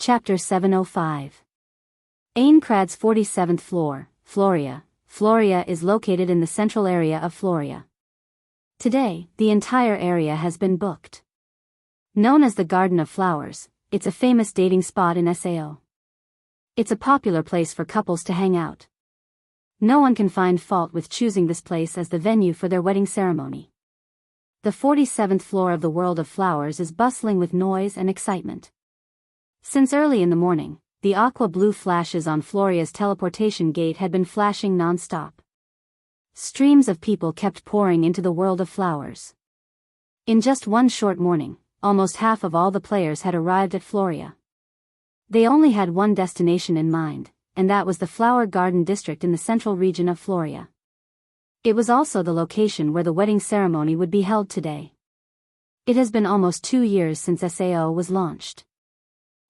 Chapter 705. Aincrad's 47th floor, Floria. Floria is located in the central area of Floria. Today, the entire area has been booked. Known as the Garden of Flowers, it's a famous dating spot in Sao. It's a popular place for couples to hang out. No one can find fault with choosing this place as the venue for their wedding ceremony. The 47th floor of the World of Flowers is bustling with noise and excitement. Since early in the morning, the aqua-blue flashes on Floria's teleportation gate had been flashing non-stop. Streams of people kept pouring into the World of Flowers. In just one short morning, almost half of all the players had arrived at Floria. They only had one destination in mind, and that was the Flower Garden District in the central region of Floria. It was also the location where the wedding ceremony would be held today. It has been almost 2 years since SAO was launched.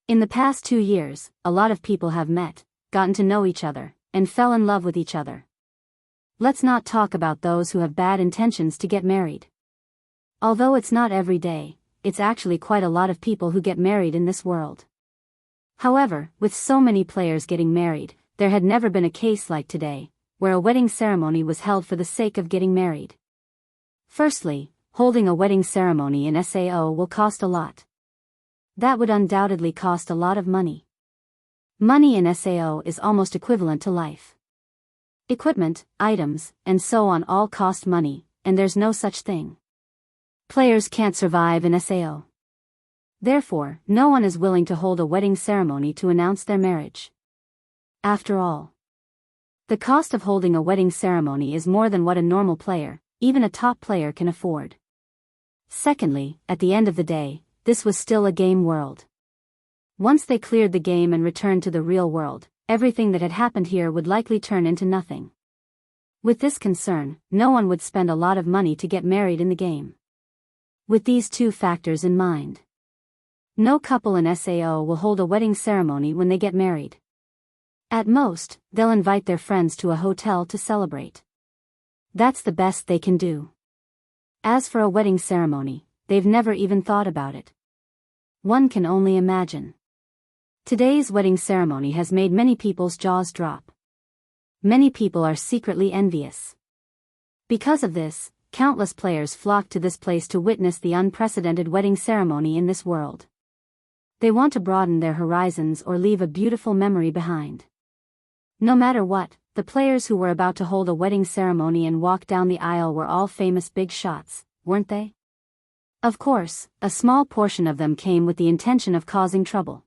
In the past 2 years, a lot of people have met, gotten to know each other, and fell in love with each other. Let's not talk about those who have bad intentions to get married. Although it's not every day, it's actually quite a lot of people who get married in this world. However, with so many players getting married, there had never been a case like today, where a wedding ceremony was held for the sake of getting married. Firstly, holding a wedding ceremony in SAO will cost a lot. That would undoubtedly cost a lot of money. Money in SAO is almost equivalent to life. Equipment, items, and so on all cost money, and there's no such thing. Players can't survive in SAO. Therefore, no one is willing to hold a wedding ceremony to announce their marriage. After all, the cost of holding a wedding ceremony is more than what a normal player, even a top player, can afford. Secondly, at the end of the day, this was still a game world. Once they cleared the game and returned to the real world, everything that had happened here would likely turn into nothing. With this concern, no one would spend a lot of money to get married in the game. With these two factors in mind, no couple in SAO will hold a wedding ceremony when they get married. At most, they'll invite their friends to a hotel to celebrate. That's the best they can do. As for a wedding ceremony, they've never even thought about it. One can only imagine. Today's wedding ceremony has made many people's jaws drop. Many people are secretly envious. Because of this, countless players flock to this place to witness the unprecedented wedding ceremony in this world. They want to broaden their horizons or leave a beautiful memory behind. No matter what, the players who were about to hold a wedding ceremony and walk down the aisle were all famous big shots, weren't they? Of course, a small portion of them came with the intention of causing trouble.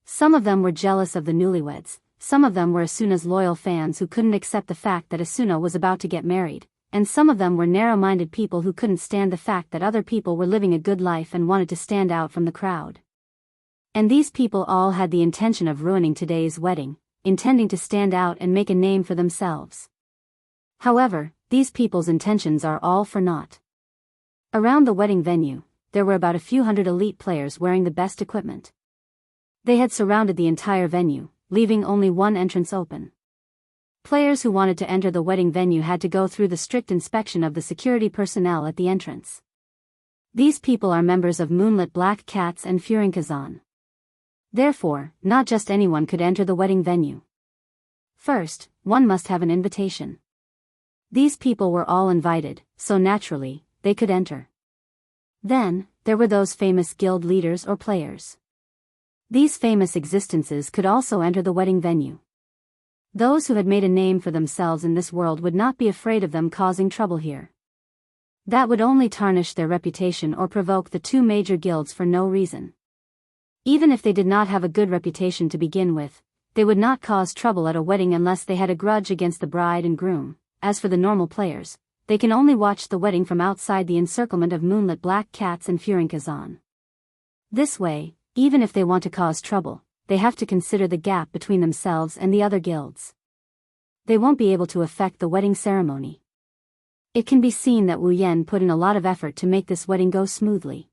Some of them were jealous of the newlyweds, some of them were Asuna's loyal fans who couldn't accept the fact that Asuna was about to get married, and some of them were narrow-minded people who couldn't stand the fact that other people were living a good life and wanted to stand out from the crowd. And these people all had the intention of ruining today's wedding, intending to stand out and make a name for themselves. However, these people's intentions are all for naught. Around the wedding venue, there were about a few hundred elite players wearing the best equipment. They had surrounded the entire venue, leaving only one entrance open. Players who wanted to enter the wedding venue had to go through the strict inspection of the security personnel at the entrance. These people are members of Moonlit Black Cats and Furinkazan. Therefore, not just anyone could enter the wedding venue. First, one must have an invitation. These people were all invited, so naturally, they could enter. Then, there were those famous guild leaders or players. These famous existences could also enter the wedding venue. Those who had made a name for themselves in this world would not be afraid of them causing trouble here. That would only tarnish their reputation or provoke the two major guilds for no reason. Even if they did not have a good reputation to begin with, they would not cause trouble at a wedding unless they had a grudge against the bride and groom. As for the normal players, they can only watch the wedding from outside the encirclement of Moonlit Black Cats and Furinkazan. This way, even if they want to cause trouble, they have to consider the gap between themselves and the other guilds. They won't be able to affect the wedding ceremony. It can be seen that Wu Yan put in a lot of effort to make this wedding go smoothly.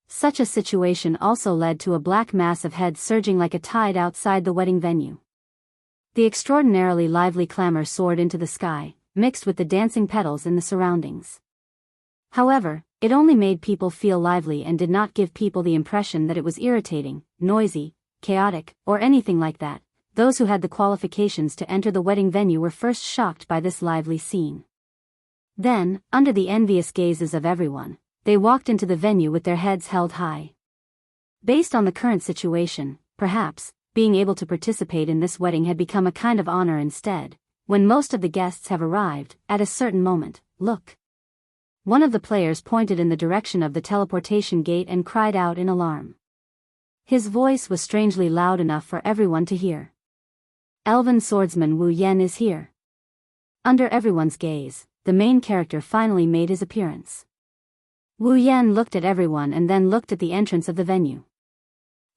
Such a situation also led to a black mass of heads surging like a tide outside the wedding venue. The extraordinarily lively clamor soared into the sky, mixed with the dancing petals in the surroundings. However, It only made people feel lively and did not give people the impression that it was irritating, noisy, chaotic, or anything like that. Those who had the qualifications to enter the wedding venue were first shocked by this lively scene. Then, under the envious gazes of everyone, they walked into the venue with their heads held high. Based on the current situation, perhaps, being able to participate in this wedding had become a kind of honor instead. When most of the guests have arrived, at a certain moment, look. One of the players pointed in the direction of the teleportation gate and cried out in alarm. His voice was strangely loud enough for everyone to hear. Elven swordsman Wu Yan is here. Under everyone's gaze, the main character finally made his appearance. Wu Yan looked at everyone and then looked at the entrance of the venue.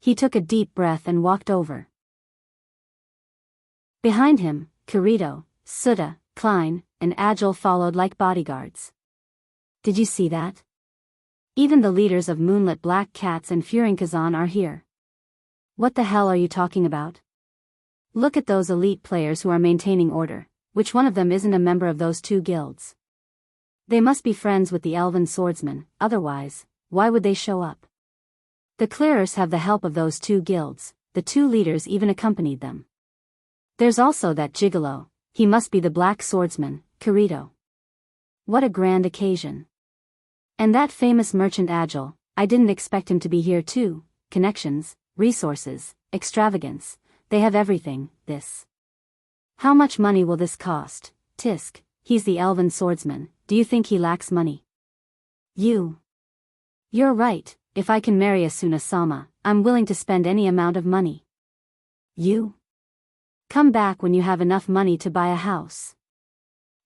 He took a deep breath and walked over. Behind him, Kirito, Suda, Klein, and Agile followed like bodyguards. Did you see that? Even the leaders of Moonlit Black Cats and Furinkazan are here. What the hell are you talking about? Look at those elite players who are maintaining order. Which one of them isn't a member of those two guilds? They must be friends with the elven swordsmen, otherwise, why would they show up? The clearers have the help of those two guilds, the two leaders even accompanied them. There's also that gigolo, he must be the black swordsman, Kirito. What a grand occasion. And that famous merchant Agile, I didn't expect him to be here too. Connections, resources, extravagance, they have everything. This. How much money will this cost? Tisk, he's the elven swordsman, do you think he lacks money? You're right, if I can marry Asuna-sama, I'm willing to spend any amount of money. You? Come back when you have enough money to buy a house.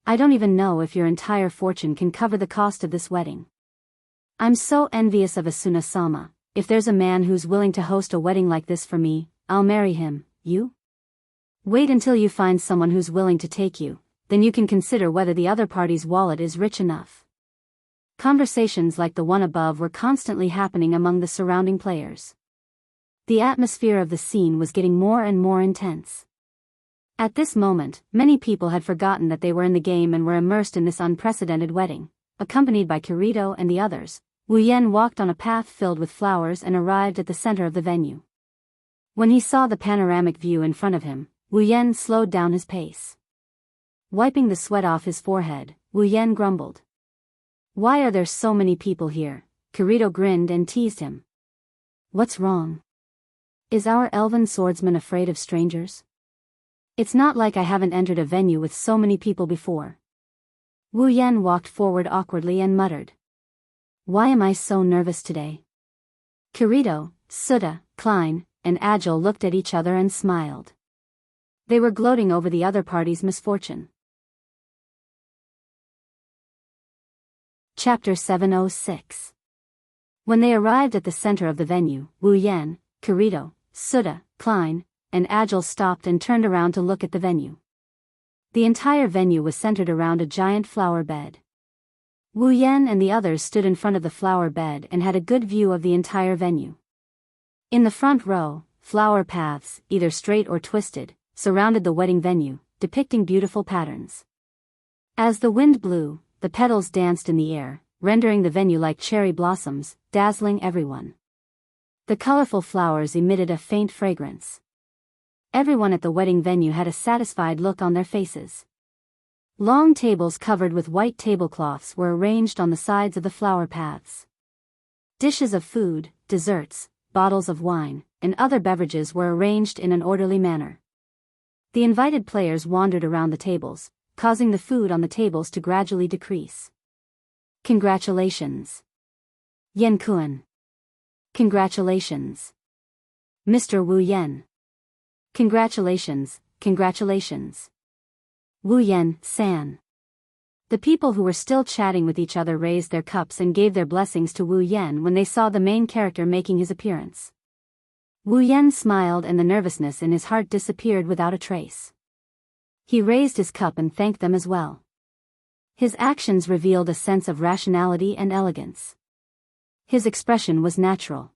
I don't even know if your entire fortune can cover the cost of this wedding. I'm so envious of Asuna-sama. If there's a man who's willing to host a wedding like this for me, I'll marry him. You? Wait until you find someone who's willing to take you, then you can consider whether the other party's wallet is rich enough. Conversations like the one above were constantly happening among the surrounding players. The atmosphere of the scene was getting more and more intense. At this moment, many people had forgotten that they were in the game and were immersed in this unprecedented wedding. Accompanied by Kirito and the others, Wu Yan walked on a path filled with flowers and arrived at the center of the venue. When he saw the panoramic view in front of him, Wu Yan slowed down his pace. Wiping the sweat off his forehead, Wu Yan grumbled. Why are there so many people here? Kirito grinned and teased him. What's wrong? Is our elven swordsman afraid of strangers? It's not like I haven't entered a venue with so many people before. Wu Yan walked forward awkwardly and muttered. Why am I so nervous today? Kirito, Suda, Klein, and Agile looked at each other and smiled. They were gloating over the other party's misfortune. Chapter 706. When they arrived at the center of the venue, Wu Yan, Kirito, Suda, Klein, and Agile stopped and turned around to look at the venue. The entire venue was centered around a giant flower bed. Wu Yan and the others stood in front of the flower bed and had a good view of the entire venue. In the front row, flower paths, either straight or twisted, surrounded the wedding venue, depicting beautiful patterns. As the wind blew, the petals danced in the air, rendering the venue like cherry blossoms, dazzling everyone. The colorful flowers emitted a faint fragrance. Everyone at the wedding venue had a satisfied look on their faces. Long tables covered with white tablecloths were arranged on the sides of the flower paths. Dishes of food, desserts, bottles of wine, and other beverages were arranged in an orderly manner. The invited players wandered around the tables, causing the food on the tables to gradually decrease. Congratulations. Yan Kuan. Congratulations. Mr. Wu Yan. Congratulations, congratulations. Wu Yan, San. The people who were still chatting with each other raised their cups and gave their blessings to Wu Yan when they saw the main character making his appearance. Wu Yan smiled and the nervousness in his heart disappeared without a trace. He raised his cup and thanked them as well. His actions revealed a sense of rationality and elegance. His expression was natural.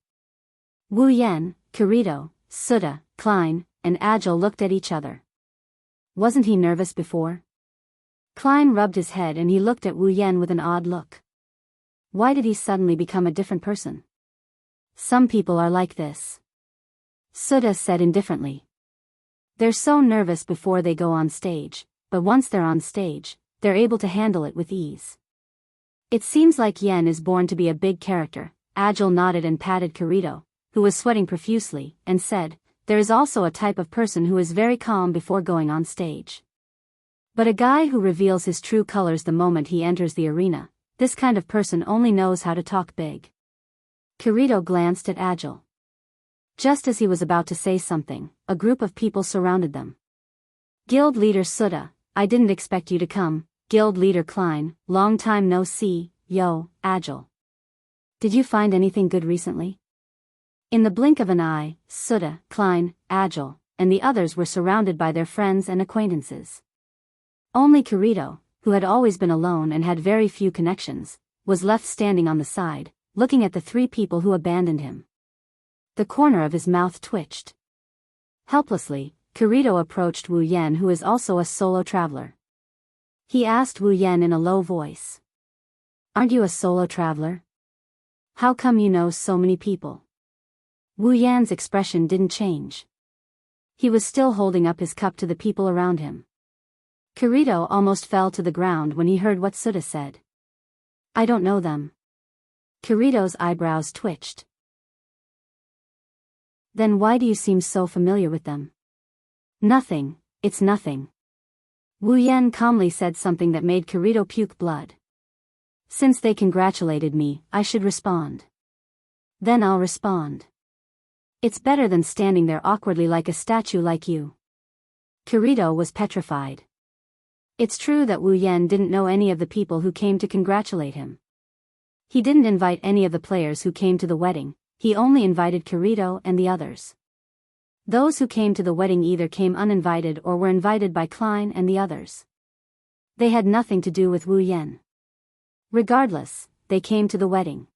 Wu Yan, Kirito, Suda, Klein, and Agile looked at each other. Wasn't he nervous before? Klein rubbed his head and he looked at Wu Yan with an odd look. Why did he suddenly become a different person? Some people are like this. Suda said indifferently. They're so nervous before they go on stage, but once they're on stage, they're able to handle it with ease. It seems like Yen is born to be a big character. Agile nodded and patted Kirito, who was sweating profusely, and said, there is also a type of person who is very calm before going on stage. But a guy who reveals his true colors the moment he enters the arena, this kind of person only knows how to talk big. Kirito glanced at Agile. Just as he was about to say something, a group of people surrounded them. Guild leader Suda, I didn't expect you to come. Guild leader Klein, long time no see. Yo, Agile. Did you find anything good recently? In the blink of an eye, Suda, Klein, Agile, and the others were surrounded by their friends and acquaintances. Only Kirito, who had always been alone and had very few connections, was left standing on the side, looking at the three people who abandoned him. The corner of his mouth twitched. Helplessly, Kirito approached Wu Yen, who is also a solo traveler. He asked Wu Yen in a low voice. Aren't you a solo traveler? How come you know so many people? Wu Yan's expression didn't change. He was still holding up his cup to the people around him. Kirito almost fell to the ground when he heard what Suda said. I don't know them. Kirito's eyebrows twitched. Then why do you seem so familiar with them? Nothing, it's nothing. Wu Yen calmly said something that made Kirito puke blood. Since they congratulated me, I should respond. Then I'll respond. It's better than standing there awkwardly like a statue like you. Kirito was petrified. It's true that Wu Yen didn't know any of the people who came to congratulate him. He didn't invite any of the players who came to the wedding, he only invited Kirito and the others. Those who came to the wedding either came uninvited or were invited by Klein and the others. They had nothing to do with Wu Yen. Regardless, they came to the wedding.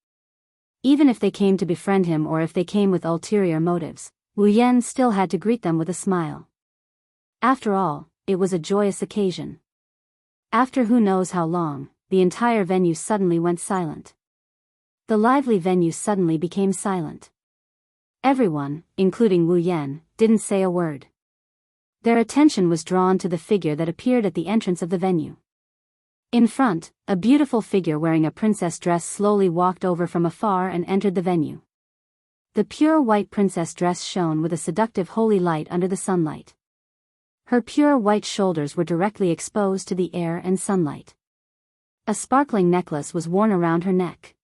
Even if they came to befriend him or if they came with ulterior motives, Wu Yen still had to greet them with a smile. After all, it was a joyous occasion. After who knows how long, the entire venue suddenly went silent. The lively venue suddenly became silent. Everyone, including Wu Yen, didn't say a word. Their attention was drawn to the figure that appeared at the entrance of the venue. In front, a beautiful figure wearing a princess dress slowly walked over from afar and entered the venue. The pure white princess dress shone with a seductive holy light under the sunlight. Her pure white shoulders were directly exposed to the air and sunlight. A sparkling necklace was worn around her neck.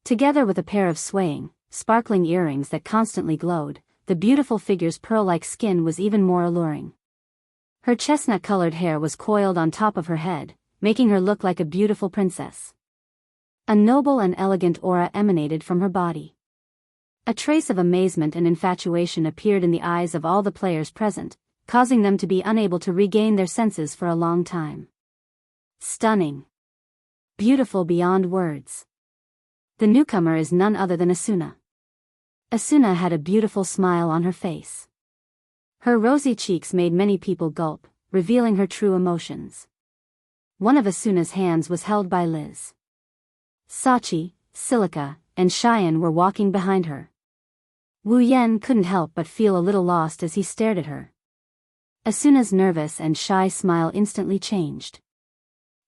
Together with a pair of swaying, sparkling earrings that constantly glowed, the beautiful figure's pearl-like skin was even more alluring. Her chestnut-colored hair was coiled on top of her head, making her look like a beautiful princess. A noble and elegant aura emanated from her body. A trace of amazement and infatuation appeared in the eyes of all the players present, causing them to be unable to regain their senses for a long time. Stunning. Beautiful beyond words. The newcomer is none other than Asuna. Asuna had a beautiful smile on her face. Her rosy cheeks made many people gulp, revealing her true emotions. One of Asuna's hands was held by Liz. Sachi, Silica, and Cheyenne were walking behind her. Wu Yen couldn't help but feel a little lost as he stared at her. Asuna's nervous and shy smile instantly changed.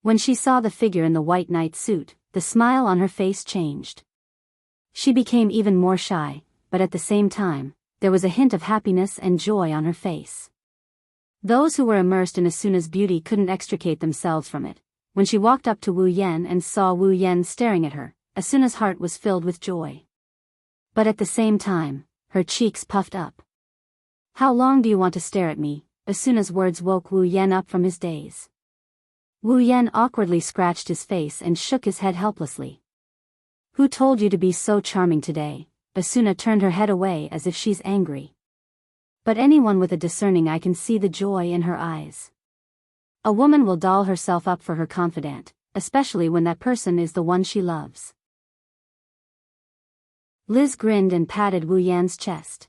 When she saw the figure in the white night suit, the smile on her face changed. She became even more shy, but at the same time, there was a hint of happiness and joy on her face. Those who were immersed in Asuna's beauty couldn't extricate themselves from it. When she walked up to Wu Yen and saw Wu Yen staring at her, Asuna's heart was filled with joy. But at the same time, her cheeks puffed up. How long do you want to stare at me? Asuna's words woke Wu Yen up from his daze. Wu Yen awkwardly scratched his face and shook his head helplessly. Who told you to be so charming today? Asuna turned her head away as if she's angry. But anyone with a discerning eye can see the joy in her eyes. A woman will doll herself up for her confidant, especially when that person is the one she loves. Liz grinned and patted Wu Yan's chest.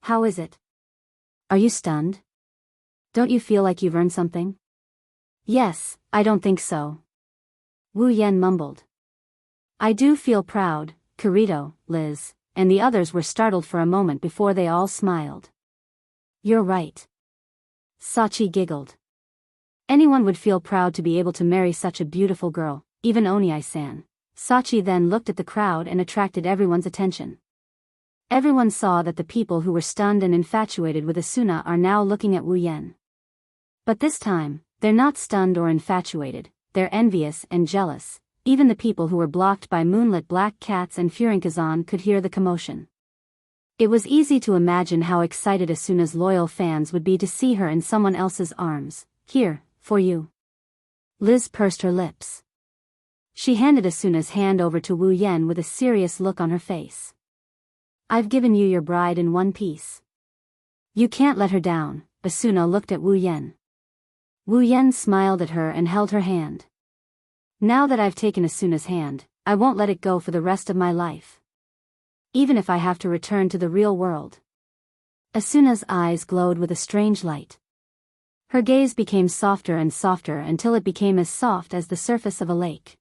How is it? Are you stunned? Don't you feel like you've earned something? Yes, I don't think so. Wu Yan mumbled. I do feel proud, Kirito, Liz, and the others were startled for a moment before they all smiled. You're right. Sachi giggled. Anyone would feel proud to be able to marry such a beautiful girl, even Oniai-san. Sachi then looked at the crowd and attracted everyone's attention. Everyone saw that the people who were stunned and infatuated with Asuna are now looking at Wu Yen. But this time, they're not stunned or infatuated, they're envious and jealous. Even the people who were blocked by moonlit black cats and Furinkazan could hear the commotion. It was easy to imagine how excited Asuna's loyal fans would be to see her in someone else's arms. Here, for you. Liz pursed her lips. She handed Asuna's hand over to Wu Yen with a serious look on her face. I've given you your bride in one piece. You can't let her down. Asuna looked at Wu Yen. Wu Yen smiled at her and held her hand. Now that I've taken Asuna's hand, I won't let it go for the rest of my life. Even if I have to return to the real world. Asuna's eyes glowed with a strange light. Her gaze became softer and softer until it became as soft as the surface of a lake.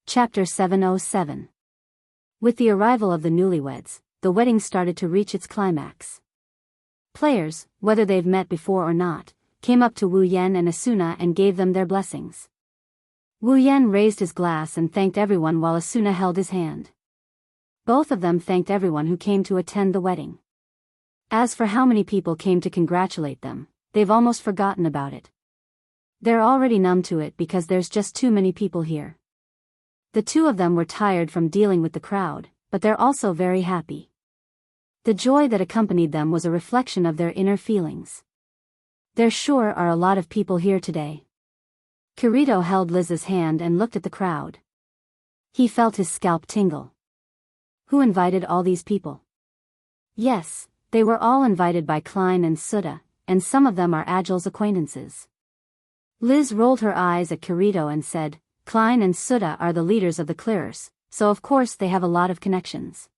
Chapter 707. With the arrival of the newlyweds, the wedding started to reach its climax. Players, whether they've met before or not, came up to Wu Yen and Asuna and gave them their blessings. Wu Yen raised his glass and thanked everyone while Asuna held his hand. Both of them thanked everyone who came to attend the wedding. As for how many people came to congratulate them, they've almost forgotten about it. They're already numb to it because there's just too many people here. The two of them were tired from dealing with the crowd, but they're also very happy. The joy that accompanied them was a reflection of their inner feelings. There sure are a lot of people here today. Kirito held Liz's hand and looked at the crowd. He felt his scalp tingle. Who invited all these people? Yes, they were all invited by Klein and Suda, and some of them are Agile's acquaintances. Liz rolled her eyes at Kirito and said, Klein and Suda are the leaders of the clearers, so of course they have a lot of connections.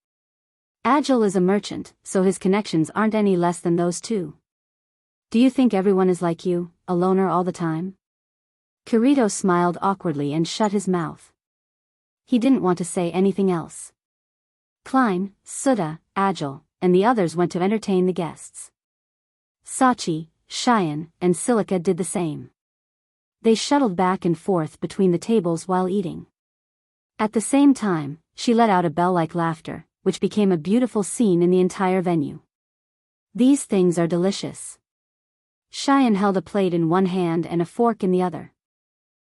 Agile is a merchant, so his connections aren't any less than those two. Do you think everyone is like you, a loner all the time? Kirito smiled awkwardly and shut his mouth. He didn't want to say anything else. Klein, Suda, Agile, and the others went to entertain the guests. Sachi, Cheyenne, and Silica did the same. They shuttled back and forth between the tables while eating. At the same time, she let out a bell-like laughter, which became a beautiful scene in the entire venue. These things are delicious. Cheyenne held a plate in one hand and a fork in the other.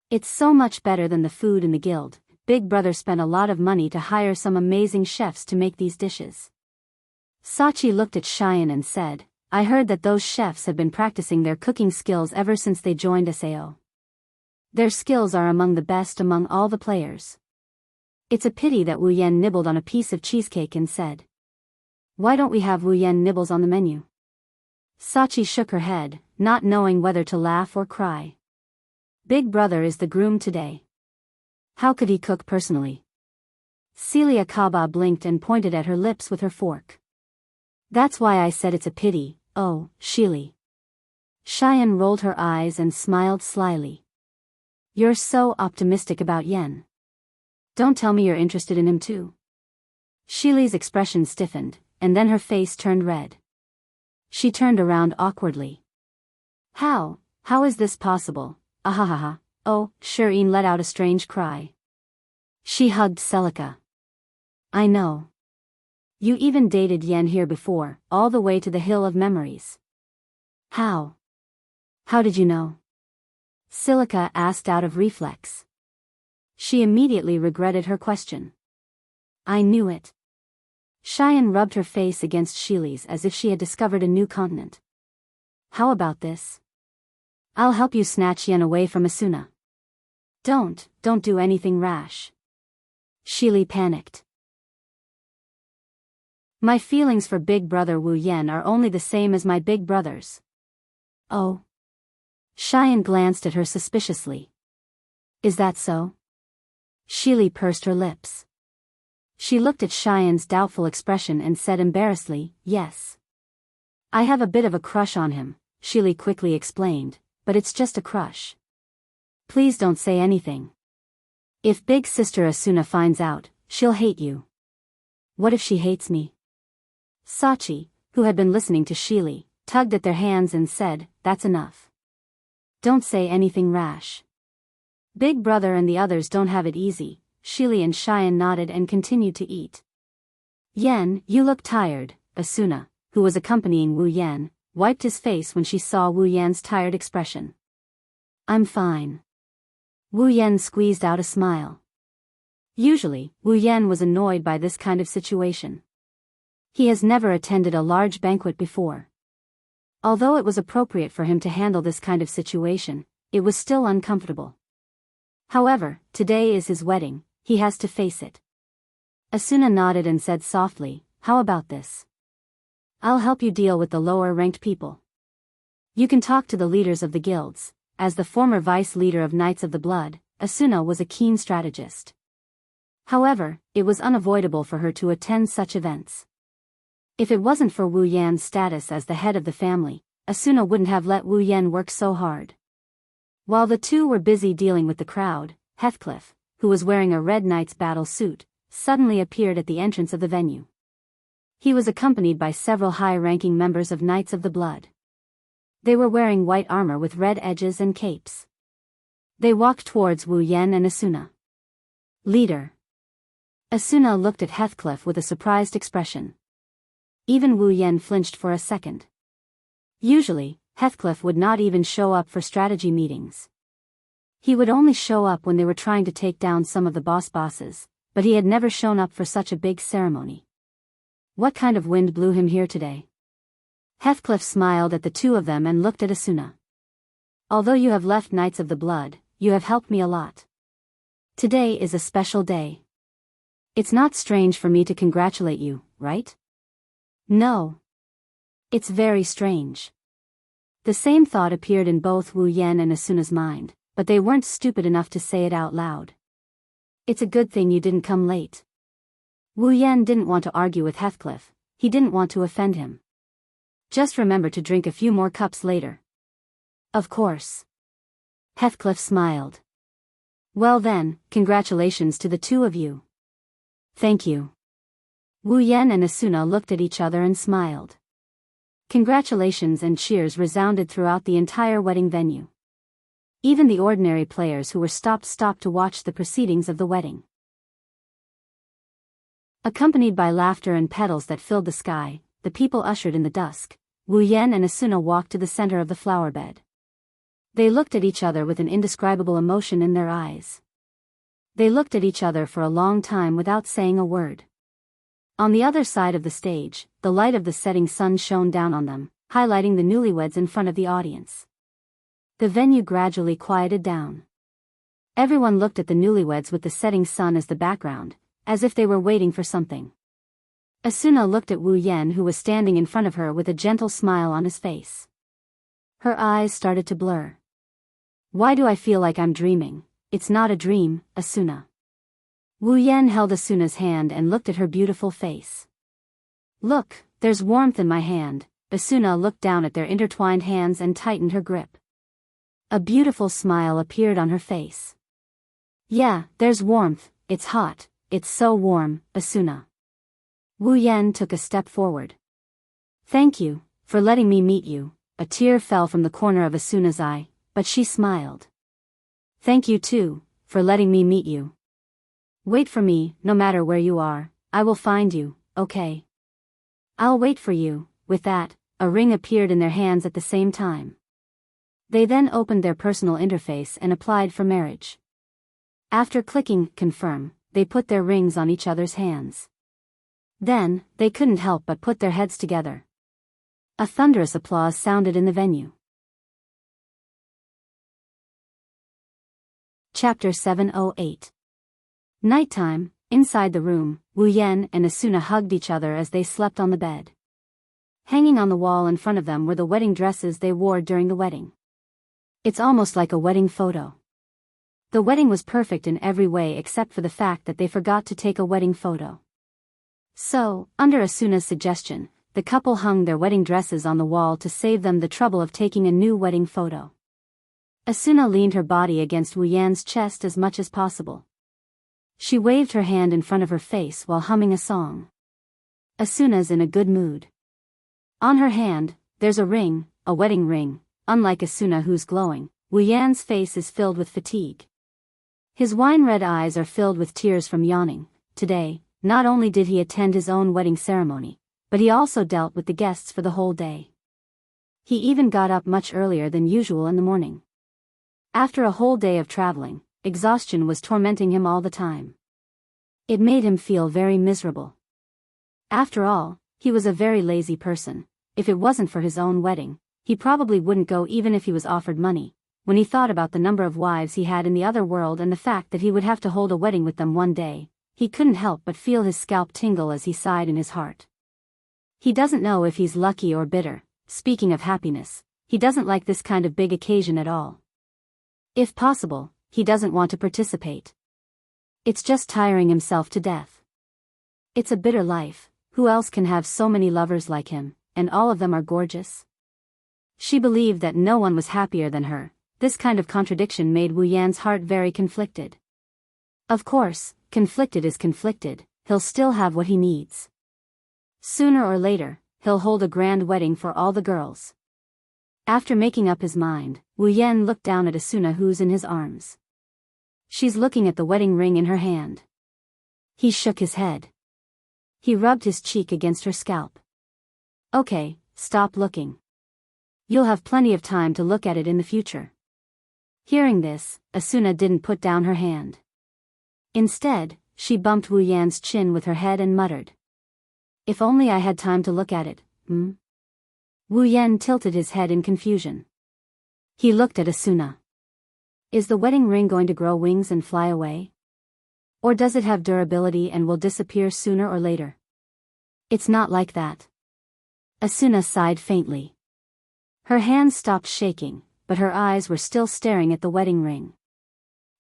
It's so much better than the food in the guild. Big Brother spent a lot of money to hire some amazing chefs to make these dishes. Sachi looked at Cheyenne and said, I heard that those chefs have been practicing their cooking skills ever since they joined SAO. Their skills are among the best among all the players. It's a pity that Wu Yen nibbled on a piece of cheesecake and said, Why don't we have Wu Yen nibbles on the menu? Sachi shook her head, not knowing whether to laugh or cry. Big Brother is the groom today. How could he cook personally? Celia Kaba blinked and pointed at her lips with her fork. That's why I said it's a pity, oh, Shili. Cheyenne rolled her eyes and smiled slyly. You're so optimistic about Yen. Don't tell me you're interested in him too. Shili's expression stiffened, and then her face turned red. She turned around awkwardly. How is this possible? Ahahaha. Oh, Shireen let out a strange cry. She hugged Celica. I know. You even dated Yen here before, all the way to the Hill of Memories. How? How did you know? Silica asked out of reflex. She immediately regretted her question. I knew it. Cheyenne rubbed her face against Shili's as if she had discovered a new continent. How about this? I'll help you snatch Yen away from Asuna. Don't do anything rash. Shili panicked. My feelings for Big Brother Wu Yen are only the same as my big brother's. Oh. Cheyenne glanced at her suspiciously. Is that so? Shili pursed her lips. She looked at Cheyenne's doubtful expression and said embarrassedly, yes. I have a bit of a crush on him, Shili quickly explained, but it's just a crush. Please don't say anything. If big sister Asuna finds out, she'll hate you. What if she hates me? Sachi, who had been listening to Shili, tugged at their hands and said, that's enough. Don't say anything rash. Big brother and the others don't have it easy. Shili and Cheyenne nodded and continued to eat. Yen, you look tired. Asuna, who was accompanying Wu Yan, wiped his face when she saw Wu Yan's tired expression. I'm fine. Wu Yan squeezed out a smile. Usually, Wu Yan was annoyed by this kind of situation. He has never attended a large banquet before. Although it was appropriate for him to handle this kind of situation, it was still uncomfortable. However, today is his wedding, he has to face it. Asuna nodded and said softly, how about this? I'll help you deal with the lower-ranked people. You can talk to the leaders of the guilds. As the former vice leader of Knights of the Blood, Asuna was a keen strategist. However, it was unavoidable for her to attend such events. If it wasn't for Wu Yan's status as the head of the family, Asuna wouldn't have let Wu Yan work so hard. While the two were busy dealing with the crowd, Heathcliff, who was wearing a red knight's battle suit, suddenly appeared at the entrance of the venue. He was accompanied by several high-ranking members of Knights of the Blood. They were wearing white armor with red edges and capes. They walked towards Wu Yan and Asuna. Leader. Asuna looked at Heathcliff with a surprised expression. Even Wu Yan flinched for a second. Usually, Heathcliff would not even show up for strategy meetings. He would only show up when they were trying to take down some of the bosses, but he had never shown up for such a big ceremony. What kind of wind blew him here today? Heathcliff smiled at the two of them and looked at Asuna. Although you have left Knights of the Blood, you have helped me a lot. Today is a special day. It's not strange for me to congratulate you, right? No. It's very strange. The same thought appeared in both Wu Yan and Asuna's mind, but they weren't stupid enough to say it out loud. It's a good thing you didn't come late. Wu Yan didn't want to argue with Heathcliff, he didn't want to offend him. Just remember to drink a few more cups later. Of course. Heathcliff smiled. Well then, congratulations to the two of you. Thank you. Wu Yan and Asuna looked at each other and smiled. Congratulations and cheers resounded throughout the entire wedding venue. Even the ordinary players who were stopped to watch the proceedings of the wedding. Accompanied by laughter and petals that filled the sky, the people ushered in the dusk. Wu Yan and Asuna walked to the center of the flower bed. They looked at each other with an indescribable emotion in their eyes. They looked at each other for a long time without saying a word. On the other side of the stage, the light of the setting sun shone down on them, highlighting the newlyweds in front of the audience. The venue gradually quieted down. Everyone looked at the newlyweds with the setting sun as the background, as if they were waiting for something. Asuna looked at Wu Yan, who was standing in front of her with a gentle smile on his face. Her eyes started to blur. Why do I feel like I'm dreaming? It's not a dream, Asuna. Wu Yan held Asuna's hand and looked at her beautiful face. Look, there's warmth in my hand. Asuna looked down at their intertwined hands and tightened her grip. A beautiful smile appeared on her face. Yeah, there's warmth, it's hot, it's so warm, Asuna. Wu Yan took a step forward. Thank you, for letting me meet you. A tear fell from the corner of Asuna's eye, but she smiled. Thank you too, for letting me meet you. Wait for me, no matter where you are, I will find you, okay? I'll wait for you. With that, a ring appeared in their hands at the same time. They then opened their personal interface and applied for marriage. After clicking confirm, they put their rings on each other's hands. Then, they couldn't help but put their heads together. A thunderous applause sounded in the venue. Chapter 708. Nighttime, inside the room, Wu Yan and Asuna hugged each other as they slept on the bed. Hanging on the wall in front of them were the wedding dresses they wore during the wedding. It's almost like a wedding photo. The wedding was perfect in every way except for the fact that they forgot to take a wedding photo. So, under Asuna's suggestion, the couple hung their wedding dresses on the wall to save them the trouble of taking a new wedding photo. Asuna leaned her body against Wu Yan's chest as much as possible. She waved her hand in front of her face while humming a song. Asuna's in a good mood. On her hand, there's a ring, a wedding ring. Unlike Asuna, who's glowing, Wu Yan's face is filled with fatigue. His wine-red eyes are filled with tears from yawning. Today, not only did he attend his own wedding ceremony, but he also dealt with the guests for the whole day. He even got up much earlier than usual in the morning. After a whole day of traveling, exhaustion was tormenting him all the time. It made him feel very miserable. After all, he was a very lazy person. If it wasn't for his own wedding, he probably wouldn't go even if he was offered money. When he thought about the number of wives he had in the other world and the fact that he would have to hold a wedding with them one day, he couldn't help but feel his scalp tingle as he sighed in his heart. He doesn't know if he's lucky or bitter. Speaking of happiness, he doesn't like this kind of big occasion at all. If possible, he doesn't want to participate. It's just tiring himself to death. It's a bitter life. Who else can have so many lovers like him, and all of them are gorgeous? She believed that no one was happier than her. This kind of contradiction made Wu Yan's heart very conflicted. Of course, conflicted is conflicted, he'll still have what he needs. Sooner or later, he'll hold a grand wedding for all the girls. After making up his mind, Wu Yan looked down at Asuna, who's in his arms. She's looking at the wedding ring in her hand. He shook his head. He rubbed his cheek against her scalp. Okay, stop looking. You'll have plenty of time to look at it in the future. Hearing this, Asuna didn't put down her hand. Instead, she bumped Wu Yan's chin with her head and muttered. If only I had time to look at it, Wu Yan tilted his head in confusion. He looked at Asuna. Is the wedding ring going to grow wings and fly away? Or does it have durability and will disappear sooner or later? It's not like that. Asuna sighed faintly. Her hands stopped shaking, but her eyes were still staring at the wedding ring.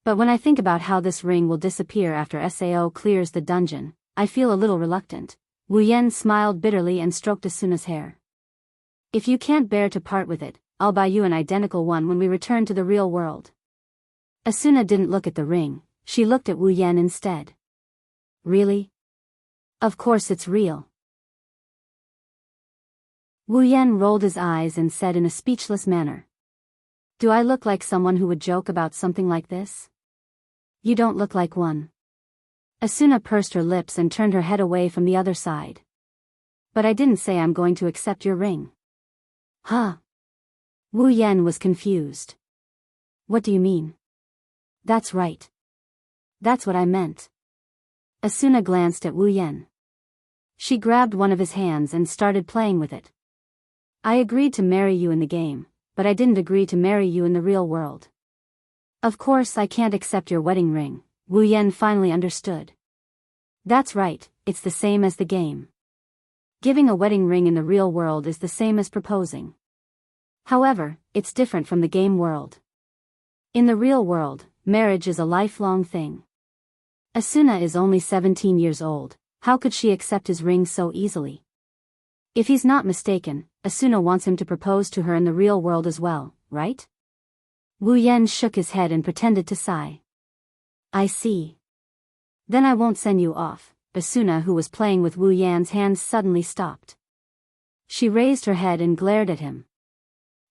But when I think about how this ring will disappear after Sao clears the dungeon, I feel a little reluctant. Wu Yan smiled bitterly and stroked Asuna's hair. If you can't bear to part with it, I'll buy you an identical one when we return to the real world. Asuna didn't look at the ring, she looked at Wu Yan instead. Really? Of course it's real. Wu Yan rolled his eyes and said in a speechless manner. Do I look like someone who would joke about something like this? You don't look like one. Asuna pursed her lips and turned her head away from the other side. But I didn't say I'm going to accept your ring. Huh? Wu Yan was confused. What do you mean? That's right. That's what I meant. Asuna glanced at Wu Yan. She grabbed one of his hands and started playing with it. I agreed to marry you in the game, but I didn't agree to marry you in the real world. Of course I can't accept your wedding ring, Wu Yan finally understood. That's right, it's the same as the game. Giving a wedding ring in the real world is the same as proposing. However, it's different from the game world. In the real world, marriage is a lifelong thing. Asuna is only 17 years old, how could she accept his ring so easily? If he's not mistaken, Asuna wants him to propose to her in the real world as well, right? Wu Yan shook his head and pretended to sigh. I see. Then I won't send you off. Asuna, who was playing with Wu Yan's hands, suddenly stopped. She raised her head and glared at him.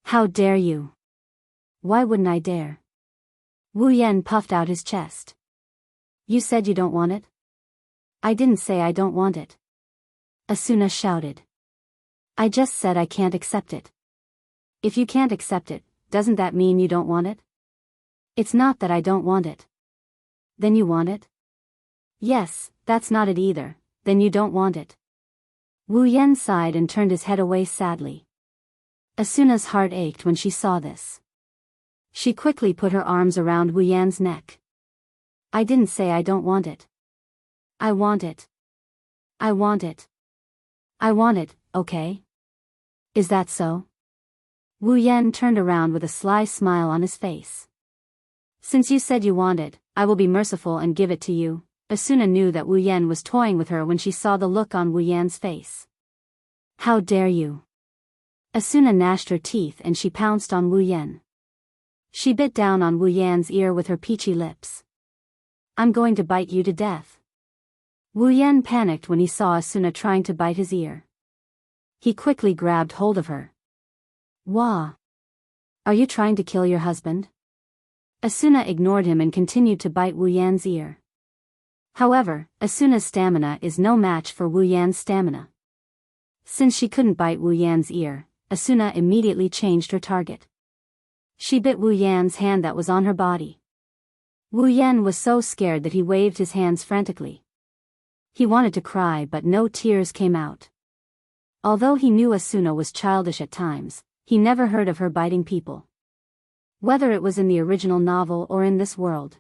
How dare you? Why wouldn't I dare? Wu Yan puffed out his chest. You said you don't want it? I didn't say I don't want it. Asuna shouted. I just said I can't accept it. If you can't accept it, doesn't that mean you don't want it? It's not that I don't want it. Then you want it? Yes, that's not it either, then you don't want it. Wu Yan sighed and turned his head away sadly. Asuna's heart ached when she saw this. She quickly put her arms around Wu Yan's neck. I didn't say I don't want it. I want it. I want it. I want it, okay? Is that so? Wu Yan turned around with a sly smile on his face. Since you said you want it, I will be merciful and give it to you. Asuna knew that Wu Yan was toying with her when she saw the look on Wu Yan's face. How dare you? Asuna gnashed her teeth and she pounced on Wu Yan. She bit down on Wu Yan's ear with her peachy lips. I'm going to bite you to death. Wu Yan panicked when he saw Asuna trying to bite his ear. He quickly grabbed hold of her. Wah! Are you trying to kill your husband? Asuna ignored him and continued to bite Wu Yan's ear. However, Asuna's stamina is no match for Wu Yan's stamina. Since she couldn't bite Wu Yan's ear, Asuna immediately changed her target. She bit Wu Yan's hand that was on her body. Wu Yan was so scared that he waved his hands frantically. He wanted to cry but no tears came out. Although he knew Asuna was childish at times, he never heard of her biting people. Whether it was in the original novel or in this world,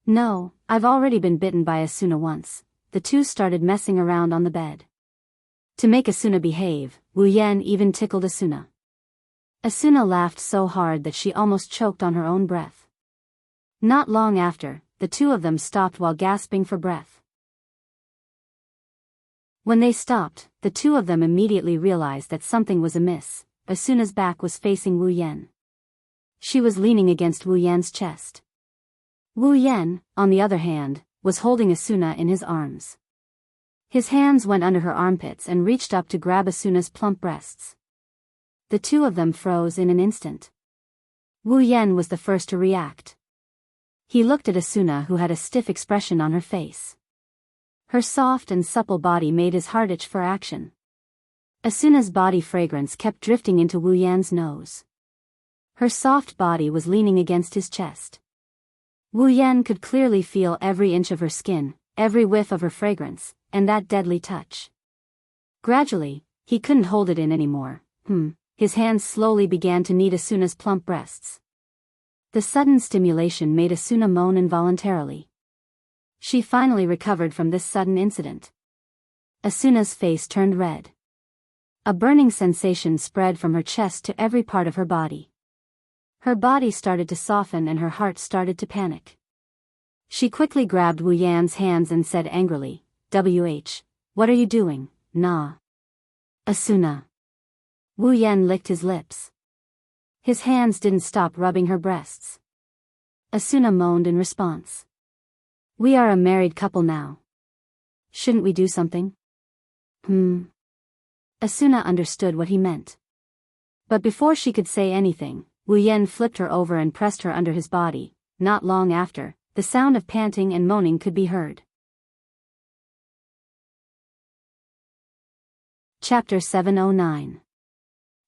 No, I've already been bitten by Asuna once. The two started messing around on the bed. To make Asuna behave, Wu Yan even tickled Asuna. Asuna laughed so hard that she almost choked on her own breath. Not long after, the two of them stopped while gasping for breath. When they stopped, the two of them immediately realized that something was amiss. Asuna's back was facing Wu Yan. She was leaning against Wu Yan's chest. Wu Yan, on the other hand, was holding Asuna in his arms. His hands went under her armpits and reached up to grab Asuna's plump breasts. The two of them froze in an instant. Wu Yan was the first to react. He looked at Asuna, who had a stiff expression on her face. Her soft and supple body made his heart itch for action. Asuna's body fragrance kept drifting into Wu Yan's nose. Her soft body was leaning against his chest. Wu Yan could clearly feel every inch of her skin, every whiff of her fragrance, and that deadly touch. Gradually, he couldn't hold it in anymore. His hands slowly began to knead Asuna's plump breasts. The sudden stimulation made Asuna moan involuntarily. She finally recovered from this sudden incident. Asuna's face turned red. A burning sensation spread from her chest to every part of her body. Her body started to soften and her heart started to panic. She quickly grabbed Wu Yan's hands and said angrily, what are you doing, nah? Asuna. Wu Yan licked his lips. His hands didn't stop rubbing her breasts. Asuna moaned in response. We are a married couple now. Shouldn't we do something? Asuna understood what he meant. But before she could say anything, Wu Yan flipped her over and pressed her under his body. Not long after, the sound of panting and moaning could be heard. Chapter 709.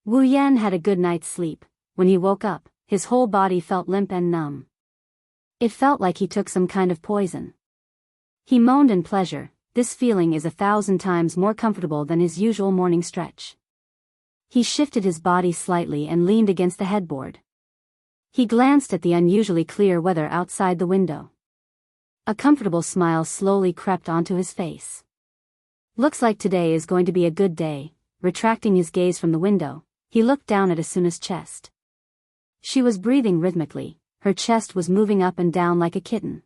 Wu Yan had a good night's sleep. When he woke up, his whole body felt limp and numb. It felt like he took some kind of poison. He moaned in pleasure. This feeling is 1,000 times more comfortable than his usual morning stretch. He shifted his body slightly and leaned against the headboard. He glanced at the unusually clear weather outside the window. A comfortable smile slowly crept onto his face. Looks like today is going to be a good day. Retracting his gaze from the window, he looked down at Asuna's chest. She was breathing rhythmically, her chest was moving up and down like a kitten.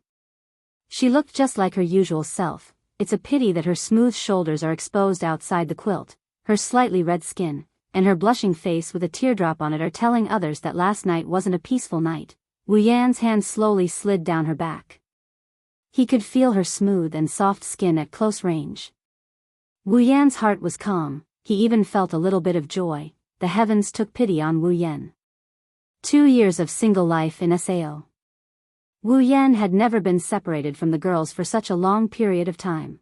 She looked just like her usual self. It's a pity that her smooth shoulders are exposed outside the quilt. Her slightly red skin, and her blushing face with a teardrop on it are telling others that last night wasn't a peaceful night. Wu Yan's hand slowly slid down her back. He could feel her smooth and soft skin at close range. Wu Yan's heart was calm, he even felt a little bit of joy. The heavens took pity on Wu Yan. 2 years of single life in Sao. Wu Yan had never been separated from the girls for such a long period of time.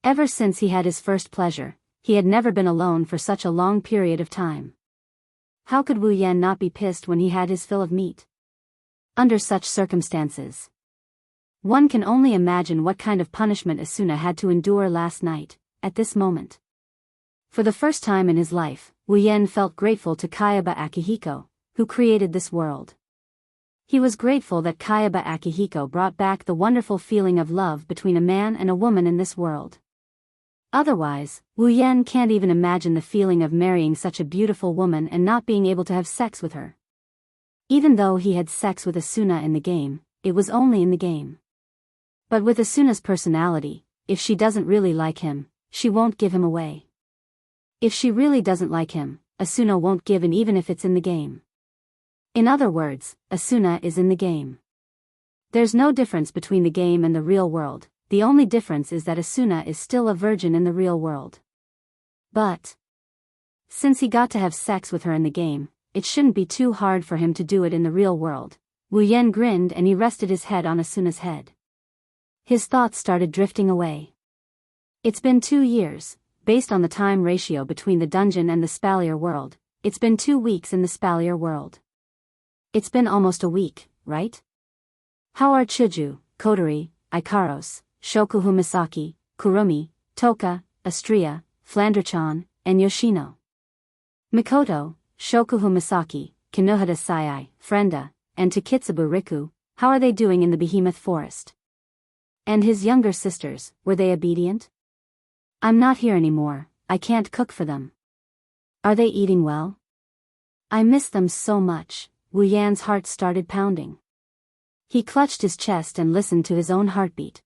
Ever since he had his first pleasure, he had never been alone for such a long period of time. How could Wu Yan not be pissed when he had his fill of meat? Under such circumstances, one can only imagine what kind of punishment Asuna had to endure last night, at this moment. For the first time in his life, Wu Yan felt grateful to Kayaba Akihiko, who created this world. He was grateful that Kayaba Akihiko brought back the wonderful feeling of love between a man and a woman in this world. Otherwise, Wu Yan can't even imagine the feeling of marrying such a beautiful woman and not being able to have sex with her. Even though he had sex with Asuna in the game, it was only in the game. But with Asuna's personality, if she doesn't really like him, she won't give him away. If she really doesn't like him, Asuna won't give in even if it's in the game. In other words, Asuna is in the game. There's no difference between the game and the real world, the only difference is that Asuna is still a virgin in the real world. But since he got to have sex with her in the game, it shouldn't be too hard for him to do it in the real world. Wu Yan grinned and he rested his head on Asuna's head. His thoughts started drifting away. It's been 2 years, based on the time ratio between the dungeon and the Spalier world. It's been 2 weeks in the Spalier world. It's been almost a week, right? How are Chuju, Kotori, Ikaros, Shokuhu Misaki, Kurumi, Toka, Astria, Flanderchan, and Yoshino? Mikoto, Shokuhu Misaki, Kinohada Sayai, Frenda, and Takitsubu Riku, how are they doing in the Behemoth Forest? And his younger sisters, were they obedient? I'm not here anymore, I can't cook for them. Are they eating well? I miss them so much. Wu Yan's heart started pounding. He clutched his chest and listened to his own heartbeat.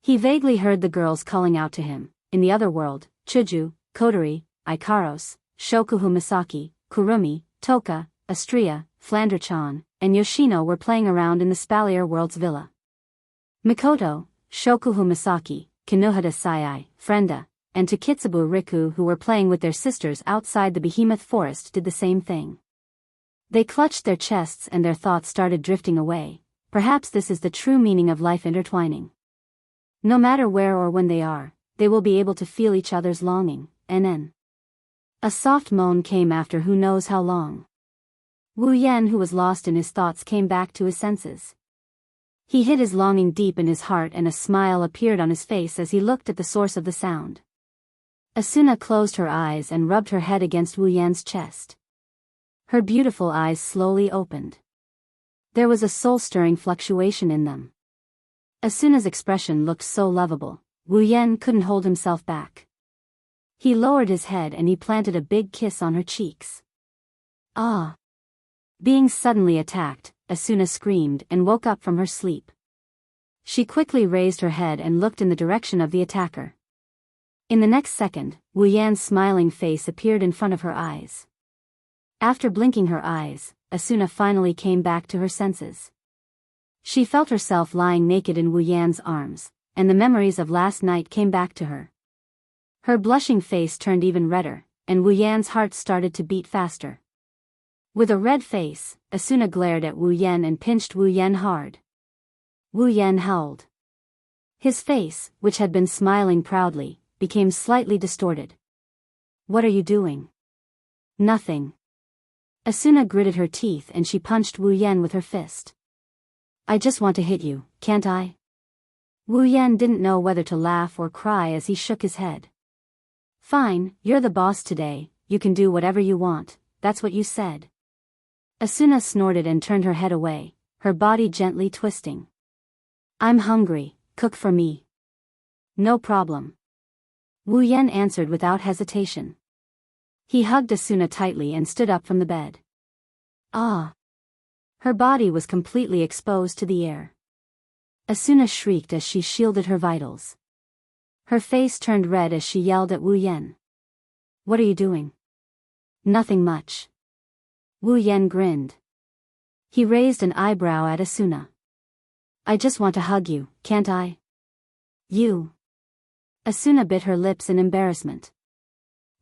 He vaguely heard the girls calling out to him. In the other world, Chuju, Kotori, Ikaros, Shokuhu Misaki, Kurumi, Toka, Astria, Flanderchan, and Yoshino were playing around in the Spalier world's villa. Mikoto, Shokuhu Misaki, Kinohada Sayai, Frenda, and Takitsubu Riku, who were playing with their sisters outside the Behemoth Forest, did the same thing. They clutched their chests and their thoughts started drifting away. Perhaps this is the true meaning of life intertwining. No matter where or when they are, they will be able to feel each other's longing. NN. A soft moan came after who knows how long. Wu Yan, who was lost in his thoughts, came back to his senses. He hid his longing deep in his heart and a smile appeared on his face as he looked at the source of the sound. Asuna closed her eyes and rubbed her head against Wu Yan's chest. Her beautiful eyes slowly opened. There was a soul-stirring fluctuation in them. Asuna's expression looked so lovable, Wu Yan couldn't hold himself back. He lowered his head and he planted a big kiss on her cheeks. Ah! Being suddenly attacked, Asuna screamed and woke up from her sleep. She quickly raised her head and looked in the direction of the attacker. In the next second, Wu Yan's smiling face appeared in front of her eyes. After blinking her eyes, Asuna finally came back to her senses. She felt herself lying naked in Wu Yan's arms, and the memories of last night came back to her. Her blushing face turned even redder, and Wu Yan's heart started to beat faster. With a red face, Asuna glared at Wu Yan and pinched Wu Yan hard. Wu Yan howled. His face, which had been smiling proudly, became slightly distorted. What are you doing? Nothing. Asuna gritted her teeth and she punched Wu Yan with her fist. I just want to hit you, can't I? Wu Yan didn't know whether to laugh or cry as he shook his head. Fine, you're the boss today, you can do whatever you want, that's what you said. Asuna snorted and turned her head away, her body gently twisting. I'm hungry, cook for me. No problem. Wu Yan answered without hesitation. He hugged Asuna tightly and stood up from the bed. Ah! Her body was completely exposed to the air. Asuna shrieked as she shielded her vitals. Her face turned red as she yelled at Wu Yan. What are you doing? Nothing much. Wu Yan grinned. He raised an eyebrow at Asuna. I just want to hug you, can't I? You. Asuna bit her lips in embarrassment.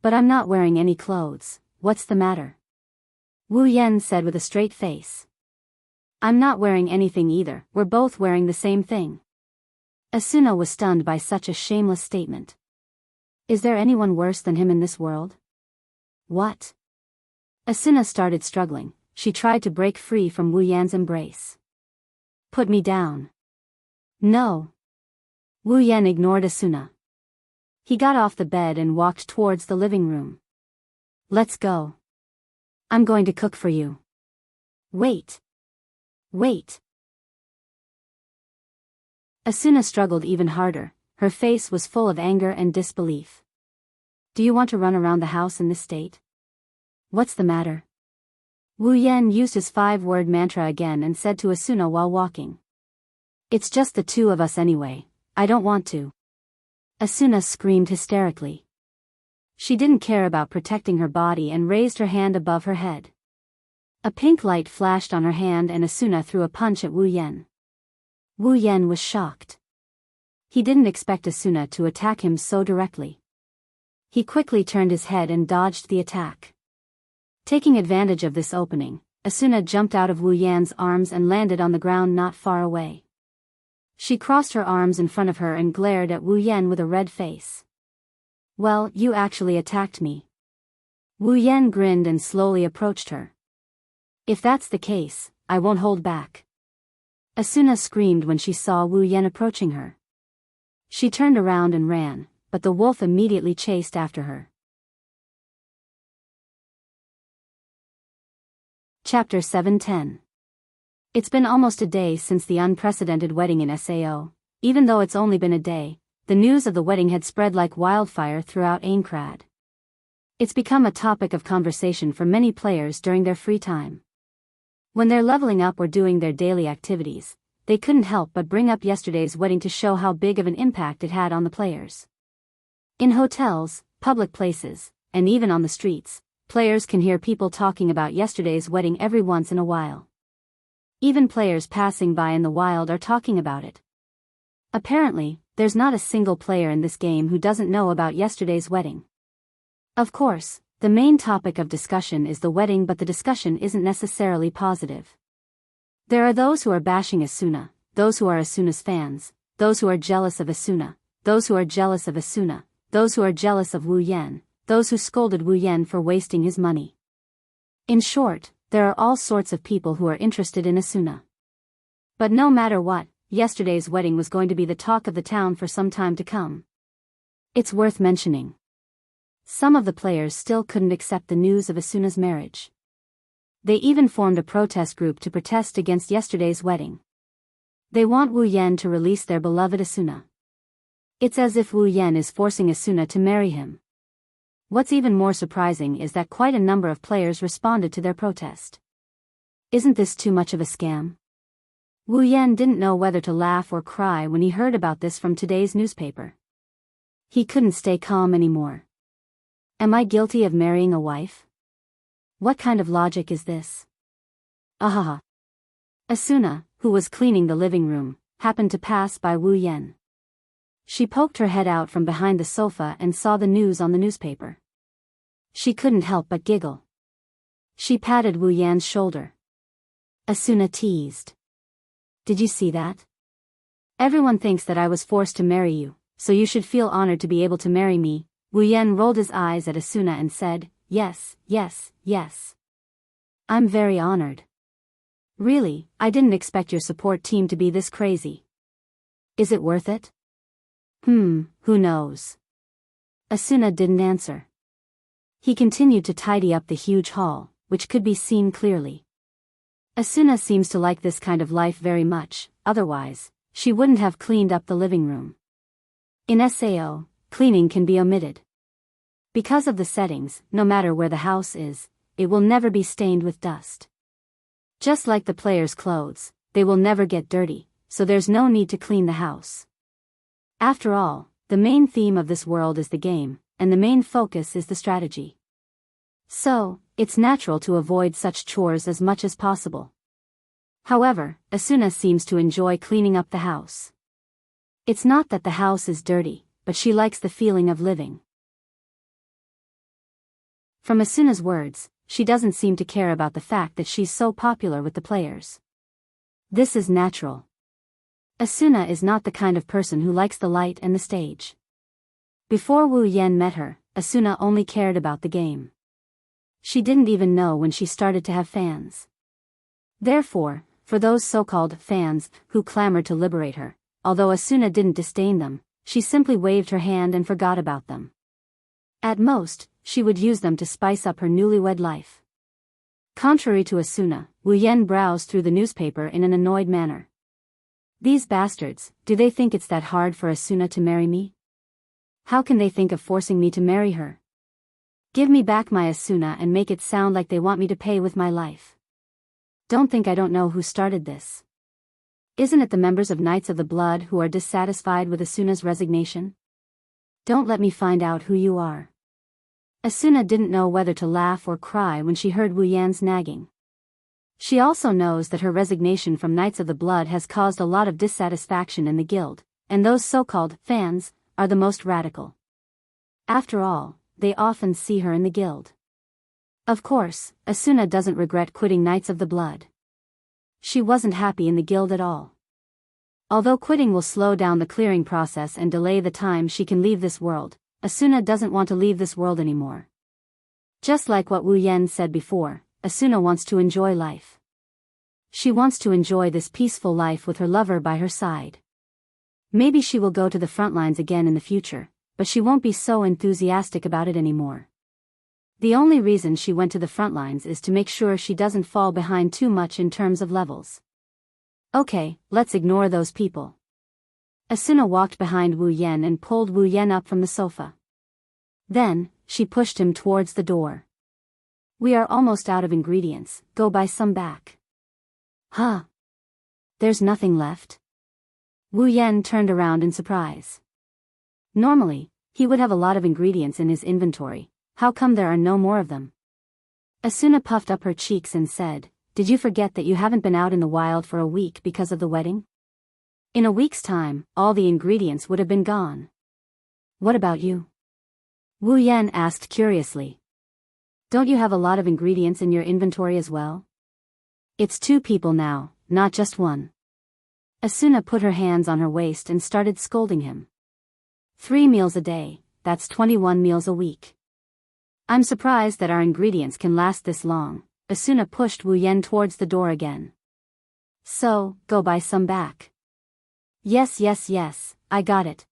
But I'm not wearing any clothes, what's the matter? Wu Yan said with a straight face. I'm not wearing anything either, we're both wearing the same thing. Asuna was stunned by such a shameless statement. Is there anyone worse than him in this world? What? Asuna started struggling, she tried to break free from Wu Yan's embrace. Put me down. No. Wu Yan ignored Asuna. He got off the bed and walked towards the living room. Let's go. I'm going to cook for you. Wait. Wait. Asuna struggled even harder, her face was full of anger and disbelief. Do you want to run around the house in this state? What's the matter? Wu Yan used his 5-word mantra again and said to Asuna while walking. It's just the two of us anyway, I don't want to. Asuna screamed hysterically. She didn't care about protecting her body and raised her hand above her head. A pink light flashed on her hand and Asuna threw a punch at Wu Yan. Wu Yan was shocked. He didn't expect Asuna to attack him so directly. He quickly turned his head and dodged the attack. Taking advantage of this opening, Asuna jumped out of Wu Yan's arms and landed on the ground not far away. She crossed her arms in front of her and glared at Wu Yan with a red face. "Well, you actually attacked me." Wu Yan grinned and slowly approached her. "If that's the case, I won't hold back." Asuna screamed when she saw Wu Yan approaching her. She turned around and ran, but the wolf immediately chased after her. Chapter 710. It's been almost a day since the unprecedented wedding in Sao. Even though it's only been a day, the news of the wedding had spread like wildfire throughout Aincrad. It's become a topic of conversation for many players during their free time. When they're leveling up or doing their daily activities, they couldn't help but bring up yesterday's wedding to show how big of an impact it had on the players. In hotels, public places, and even on the streets, players can hear people talking about yesterday's wedding every once in a while. Even players passing by in the wild are talking about it. Apparently, there's not a single player in this game who doesn't know about yesterday's wedding. Of course, the main topic of discussion is the wedding, but the discussion isn't necessarily positive. There are those who are bashing Asuna, those who are Asuna's fans, those who are jealous of Asuna, those who are jealous of Asuna, those who are jealous of Wu Yan, those who scolded Wu Yan for wasting his money. In short, there are all sorts of people who are interested in Asuna. But no matter what, yesterday's wedding was going to be the talk of the town for some time to come. It's worth mentioning. Some of the players still couldn't accept the news of Asuna's marriage. They even formed a protest group to protest against yesterday's wedding. They want Wu Yan to release their beloved Asuna. It's as if Wu Yan is forcing Asuna to marry him. What's even more surprising is that quite a number of players responded to their protest. Isn't this too much of a scam? Wu Yan didn't know whether to laugh or cry when he heard about this from today's newspaper. He couldn't stay calm anymore. Am I guilty of marrying a wife? What kind of logic is this? Ahaha. Asuna, who was cleaning the living room, happened to pass by Wu Yan. She poked her head out from behind the sofa and saw the news on the newspaper. She couldn't help but giggle. She patted Wu Yan's shoulder. Asuna teased. "Did you see that? Everyone thinks that I was forced to marry you, so you should feel honored to be able to marry me." Wu Yan rolled his eyes at Asuna and said, "Yes, yes, yes. I'm very honored. Really, I didn't expect your support team to be this crazy. Is it worth it?" Who knows? Asuna didn't answer. He continued to tidy up the huge hall, which could be seen clearly. Asuna seems to like this kind of life very much, otherwise, she wouldn't have cleaned up the living room. In Sao, cleaning can be omitted. Because of the settings, no matter where the house is, it will never be stained with dust. Just like the players' clothes, they will never get dirty, so there's no need to clean the house. After all, the main theme of this world is the game, and the main focus is the strategy. So, it's natural to avoid such chores as much as possible. However, Asuna seems to enjoy cleaning up the house. It's not that the house is dirty, but she likes the feeling of living. From Asuna's words, she doesn't seem to care about the fact that she's so popular with the players. This is natural. Asuna is not the kind of person who likes the light and the stage. Before Wu Yan met her, Asuna only cared about the game. She didn't even know when she started to have fans. Therefore, for those so-called fans who clamored to liberate her, although Asuna didn't disdain them, she simply waved her hand and forgot about them. At most, she would use them to spice up her newlywed life. Contrary to Asuna, Wu Yan browsed through the newspaper in an annoyed manner. These bastards, do they think it's that hard for Asuna to marry me? How can they think of forcing me to marry her? Give me back my Asuna and make it sound like they want me to pay with my life. Don't think I don't know who started this. Isn't it the members of Knights of the Blood who are dissatisfied with Asuna's resignation? Don't let me find out who you are. Asuna didn't know whether to laugh or cry when she heard Wu Yan's nagging. She also knows that her resignation from Knights of the Blood has caused a lot of dissatisfaction in the guild, and those so-called fans are the most radical. After all, they often see her in the guild. Of course, Asuna doesn't regret quitting Knights of the Blood. She wasn't happy in the guild at all. Although quitting will slow down the clearing process and delay the time she can leave this world, Asuna doesn't want to leave this world anymore. Just like what Wu Yan said before, Asuna wants to enjoy life. She wants to enjoy this peaceful life with her lover by her side. Maybe she will go to the front lines again in the future, but she won't be so enthusiastic about it anymore. The only reason she went to the front lines is to make sure she doesn't fall behind too much in terms of levels. Okay, let's ignore those people. Asuna walked behind Wu Yan and pulled Wu Yan up from the sofa. Then, she pushed him towards the door. We are almost out of ingredients, go buy some back. Huh? There's nothing left? Wu Yan turned around in surprise. Normally, he would have a lot of ingredients in his inventory, how come there are no more of them? Asuna puffed up her cheeks and said, did you forget that you haven't been out in the wild for a week because of the wedding? In a week's time, all the ingredients would have been gone. What about you? Wu Yan asked curiously. Don't you have a lot of ingredients in your inventory as well? It's 2 people now, not just 1. Asuna put her hands on her waist and started scolding him. 3 meals a day, that's 21 meals a week. I'm surprised that our ingredients can last this long. Asuna pushed Wu Yan towards the door again. So, go buy some back. Yes, I got it.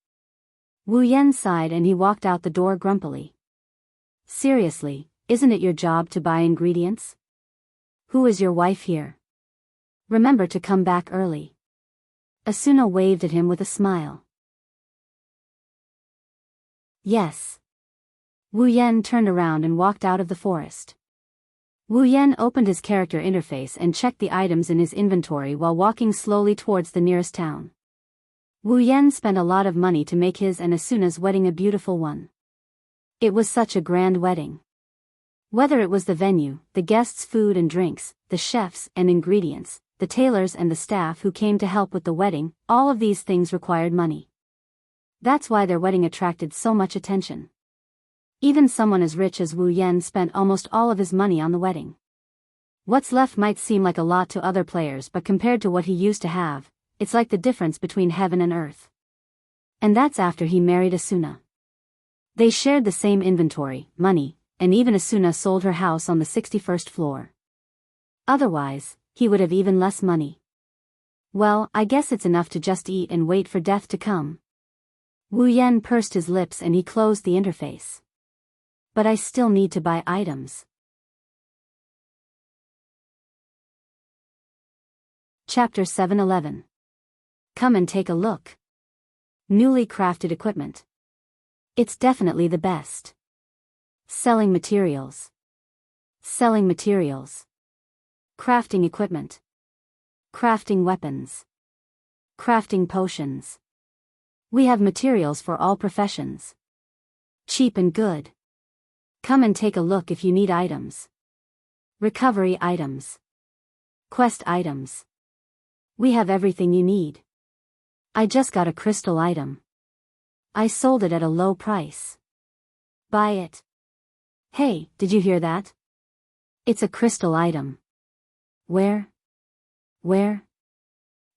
Wu Yan sighed and he walked out the door grumpily. Seriously, isn't it your job to buy ingredients? Who is your wife here? Remember to come back early. Asuna waved at him with a smile. Yes. Wu Yan turned around and walked out of the forest. Wu Yan opened his character interface and checked the items in his inventory while walking slowly towards the nearest town. Wu Yan spent a lot of money to make his and Asuna's wedding a beautiful one. It was such a grand wedding. Whether it was the venue, the guests' food and drinks, the chefs and ingredients, the tailors and the staff who came to help with the wedding, all of these things required money. That's why their wedding attracted so much attention. Even someone as rich as Wu Yan spent almost all of his money on the wedding. What's left might seem like a lot to other players, but compared to what he used to have, it's like the difference between heaven and earth. And that's after he married Asuna. They shared the same inventory, money, and even Asuna sold her house on the 61st floor. Otherwise, he would have even less money. Well, I guess it's enough to just eat and wait for death to come. Wu Yan pursed his lips and he closed the interface. But I still need to buy items. Chapter 711. Come and take a look. Newly crafted equipment. It's definitely the best. Selling materials. Selling materials. Crafting equipment. Crafting weapons. Crafting potions. We have materials for all professions. Cheap and good. Come and take a look if you need items. Recovery items. Quest items. We have everything you need. I just got a crystal item. I sold it at a low price. Buy it. Hey, did you hear that? It's a crystal item. Where?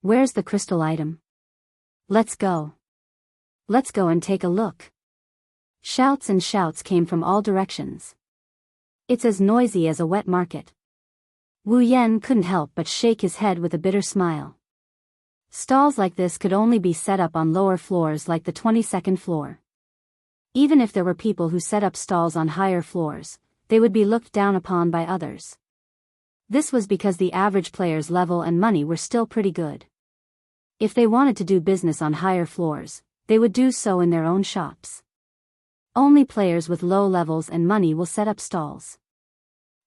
Where's the crystal item? Let's go. Let's go and take a look. Shouts and shouts came from all directions. It's as noisy as a wet market. Wu Yan couldn't help but shake his head with a bitter smile. Stalls like this could only be set up on lower floors like the 22nd floor. Even if there were people who set up stalls on higher floors, they would be looked down upon by others. This was because the average player's level and money were still pretty good. If they wanted to do business on higher floors, they would do so in their own shops. Only players with low levels and money will set up stalls.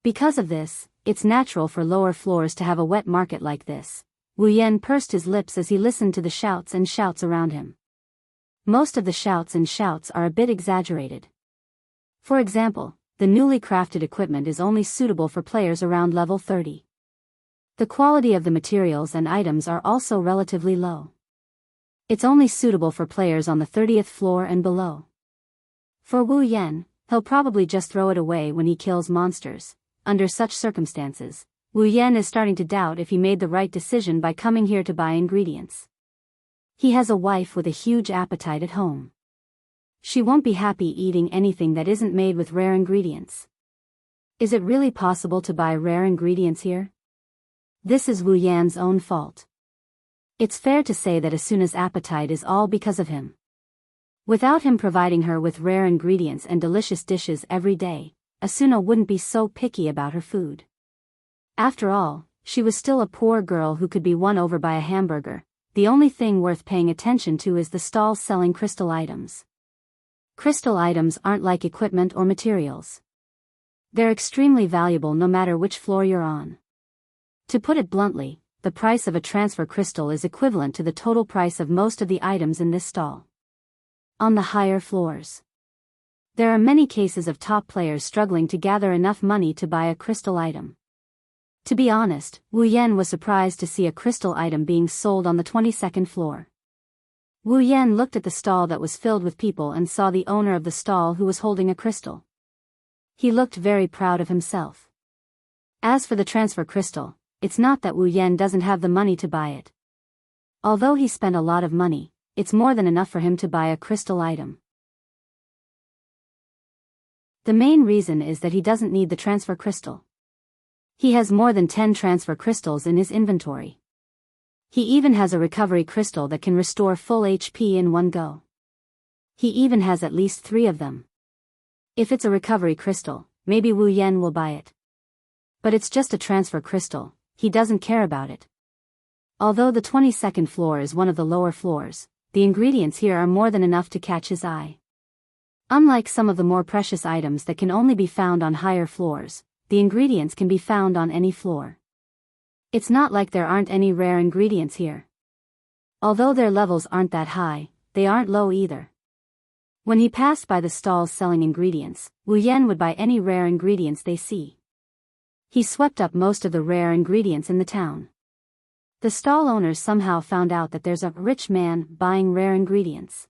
Because of this, it's natural for lower floors to have a wet market like this. Wu Yan pursed his lips as he listened to the shouts and shouts around him. Most of the shouts and shouts are a bit exaggerated. For example, the newly crafted equipment is only suitable for players around level 30. The quality of the materials and items are also relatively low. It's only suitable for players on the 30th floor and below. For Wu Yan, he'll probably just throw it away when he kills monsters. Under such circumstances, Wu Yan is starting to doubt if he made the right decision by coming here to buy ingredients. He has a wife with a huge appetite at home. She won't be happy eating anything that isn't made with rare ingredients. Is it really possible to buy rare ingredients here? This is Wu Yan's own fault. It's fair to say that Asuna's appetite is all because of him. Without him providing her with rare ingredients and delicious dishes every day, Asuna wouldn't be so picky about her food. After all, she was still a poor girl who could be won over by a hamburger. The only thing worth paying attention to is the stalls selling crystal items. Crystal items aren't like equipment or materials. They're extremely valuable no matter which floor you're on. To put it bluntly, the price of a transfer crystal is equivalent to the total price of most of the items in this stall. On the higher floors, there are many cases of top players struggling to gather enough money to buy a crystal item. To be honest, Wu Yan was surprised to see a crystal item being sold on the 22nd floor. Wu Yan looked at the stall that was filled with people and saw the owner of the stall who was holding a crystal. He looked very proud of himself. As for the transfer crystal, it's not that Wu Yan doesn't have the money to buy it. Although he spent a lot of money, it's more than enough for him to buy a crystal item. The main reason is that he doesn't need the transfer crystal. He has more than 10 transfer crystals in his inventory. He even has a recovery crystal that can restore full HP in one go. He even has at least 3 of them. If it's a recovery crystal, maybe Wu Yan will buy it. But it's just a transfer crystal, he doesn't care about it. Although the 22nd floor is one of the lower floors, the ingredients here are more than enough to catch his eye. Unlike some of the more precious items that can only be found on higher floors, the ingredients can be found on any floor. It's not like there aren't any rare ingredients here. Although their levels aren't that high, they aren't low either. When he passed by the stalls selling ingredients, Wu Yan would buy any rare ingredients they see. He swept up most of the rare ingredients in the town. The stall owners somehow found out that there's a rich man buying rare ingredients.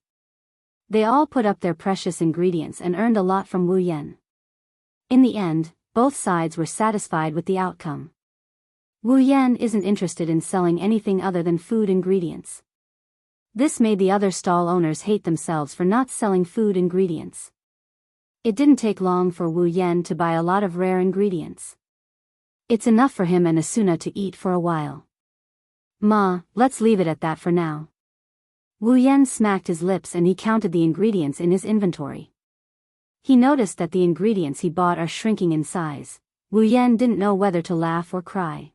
They all put up their precious ingredients and earned a lot from Wu Yan. In the end, both sides were satisfied with the outcome. Wu Yan isn't interested in selling anything other than food ingredients. This made the other stall owners hate themselves for not selling food ingredients. It didn't take long for Wu Yan to buy a lot of rare ingredients. It's enough for him and Asuna to eat for a while. Ma, let's leave it at that for now. Wu Yan smacked his lips and he counted the ingredients in his inventory. He noticed that the ingredients he bought are shrinking in size. Wu Yan didn't know whether to laugh or cry.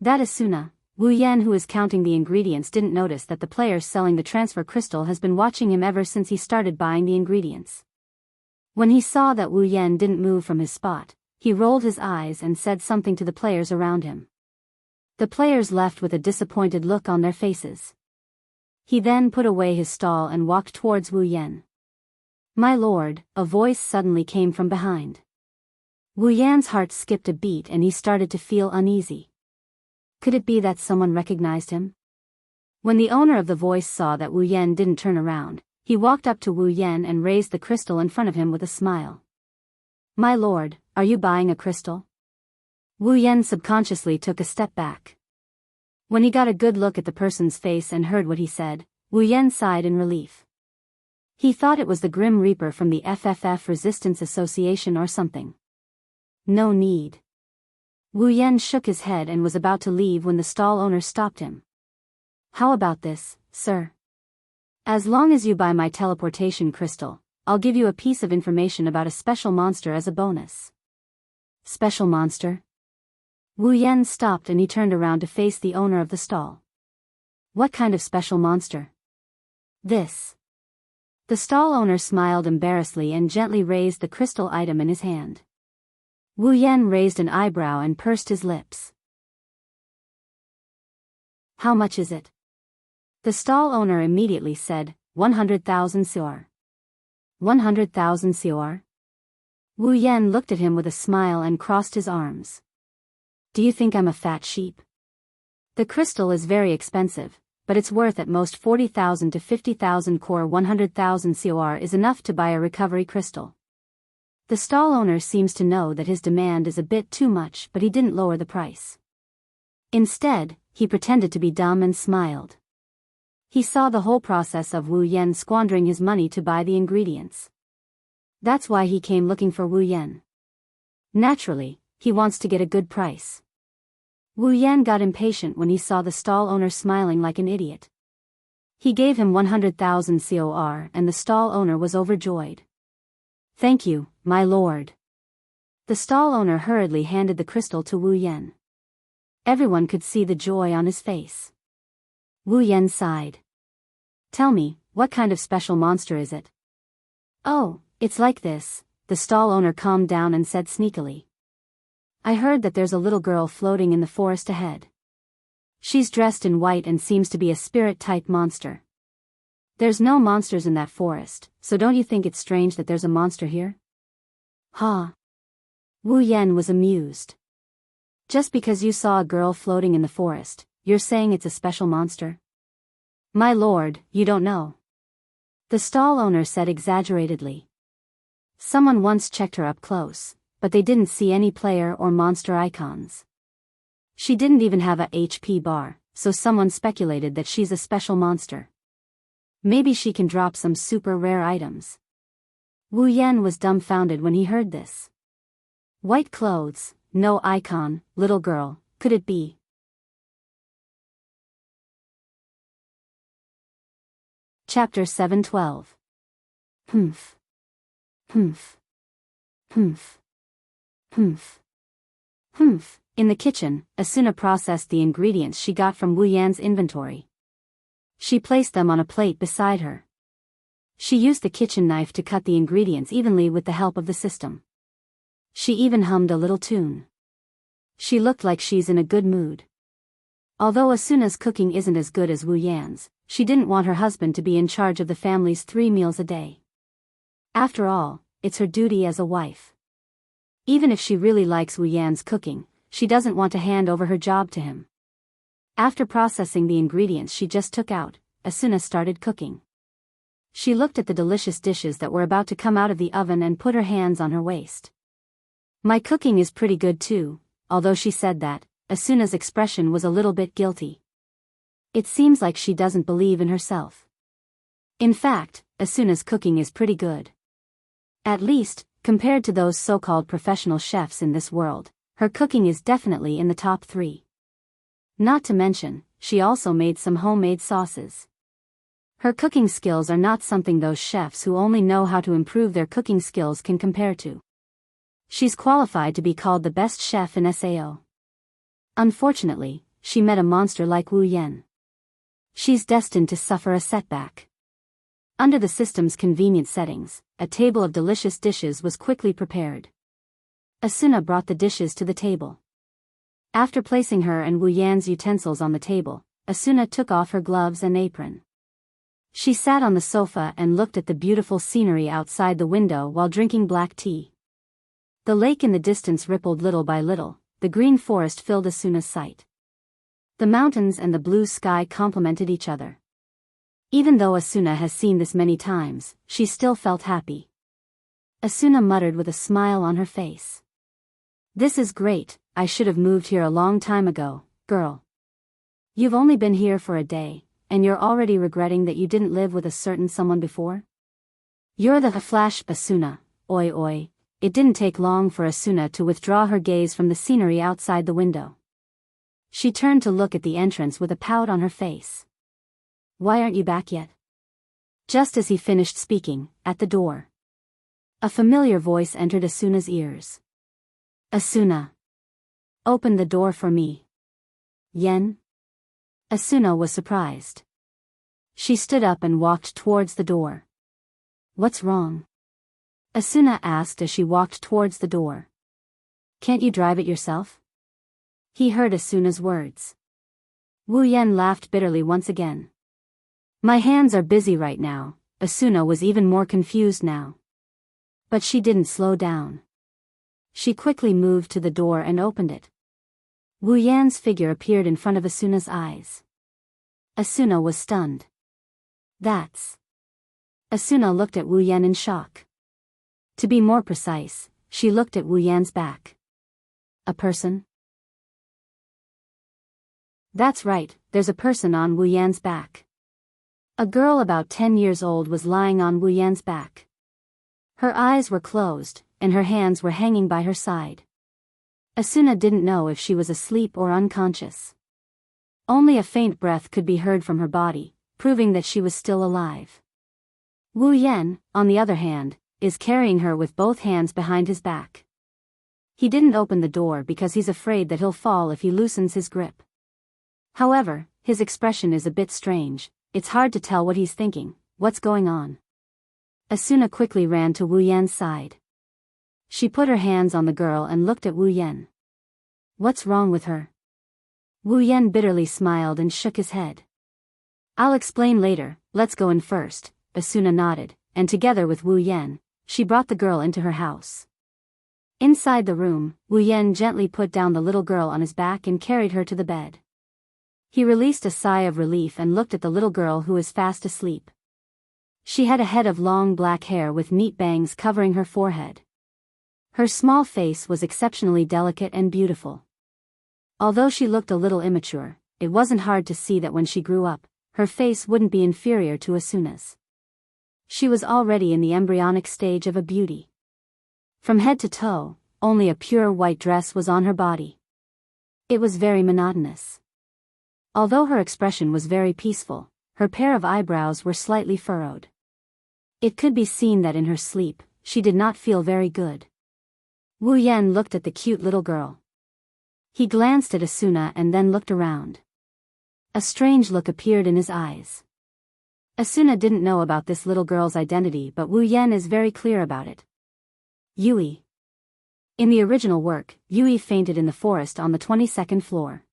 That Asuna, Wu Yan who is counting the ingredients, didn't notice that the player selling the transfer crystal has been watching him ever since he started buying the ingredients. When he saw that Wu Yan didn't move from his spot, he rolled his eyes and said something to the players around him. The players left with a disappointed look on their faces. He then put away his stall and walked towards Wu Yan. "My lord," a voice suddenly came from behind. Wu Yan's heart skipped a beat and he started to feel uneasy. Could it be that someone recognized him? When the owner of the voice saw that Wu Yan didn't turn around, he walked up to Wu Yan and raised the crystal in front of him with a smile. "My lord, are you buying a crystal?" Wu Yan subconsciously took a step back. When he got a good look at the person's face and heard what he said, Wu Yan sighed in relief. He thought it was the Grim Reaper from the FFF Resistance Association or something. No need. Wu Yan shook his head and was about to leave when the stall owner stopped him. "How about this, sir? As long as you buy my teleportation crystal, I'll give you a piece of information about a special monster as a bonus." "Special monster?" Wu Yan stopped and he turned around to face the owner of the stall. "What kind of special monster?" "This." The stall owner smiled embarrassedly and gently raised the crystal item in his hand. Wu Yan raised an eyebrow and pursed his lips. "How much is it?" The stall owner immediately said, 100,000 SOR. 100,000 SOR? Wu Yan looked at him with a smile and crossed his arms. Do you think I'm a fat sheep? The crystal is very expensive, but it's worth at most 40,000 to 50,000 core. 100,000 COR is enough to buy a recovery crystal. The stall owner seems to know that his demand is a bit too much, but he didn't lower the price. Instead, he pretended to be dumb and smiled. He saw the whole process of Wu Yan squandering his money to buy the ingredients. That's why he came looking for Wu Yan. Naturally, he wants to get a good price. Wu Yan got impatient when he saw the stall owner smiling like an idiot. He gave him 100,000 COR and the stall owner was overjoyed. Thank you, my lord. The stall owner hurriedly handed the crystal to Wu Yan. Everyone could see the joy on his face. Wu Yan sighed. Tell me, what kind of special monster is it? Oh, it's like this, the stall owner calmed down and said sneakily. I heard that there's a little girl floating in the forest ahead. She's dressed in white and seems to be a spirit-type monster. There's no monsters in that forest, so don't you think it's strange that there's a monster here? Ha! Wu Yan was amused. Just because you saw a girl floating in the forest, you're saying it's a special monster? My lord, you don't know. The stall owner said exaggeratedly. Someone once checked her up close, but they didn't see any player or monster icons. She didn't even have a HP bar, so someone speculated that she's a special monster. Maybe she can drop some super rare items. Wu Yan was dumbfounded when he heard this. White clothes, no icon, little girl, could it be? Chapter 712. Humph. Humph. Humph. Humph. Humph. In the kitchen, Asuna processed the ingredients she got from Wu Yan's inventory. She placed them on a plate beside her. She used the kitchen knife to cut the ingredients evenly with the help of the system. She even hummed a little tune. She looked like she's in a good mood. Although Asuna's cooking isn't as good as Wu Yan's, she didn't want her husband to be in charge of the family's 3 meals a day. After all, it's her duty as a wife. Even if she really likes Wu Yan's cooking, she doesn't want to hand over her job to him. After processing the ingredients she just took out, Asuna started cooking. She looked at the delicious dishes that were about to come out of the oven and put her hands on her waist. My cooking is pretty good too, although she said that, Asuna's expression was a little bit guilty. It seems like she doesn't believe in herself. In fact, Asuna's cooking is pretty good. At least, compared to those so-called professional chefs in this world, her cooking is definitely in the top 3. Not to mention, she also made some homemade sauces. Her cooking skills are not something those chefs who only know how to improve their cooking skills can compare to. She's qualified to be called the best chef in SAO. Unfortunately, she met a monster like Wu Yan. She's destined to suffer a setback. Under the system's convenient settings, a table of delicious dishes was quickly prepared. Asuna brought the dishes to the table. After placing her and Wu Yan's utensils on the table, Asuna took off her gloves and apron. She sat on the sofa and looked at the beautiful scenery outside the window while drinking black tea. The lake in the distance rippled little by little, the green forest filled Asuna's sight. The mountains and the blue sky complemented each other. Even though Asuna has seen this many times, she still felt happy. Asuna muttered with a smile on her face. This is great, I should have moved here a long time ago, girl. You've only been here for a day, and you're already regretting that you didn't live with a certain someone before? You're the flash, Asuna, oi oi. It didn't take long for Asuna to withdraw her gaze from the scenery outside the window. She turned to look at the entrance with a pout on her face. Why aren't you back yet? Just as he finished speaking, at the door, a familiar voice entered Asuna's ears. Asuna. Open the door for me. Yen? Asuna was surprised. She stood up and walked towards the door. What's wrong? Asuna asked as she walked towards the door. Can't you drive it yourself? He heard Asuna's words. Wu Yan laughed bitterly once again. My hands are busy right now. Asuna was even more confused now. But she didn't slow down. She quickly moved to the door and opened it. Wu Yan's figure appeared in front of Asuna's eyes. Asuna was stunned. That's... Asuna looked at Wu Yan in shock. To be more precise, she looked at Wu Yan's back. A person? That's right, there's a person on Wu Yan's back. A girl about 10 years old was lying on Wu Yan's back. Her eyes were closed, and her hands were hanging by her side. Asuna didn't know if she was asleep or unconscious. Only a faint breath could be heard from her body, proving that she was still alive. Wu Yan, on the other hand, is carrying her with both hands behind his back. He didn't open the door because he's afraid that he'll fall if he loosens his grip. However, his expression is a bit strange. It's hard to tell what he's thinking. What's going on? Asuna quickly ran to Wu Yan's side. She put her hands on the girl and looked at Wu Yan. What's wrong with her? Wu Yan bitterly smiled and shook his head. I'll explain later, let's go in first, Asuna nodded, and together with Wu Yan, she brought the girl into her house. Inside the room, Wu Yan gently put down the little girl on his back and carried her to the bed. He released a sigh of relief and looked at the little girl who was fast asleep. She had a head of long black hair with neat bangs covering her forehead. Her small face was exceptionally delicate and beautiful. Although she looked a little immature, it wasn't hard to see that when she grew up, her face wouldn't be inferior to Asuna's. She was already in the embryonic stage of a beauty. From head to toe, only a pure white dress was on her body. It was very monotonous. Although her expression was very peaceful, her pair of eyebrows were slightly furrowed. It could be seen that in her sleep, she did not feel very good. Wu Yan looked at the cute little girl. He glanced at Asuna and then looked around. A strange look appeared in his eyes. Asuna didn't know about this little girl's identity, but Wu Yan is very clear about it. Yui. In the original work, Yui fainted in the forest on the 22nd floor.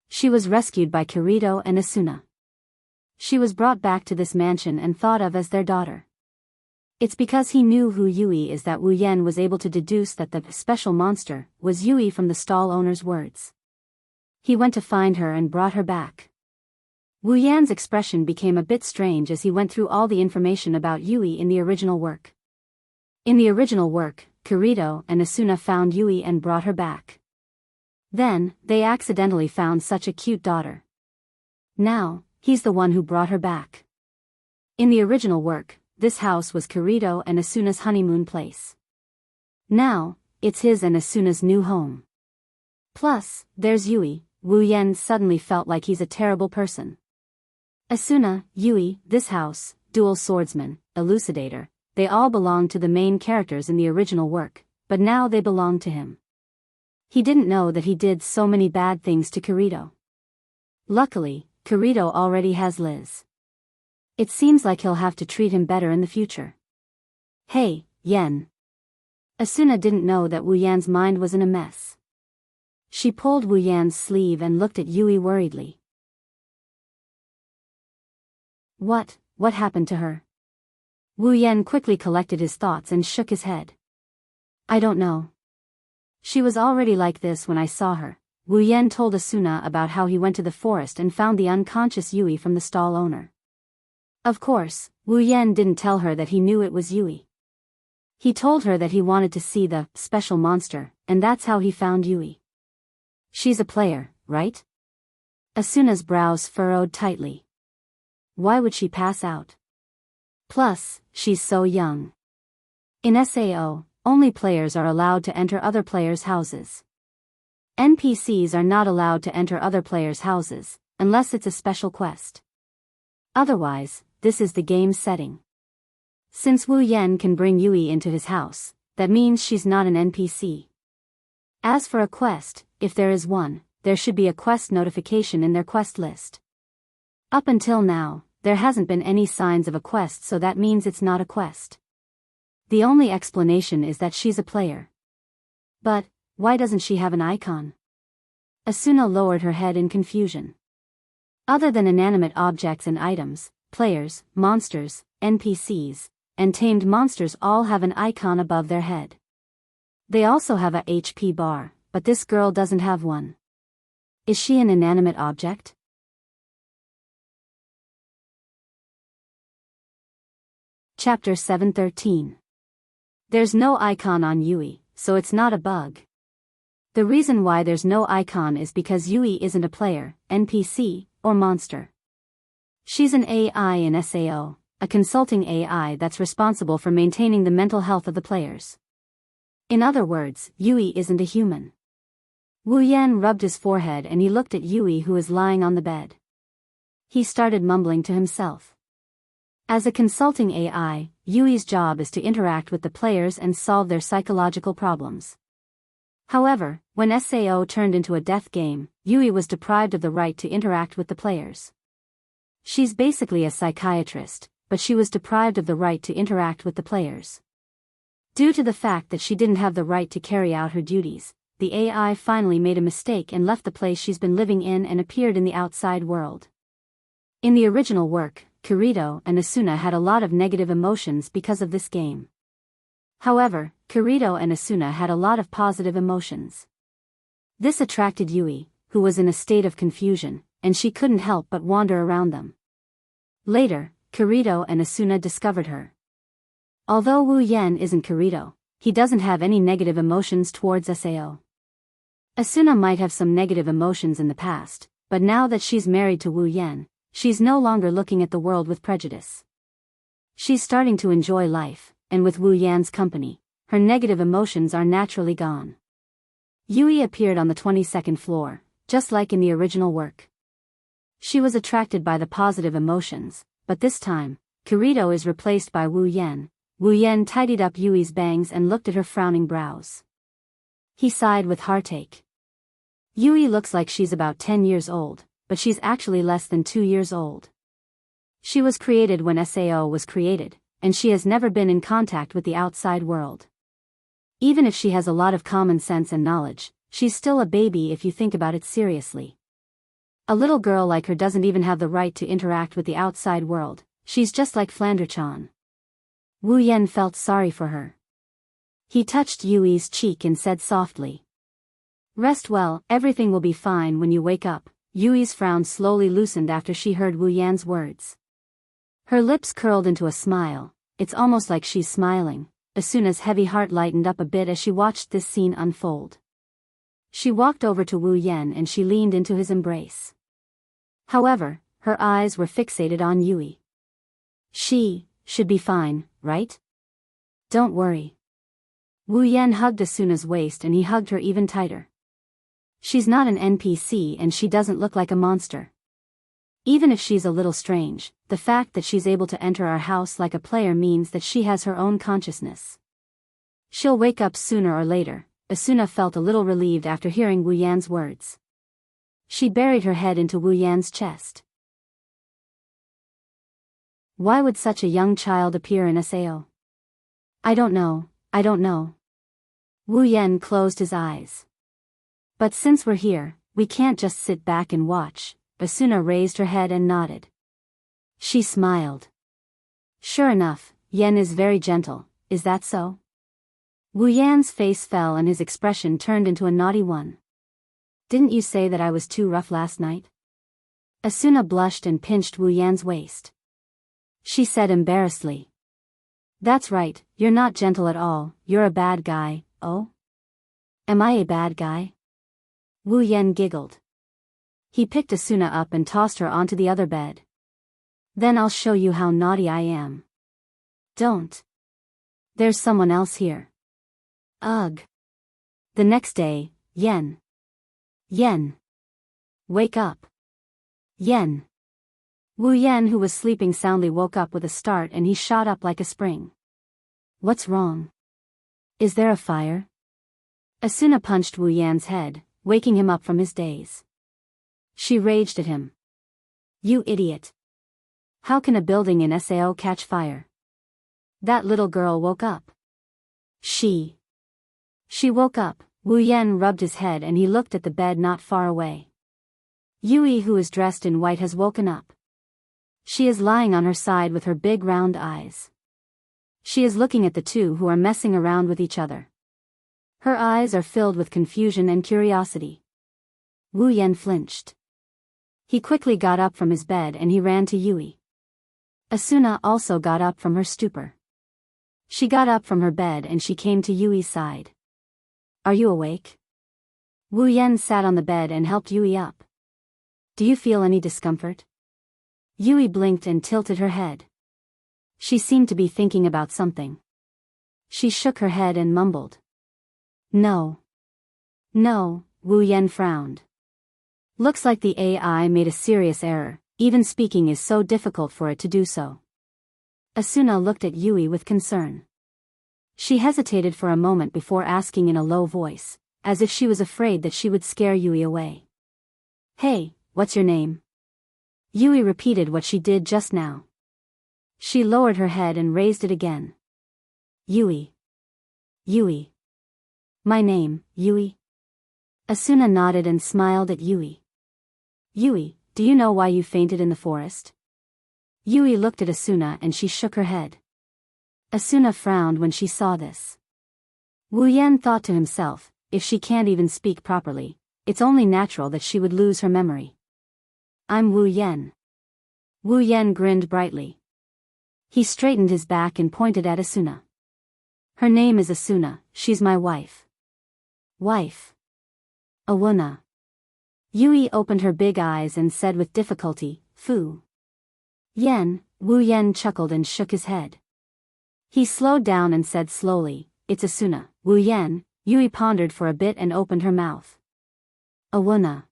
She was rescued by Kirito and Asuna. She was brought back to this mansion and thought of as their daughter. It's because he knew who Yui is that Wu Yan was able to deduce that the special monster was Yui from the stall owner's words. He went to find her and brought her back. Wu Yan's expression became a bit strange as he went through all the information about Yui in the original work. In the original work, Kirito and Asuna found Yui and brought her back. Then, they accidentally found such a cute daughter. Now, he's the one who brought her back. In the original work, this house was Kirito and Asuna's honeymoon place. Now, it's his and Asuna's new home. Plus, there's Yui. Wu Yan suddenly felt like he's a terrible person. Asuna, Yui, this house, dual swordsman, elucidator, they all belong to the main characters in the original work, but now they belong to him. He didn't know that he did so many bad things to Kirito. Luckily, Kirito already has Liz. It seems like he'll have to treat him better in the future. Hey, Yen. Asuna didn't know that Wu Yan's mind was in a mess. She pulled Wu Yan's sleeve and looked at Yui worriedly. What happened to her? Wu Yan quickly collected his thoughts and shook his head. I don't know. She was already like this when I saw her. Wu Yan told Asuna about how he went to the forest and found the unconscious Yui from the stall owner. Of course, Wu Yan didn't tell her that he knew it was Yui. He told her that he wanted to see the special monster, and that's how he found Yui. She's a player, right? Asuna's brows furrowed tightly. Why would she pass out? Plus, she's so young. In SAO, only players are allowed to enter other players' houses. NPCs are not allowed to enter other players' houses, unless it's a special quest. Otherwise, this is the game's setting. Since Wu Yan can bring Yui into his house, that means she's not an NPC. As for a quest, if there is one, there should be a quest notification in their quest list. Up until now, there hasn't been any signs of a quest, so that means it's not a quest. The only explanation is that she's a player. But, why doesn't she have an icon? Asuna lowered her head in confusion. Other than inanimate objects and items, players, monsters, NPCs, and tamed monsters all have an icon above their head. They also have a HP bar, but this girl doesn't have one. Is she an inanimate object? Chapter 713. There's no icon on Yui, so it's not a bug. The reason why there's no icon is because Yui isn't a player, NPC, or monster. She's an AI in SAO, a consulting AI that's responsible for maintaining the mental health of the players. In other words, Yui isn't a human. Wu Yan rubbed his forehead and he looked at Yui, who is lying on the bed. He started mumbling to himself. As a consulting AI, Yui's job is to interact with the players and solve their psychological problems. However, when SAO turned into a death game, Yui was deprived of the right to interact with the players. She's basically a psychiatrist, but she was deprived of the right to interact with the players. Due to the fact that she didn't have the right to carry out her duties, the AI finally made a mistake and left the place she's been living in and appeared in the outside world. In the original work, Kirito and Asuna had a lot of negative emotions because of this game. However, Kirito and Asuna had a lot of positive emotions. This attracted Yui, who was in a state of confusion, and she couldn't help but wander around them. Later, Kirito and Asuna discovered her. Although Wu Yan isn't Kirito, he doesn't have any negative emotions towards SAO. Asuna might have some negative emotions in the past, but now that she's married to Wu Yan, she's no longer looking at the world with prejudice. She's starting to enjoy life, and with Wu Yan's company, her negative emotions are naturally gone. Yui appeared on the 22nd floor, just like in the original work. She was attracted by the positive emotions, but this time, Kirito is replaced by Wu Yan. Wu Yan tidied up Yui's bangs and looked at her frowning brows. He sighed with heartache. Yui looks like she's about 10 years old, but she's actually less than 2 years old. She was created when SAO was created, and she has never been in contact with the outside world. Even if she has a lot of common sense and knowledge, she's still a baby if you think about it seriously. A little girl like her doesn't even have the right to interact with the outside world, she's just like Flander-chan. Wu Yan felt sorry for her. He touched Yui's cheek and said softly, "Rest well, everything will be fine when you wake up." Yui's frown slowly loosened after she heard Wu Yan's words. Her lips curled into a smile, it's almost like she's smiling. Asuna's heavy heart lightened up a bit as she watched this scene unfold. She walked over to Wu Yan and she leaned into his embrace. However, her eyes were fixated on Yui. She should be fine, right? Don't worry. Wu Yan hugged Asuna's waist and he hugged her even tighter. She's not an NPC and she doesn't look like a monster. Even if she's a little strange, the fact that she's able to enter our house like a player means that she has her own consciousness. She'll wake up sooner or later. Asuna felt a little relieved after hearing Wu Yan's words. She buried her head into Wu Yan's chest. Why would such a young child appear in SAO? I don't know. Wu Yan closed his eyes. But since we're here, we can't just sit back and watch. Asuna raised her head and nodded. She smiled. Sure enough, Yan is very gentle, is that so? Wu Yan's face fell and his expression turned into a naughty one. Didn't you say that I was too rough last night? Asuna blushed and pinched Wu Yan's waist. She said embarrassedly. That's right, you're not gentle at all, you're a bad guy. Oh? Am I a bad guy? Wu Yan giggled. He picked Asuna up and tossed her onto the other bed. Then I'll show you how naughty I am. Don't. There's someone else here. Ugh. The next day, Yen. Wake up. Yen. Wu Yan, who was sleeping soundly, woke up with a start and he shot up like a spring. What's wrong? Is there a fire? Asuna punched Wu Yan's head, waking him up from his daze. She raged at him. You idiot. How can a building in SAO catch fire? That little girl woke up. She woke up. Wu Yan rubbed his head and he looked at the bed not far away. Yui, who is dressed in white, has woken up. She is lying on her side with her big round eyes. She is looking at the two who are messing around with each other. Her eyes are filled with confusion and curiosity. Wu Yan flinched. He quickly got up from his bed and he ran to Yui. Asuna also got up from her stupor. She got up from her bed and she came to Yui's side. Are you awake? Wu Yan sat on the bed and helped Yui up. Do you feel any discomfort? Yui blinked and tilted her head. She seemed to be thinking about something. She shook her head and mumbled. No. No, Wu Yan frowned. Looks like the AI made a serious error, even speaking is so difficult for it to do so. Asuna looked at Yui with concern. She hesitated for a moment before asking in a low voice, as if she was afraid that she would scare Yui away. Hey, what's your name? Yui repeated what she did just now. She lowered her head and raised it again. Yui. Yui. My name, Yui. Asuna nodded and smiled at Yui. Yui, do you know why you fainted in the forest? Yui looked at Asuna and she shook her head. Asuna frowned when she saw this. Wu Yan thought to himself, if she can't even speak properly, it's only natural that she would lose her memory. I'm Wu Yan. Wu Yan grinned brightly. He straightened his back and pointed at Asuna. Her name is Asuna, she's my wife. Wife. Awuna. Yui opened her big eyes and said with difficulty, Fu. Yen. Wu Yan chuckled and shook his head. He slowed down and said slowly, it's Asuna, Wu Yan. Yui pondered for a bit and opened her mouth. Awuna.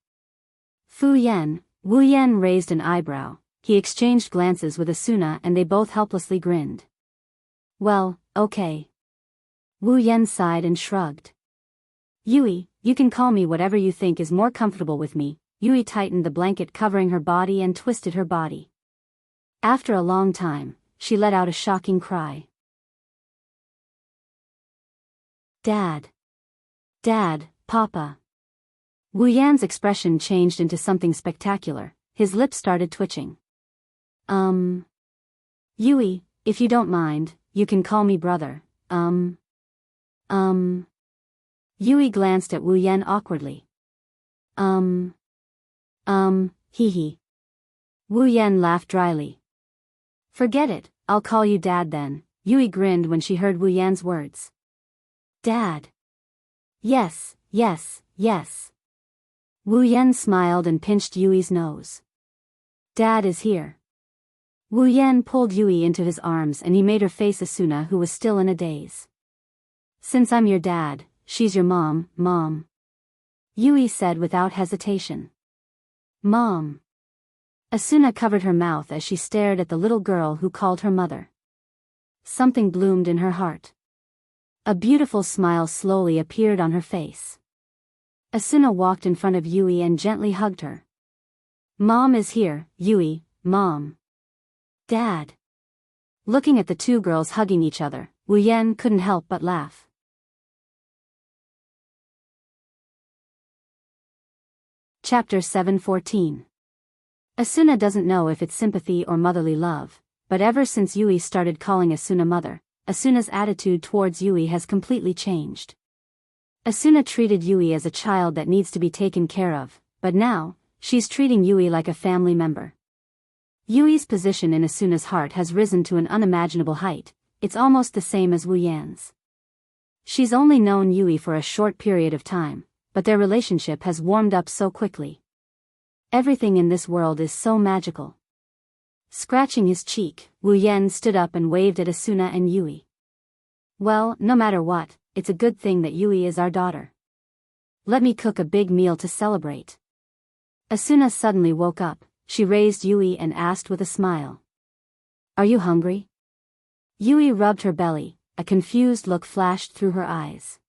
Fu Yan. Wu Yan raised an eyebrow. He exchanged glances with Asuna and they both helplessly grinned. Well, okay. Wu Yan sighed and shrugged. Yui, you can call me whatever you think is more comfortable with me. Yui tightened the blanket covering her body and twisted her body. After a long time, she let out a shocking cry. Dad. Dad, Papa. Wu Yan's expression changed into something spectacular. His lips started twitching. Yui, if you don't mind, you can call me brother. Yui glanced at Wu Yan awkwardly. Hee. Wu Yan laughed dryly. Forget it, I'll call you Dad then. Yui grinned when she heard Wu Yan's words. Dad. Yes, yes, yes. Wu Yan smiled and pinched Yui's nose. Dad is here. Wu Yan pulled Yui into his arms and he made her face Asuna, who was still in a daze. Since I'm your dad, she's your mom, Mom. Yui said without hesitation. Mom. Asuna covered her mouth as she stared at the little girl who called her mother. Something bloomed in her heart. A beautiful smile slowly appeared on her face. Asuna walked in front of Yui and gently hugged her. Mom is here, Yui, Mom. Dad. Looking at the two girls hugging each other, Wu Yan couldn't help but laugh. Chapter 7:14. Asuna doesn't know if it's sympathy or motherly love, but ever since Yui started calling Asuna mother, Asuna's attitude towards Yui has completely changed. Asuna treated Yui as a child that needs to be taken care of, but now, she's treating Yui like a family member. Yui's position in Asuna's heart has risen to an unimaginable height. It's almost the same as Wu Yan's. She's only known Yui for a short period of time, but their relationship has warmed up so quickly. Everything in this world is so magical. Scratching his cheek, Wu Yan stood up and waved at Asuna and Yui. Well, no matter what, it's a good thing that Yui is our daughter. Let me cook a big meal to celebrate. Asuna suddenly woke up. She raised Yui and asked with a smile. Are you hungry? Yui rubbed her belly. A confused look flashed through her eyes.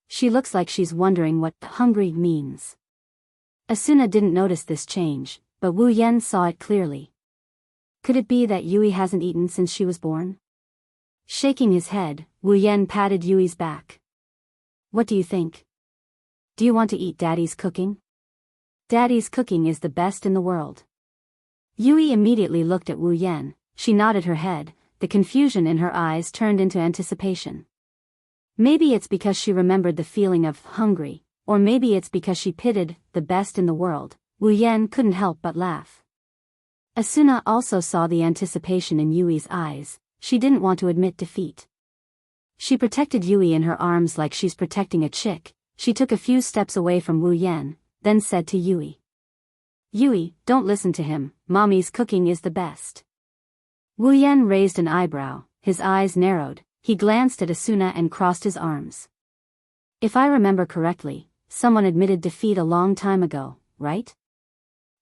She looks like she's wondering what hungry means. Asuna didn't notice this change, but Wu Yan saw it clearly. Could it be that Yui hasn't eaten since she was born? Shaking his head, Wu Yan patted Yui's back. What do you think? Do you want to eat Daddy's cooking? Daddy's cooking is the best in the world. Yui immediately looked at Wu Yan. She nodded her head. The confusion in her eyes turned into anticipation. Maybe it's because she remembered the feeling of hungry or maybe it's because she pitted the best in the world, Wu Yan couldn't help but laugh. Asuna also saw the anticipation in Yui's eyes. She didn't want to admit defeat. She protected Yui in her arms like she's protecting a chick. She took a few steps away from Wu Yan, then said to Yui. Yui, don't listen to him, mommy's cooking is the best. Wu Yan raised an eyebrow, his eyes narrowed, he glanced at Asuna and crossed his arms. If I remember correctly, someone admitted defeat a long time ago, right?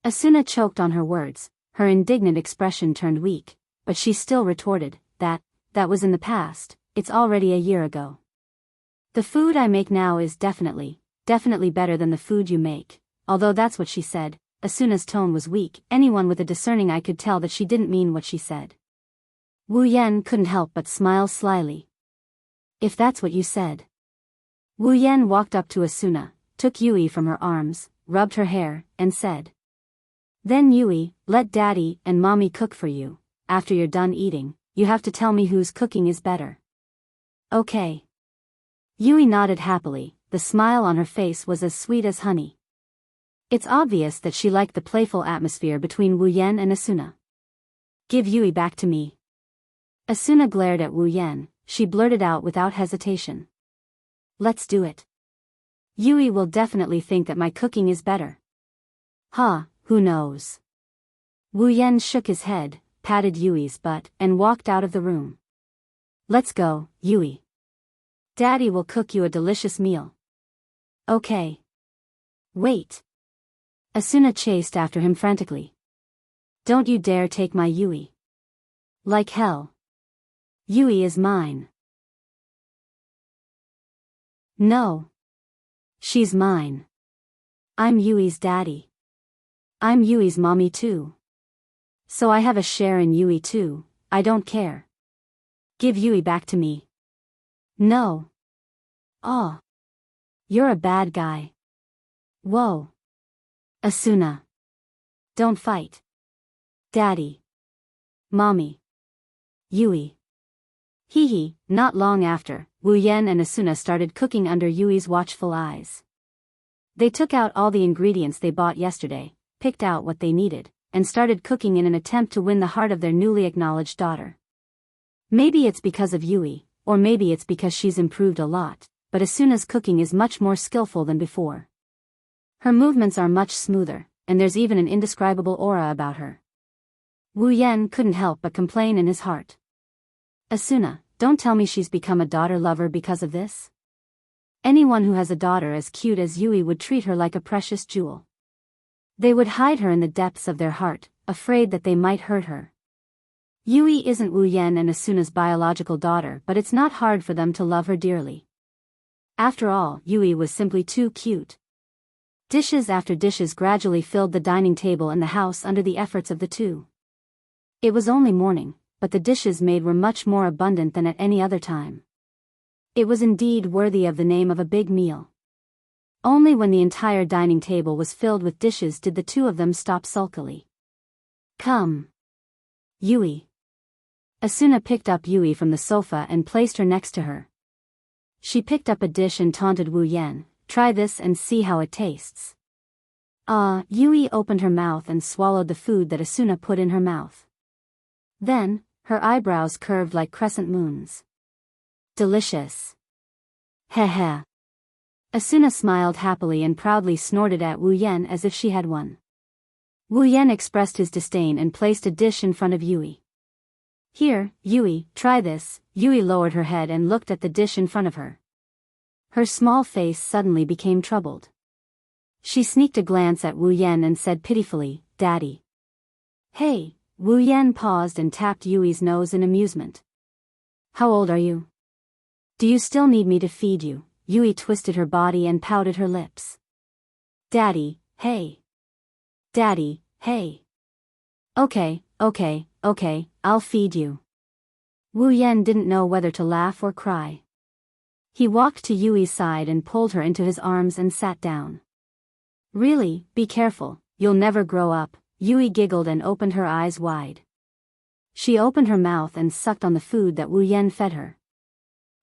Asuna choked on her words, her indignant expression turned weak, but she still retorted, that was in the past, it's already a year ago. The food I make now is definitely better than the food you make, although that's what she said. Asuna's tone was weak, anyone with a discerning eye could tell that she didn't mean what she said. Wu Yan couldn't help but smile slyly. If that's what you said. Wu Yan walked up to Asuna, took Yui from her arms, rubbed her hair, and said. Then Yui, let daddy and mommy cook for you. After you're done eating, you have to tell me whose cooking is better. Okay. Yui nodded happily, the smile on her face was as sweet as honey. It's obvious that she liked the playful atmosphere between Wu Yan and Asuna. Give Yui back to me. Asuna glared at Wu Yan, she blurted out without hesitation. Let's do it. Yui will definitely think that my cooking is better. Who knows? Wu Yan shook his head, patted Yui's butt, and walked out of the room. Let's go, Yui. Daddy will cook you a delicious meal. Okay. Wait. Asuna chased after him frantically. Don't you dare take my Yui. Like hell. Yui is mine. No. She's mine. I'm Yui's daddy. I'm Yui's mommy too. So I have a share in Yui too, I don't care. Give Yui back to me. No. Aw. You're a bad guy. Whoa. Asuna. Don't fight. Daddy. Mommy. Yui. Hee. Not long after, Wu Yan and Asuna started cooking under Yui's watchful eyes. They took out all the ingredients they bought yesterday, picked out what they needed, and started cooking in an attempt to win the heart of their newly acknowledged daughter. Maybe it's because of Yui, or maybe it's because she's improved a lot, but Asuna's cooking is much more skillful than before. Her movements are much smoother, and there's even an indescribable aura about her. Wu Yan couldn't help but complain in his heart. Asuna, don't tell me she's become a daughter lover because of this? Anyone who has a daughter as cute as Yui would treat her like a precious jewel. They would hide her in the depths of their heart, afraid that they might hurt her. Yui isn't Wu Yan and Asuna's biological daughter, but it's not hard for them to love her dearly. After all, Yui was simply too cute. Dishes after dishes gradually filled the dining table and the house under the efforts of the two. It was only morning, but the dishes made were much more abundant than at any other time. It was indeed worthy of the name of a big meal. Only when the entire dining table was filled with dishes did the two of them stop sulkily. Come. Yui. Asuna picked up Yui from the sofa and placed her next to her. She picked up a dish and taunted Wu Yan, try this and see how it tastes. Yui opened her mouth and swallowed the food that Asuna put in her mouth. Then, her eyebrows curved like crescent moons. Delicious. Heh. Asuna smiled happily and proudly snorted at Wu Yan as if she had won. Wu Yan expressed his disdain and placed a dish in front of Yui. Here, Yui, try this. Yui lowered her head and looked at the dish in front of her. Her small face suddenly became troubled. She sneaked a glance at Wu Yan and said pitifully, Daddy. Hey, Wu Yan paused and tapped Yui's nose in amusement. How old are you? Do you still need me to feed you? Yui twisted her body and pouted her lips. Daddy, hey. Daddy, hey. Okay, I'll feed you. Wu Yan didn't know whether to laugh or cry. He walked to Yui's side and pulled her into his arms and sat down. Really, be careful, you'll never grow up, Yui giggled and opened her eyes wide. She opened her mouth and sucked on the food that Wu Yan fed her.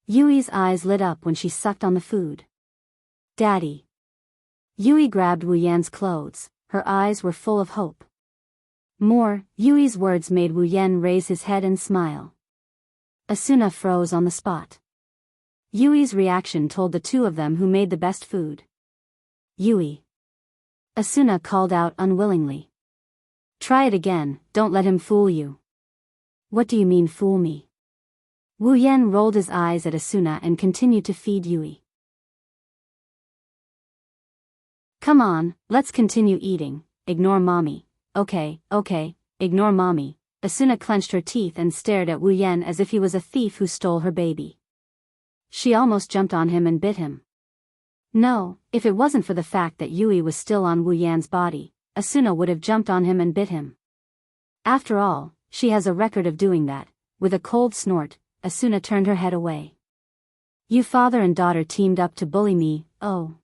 Yui's eyes lit up when she sucked on the food. Daddy. Yui grabbed Wu Yan's clothes, her eyes were full of hope. More, Yui's words made Wu Yan raise his head and smile. Asuna froze on the spot. Yui's reaction told the two of them who made the best food. Yui. Asuna called out unwillingly. Try it again, don't let him fool you. What do you mean fool me? Wu Yan rolled his eyes at Asuna and continued to feed Yui. Come on, let's continue eating, ignore mommy. Okay, ignore mommy. Asuna clenched her teeth and stared at Wu Yan as if he was a thief who stole her baby. She almost jumped on him and bit him. No, if it wasn't for the fact that Yui was still on Wu Yan's body, Asuna would have jumped on him and bit him. After all, she has a record of doing that. With a cold snort, Asuna turned her head away. You father and daughter teamed up to bully me, oh.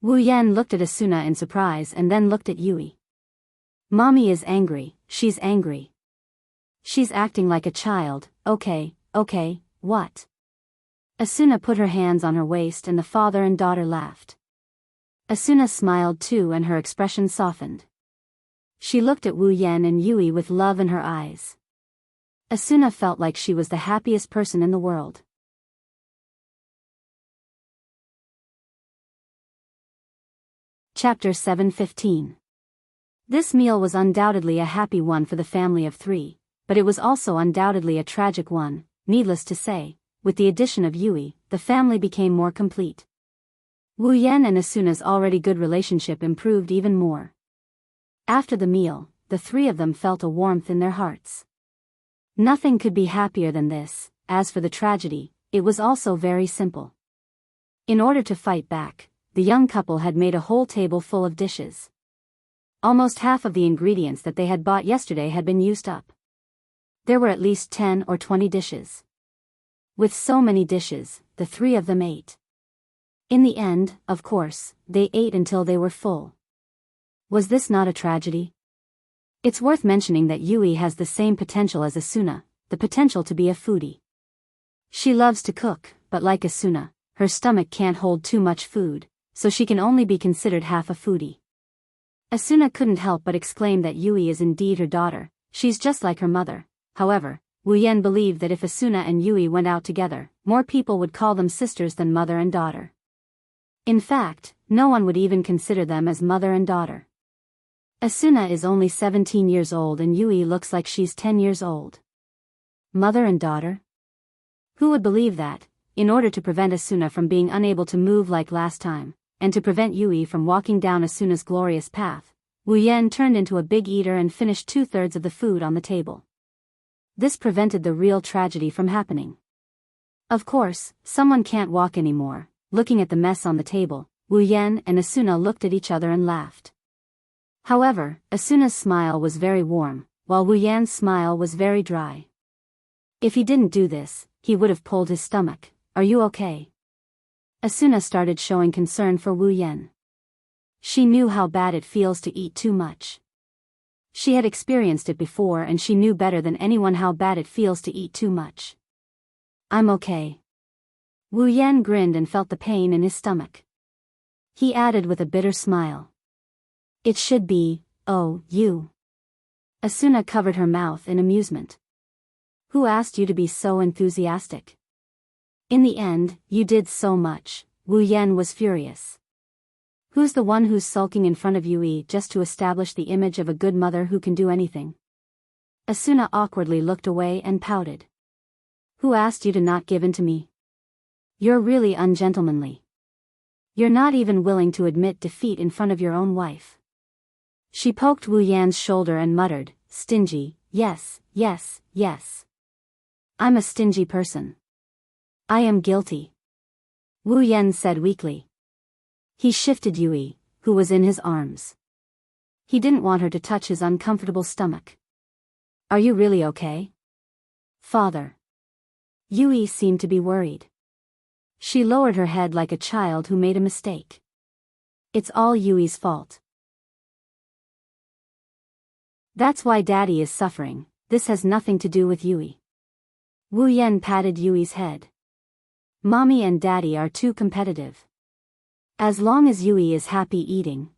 Wu Yan looked at Asuna in surprise and then looked at Yui. Mommy is angry, she's angry. She's acting like a child, okay, what? Asuna put her hands on her waist and the father and daughter laughed. Asuna smiled too and her expression softened. She looked at Wu Yan and Yui with love in her eyes. Asuna felt like she was the happiest person in the world. Chapter 7:15. This meal was undoubtedly a happy one for the family of three, but it was also undoubtedly a tragic one. Needless to say, with the addition of Yui, the family became more complete. Wu Yan and Asuna's already good relationship improved even more. After the meal, the three of them felt a warmth in their hearts. Nothing could be happier than this. As for the tragedy, it was also very simple. In order to fight back, the young couple had made a whole table full of dishes. Almost half of the ingredients that they had bought yesterday had been used up. There were at least 10 or 20 dishes. With so many dishes, the three of them ate. In the end, of course, they ate until they were full. Was this not a tragedy? It's worth mentioning that Yui has the same potential as Asuna, the potential to be a foodie. She loves to cook, but like Asuna, her stomach can't hold too much food, so she can only be considered half a foodie. Asuna couldn't help but exclaim that Yui is indeed her daughter, she's just like her mother. However, Wu Yan believed that if Asuna and Yui went out together, more people would call them sisters than mother and daughter. In fact, no one would even consider them as mother and daughter. Asuna is only 17 years old and Yui looks like she's 10 years old. Mother and daughter? Who would believe that, in order to prevent Asuna from being unable to move like last time, and to prevent Yui from walking down Asuna's glorious path, Wu Yan turned into a big eater and finished 2/3 of the food on the table. This prevented the real tragedy from happening. Of course, someone can't walk anymore. Looking at the mess on the table, Wu Yan and Asuna looked at each other and laughed. However, Asuna's smile was very warm, while Wu Yan's smile was very dry. If he didn't do this, he would have pulled his stomach. Are you okay? Asuna started showing concern for Wu Yan. She knew how bad it feels to eat too much. She had experienced it before and she knew better than anyone how bad it feels to eat too much. I'm okay. Wu Yan grinned and felt the pain in his stomach. He added with a bitter smile. It should be, oh, you. Asuna covered her mouth in amusement. Who asked you to be so enthusiastic? In the end, you did so much. Wu Yan was furious. Who's the one who's sulking in front of Yui just to establish the image of a good mother who can do anything? Asuna awkwardly looked away and pouted. Who asked you to not give in to me? You're really ungentlemanly. You're not even willing to admit defeat in front of your own wife. She poked Wu Yan's shoulder and muttered, stingy, yes. I'm a stingy person. I am guilty. Wu Yan said weakly. He shifted Yui, who was in his arms. He didn't want her to touch his uncomfortable stomach. Are you really okay? Father. Yui seemed to be worried. She lowered her head like a child who made a mistake. It's all Yui's fault. That's why Daddy is suffering. This has nothing to do with Yui. Wu Yan patted Yui's head. Mommy and Daddy are too competitive. As long as Yui is happy eating,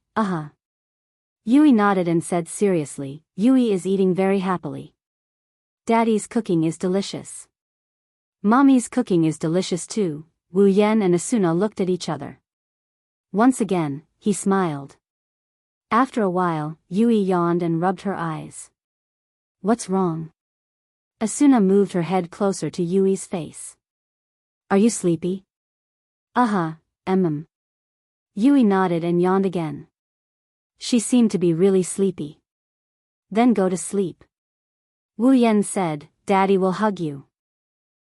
Yui nodded and said seriously, Yui is eating very happily. Daddy's cooking is delicious. Mommy's cooking is delicious too. Wu Yan and Asuna looked at each other. Once again, he smiled. After a while, Yui yawned and rubbed her eyes. What's wrong? Asuna moved her head closer to Yui's face. Are you sleepy? Yui nodded and yawned again. She seemed to be really sleepy. Then go to sleep. Wu Yan said, Daddy will hug you.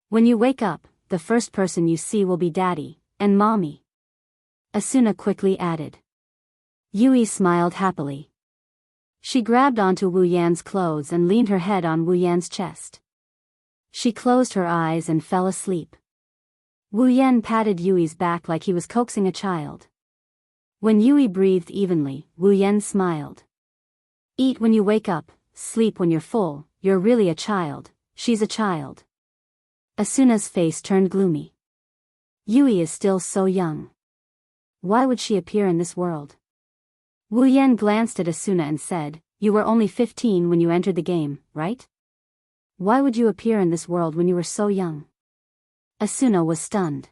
When you wake up, the first person you see will be Daddy, and Mommy. Asuna quickly added. Yui smiled happily. She grabbed onto Wu Yan's clothes and leaned her head on Wu Yan's chest. She closed her eyes and fell asleep. Wu Yan patted Yui's back like he was coaxing a child. When Yui breathed evenly, Wu Yan smiled. Eat when you wake up, sleep when you're full, you're really a child, she's a child. Asuna's face turned gloomy. Yui is still so young. Why would she appear in this world? Wu Yan glanced at Asuna and said, You were only 15 when you entered the game, right? Why would you appear in this world when you were so young? Asuna was stunned.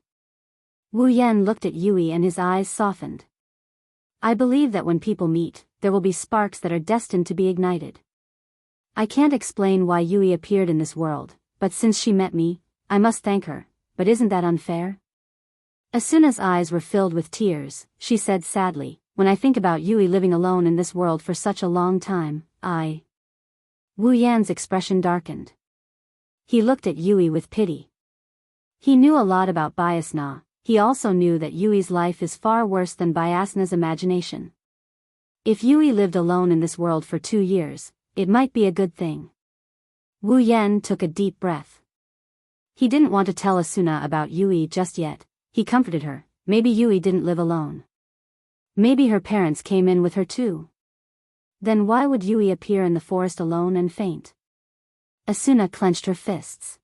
Wu Yan looked at Yui and his eyes softened. I believe that when people meet, there will be sparks that are destined to be ignited. I can't explain why Yui appeared in this world, but since she met me, I must thank her, but isn't that unfair? Asuna's eyes were filled with tears. She said sadly, When I think about Yui living alone in this world for such a long time, Wu Yan's expression darkened. He looked at Yui with pity. He knew a lot about Biasna. He also knew that Yui's life is far worse than Biasna's imagination. If Yui lived alone in this world for 2 years, it might be a good thing. Wu Yan took a deep breath. He didn't want to tell Asuna about Yui just yet. He comforted her. Maybe Yui didn't live alone. Maybe her parents came in with her too. Then why would Yui appear in the forest alone and faint? Asuna clenched her fists.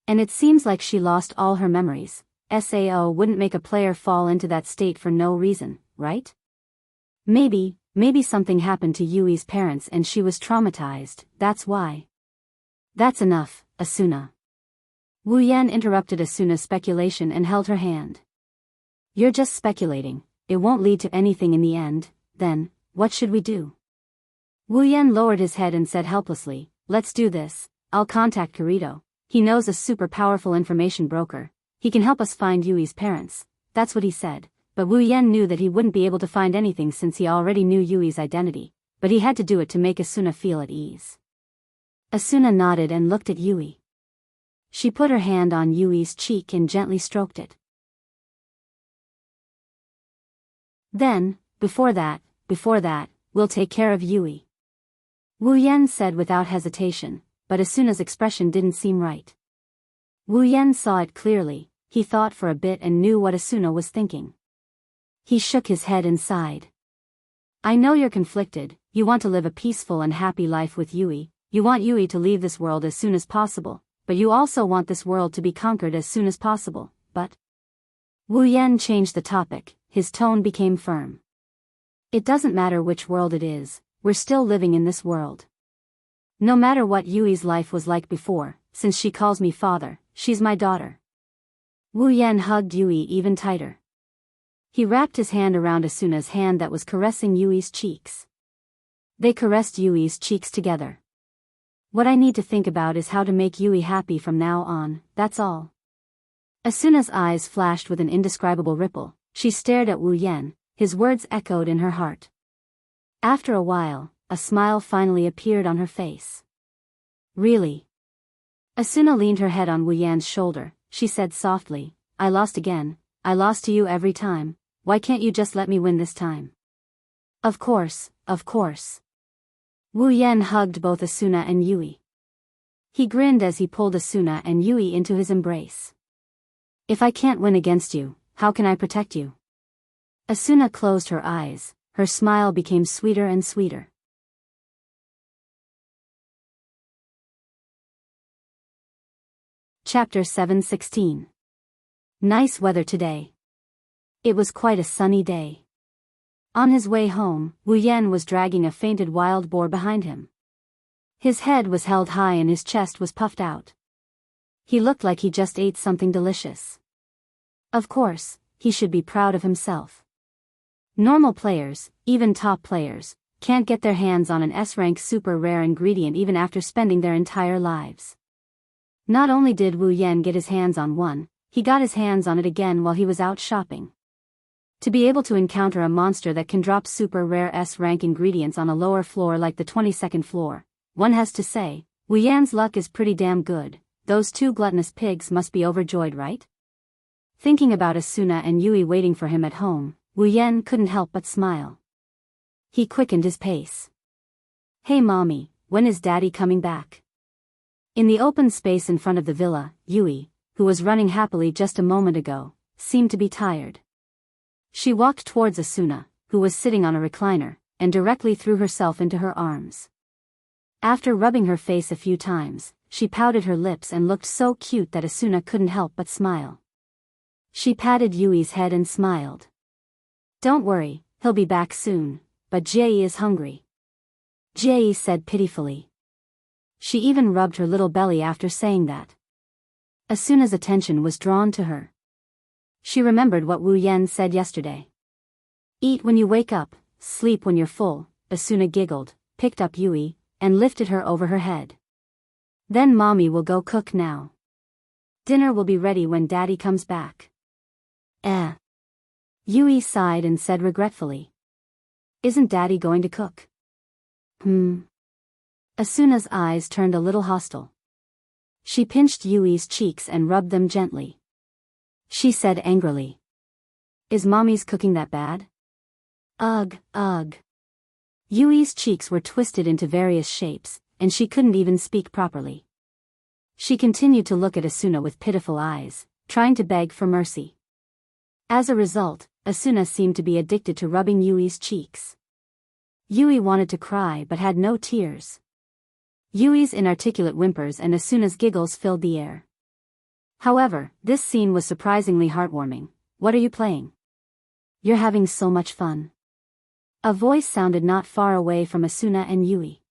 And it seems like she lost all her memories. Sao wouldn't make a player fall into that state for no reason, right? Maybe something happened to Yui's parents and she was traumatized, that's why. That's enough, Asuna. Wu Yan interrupted Asuna's speculation and held her hand. You're just speculating, it won't lead to anything in the end, then, what should we do? Wu Yan lowered his head and said helplessly, Let's do this, I'll contact Kirito. He knows a super powerful information broker. He can help us find Yui's parents. That's what he said, but Wu Yan knew that he wouldn't be able to find anything since he already knew Yui's identity, but he had to do it to make Asuna feel at ease. Asuna nodded and looked at Yui. She put her hand on Yui's cheek and gently stroked it. Then, before that, we'll take care of Yui. Wu Yan said without hesitation, but Asuna's expression didn't seem right. Wu Yan saw it clearly. He thought for a bit and knew what Asuna was thinking. He shook his head and sighed. I know you're conflicted, you want to live a peaceful and happy life with Yui, you want Yui to leave this world as soon as possible, but you also want this world to be conquered as soon as possible, but... Wu Yan changed the topic, his tone became firm. It doesn't matter which world it is, we're still living in this world. No matter what Yui's life was like before, since she calls me father, she's my daughter. Wu Yan hugged Yui even tighter. He wrapped his hand around Asuna's hand that was caressing Yui's cheeks. They caressed Yui's cheeks together. What I need to think about is how to make Yui happy from now on, that's all. Asuna's eyes flashed with an indescribable ripple. She stared at Wu Yan, his words echoed in her heart. After a while, a smile finally appeared on her face. Really? Asuna leaned her head on Wu Yan's shoulder. She said softly, I lost again, I lost to you every time, why can't you just let me win this time? Of course. Wu Yan hugged both Asuna and Yui. He grinned as he pulled Asuna and Yui into his embrace. If I can't win against you, how can I protect you? Asuna closed her eyes, her smile became sweeter and sweeter. Chapter 7:16. Nice weather today. It was quite a sunny day. On his way home, Wu Yan was dragging a fainted wild boar behind him. His head was held high and his chest was puffed out. He looked like he just ate something delicious. Of course, he should be proud of himself. Normal players, even top players, can't get their hands on an S-rank super rare ingredient even after spending their entire lives. Not only did Wu Yan get his hands on one, he got his hands on it again while he was out shopping. To be able to encounter a monster that can drop super rare S-rank ingredients on a lower floor like the 22nd floor, one has to say, Wu Yan's luck is pretty damn good. Those two gluttonous pigs must be overjoyed, right? Thinking about Asuna and Yui waiting for him at home, Wu Yan couldn't help but smile. He quickened his pace. Hey mommy, when is daddy coming back? In the open space in front of the villa, Yui, who was running happily just a moment ago, seemed to be tired. She walked towards Asuna, who was sitting on a recliner, and directly threw herself into her arms. After rubbing her face a few times, she pouted her lips and looked so cute that Asuna couldn't help but smile. She patted Yui's head and smiled. Don't worry, he'll be back soon, but Jie is hungry. Jie said pitifully. She even rubbed her little belly after saying that. Asuna's attention was drawn to her. She remembered what Wu Yan said yesterday. Eat when you wake up, sleep when you're full. Asuna giggled, picked up Yui, and lifted her over her head. Then mommy will go cook now. Dinner will be ready when daddy comes back. Yui sighed and said regretfully. Isn't daddy going to cook? Asuna's eyes turned a little hostile. She pinched Yui's cheeks and rubbed them gently. She said angrily. Is mommy's cooking that bad? Ugh. Yui's cheeks were twisted into various shapes, and she couldn't even speak properly. She continued to look at Asuna with pitiful eyes, trying to beg for mercy. As a result, Asuna seemed to be addicted to rubbing Yui's cheeks. Yui wanted to cry but had no tears. Yui's inarticulate whimpers and Asuna's giggles filled the air. However, this scene was surprisingly heartwarming. What are you playing? You're having so much fun. A voice sounded not far away from Asuna and Yui.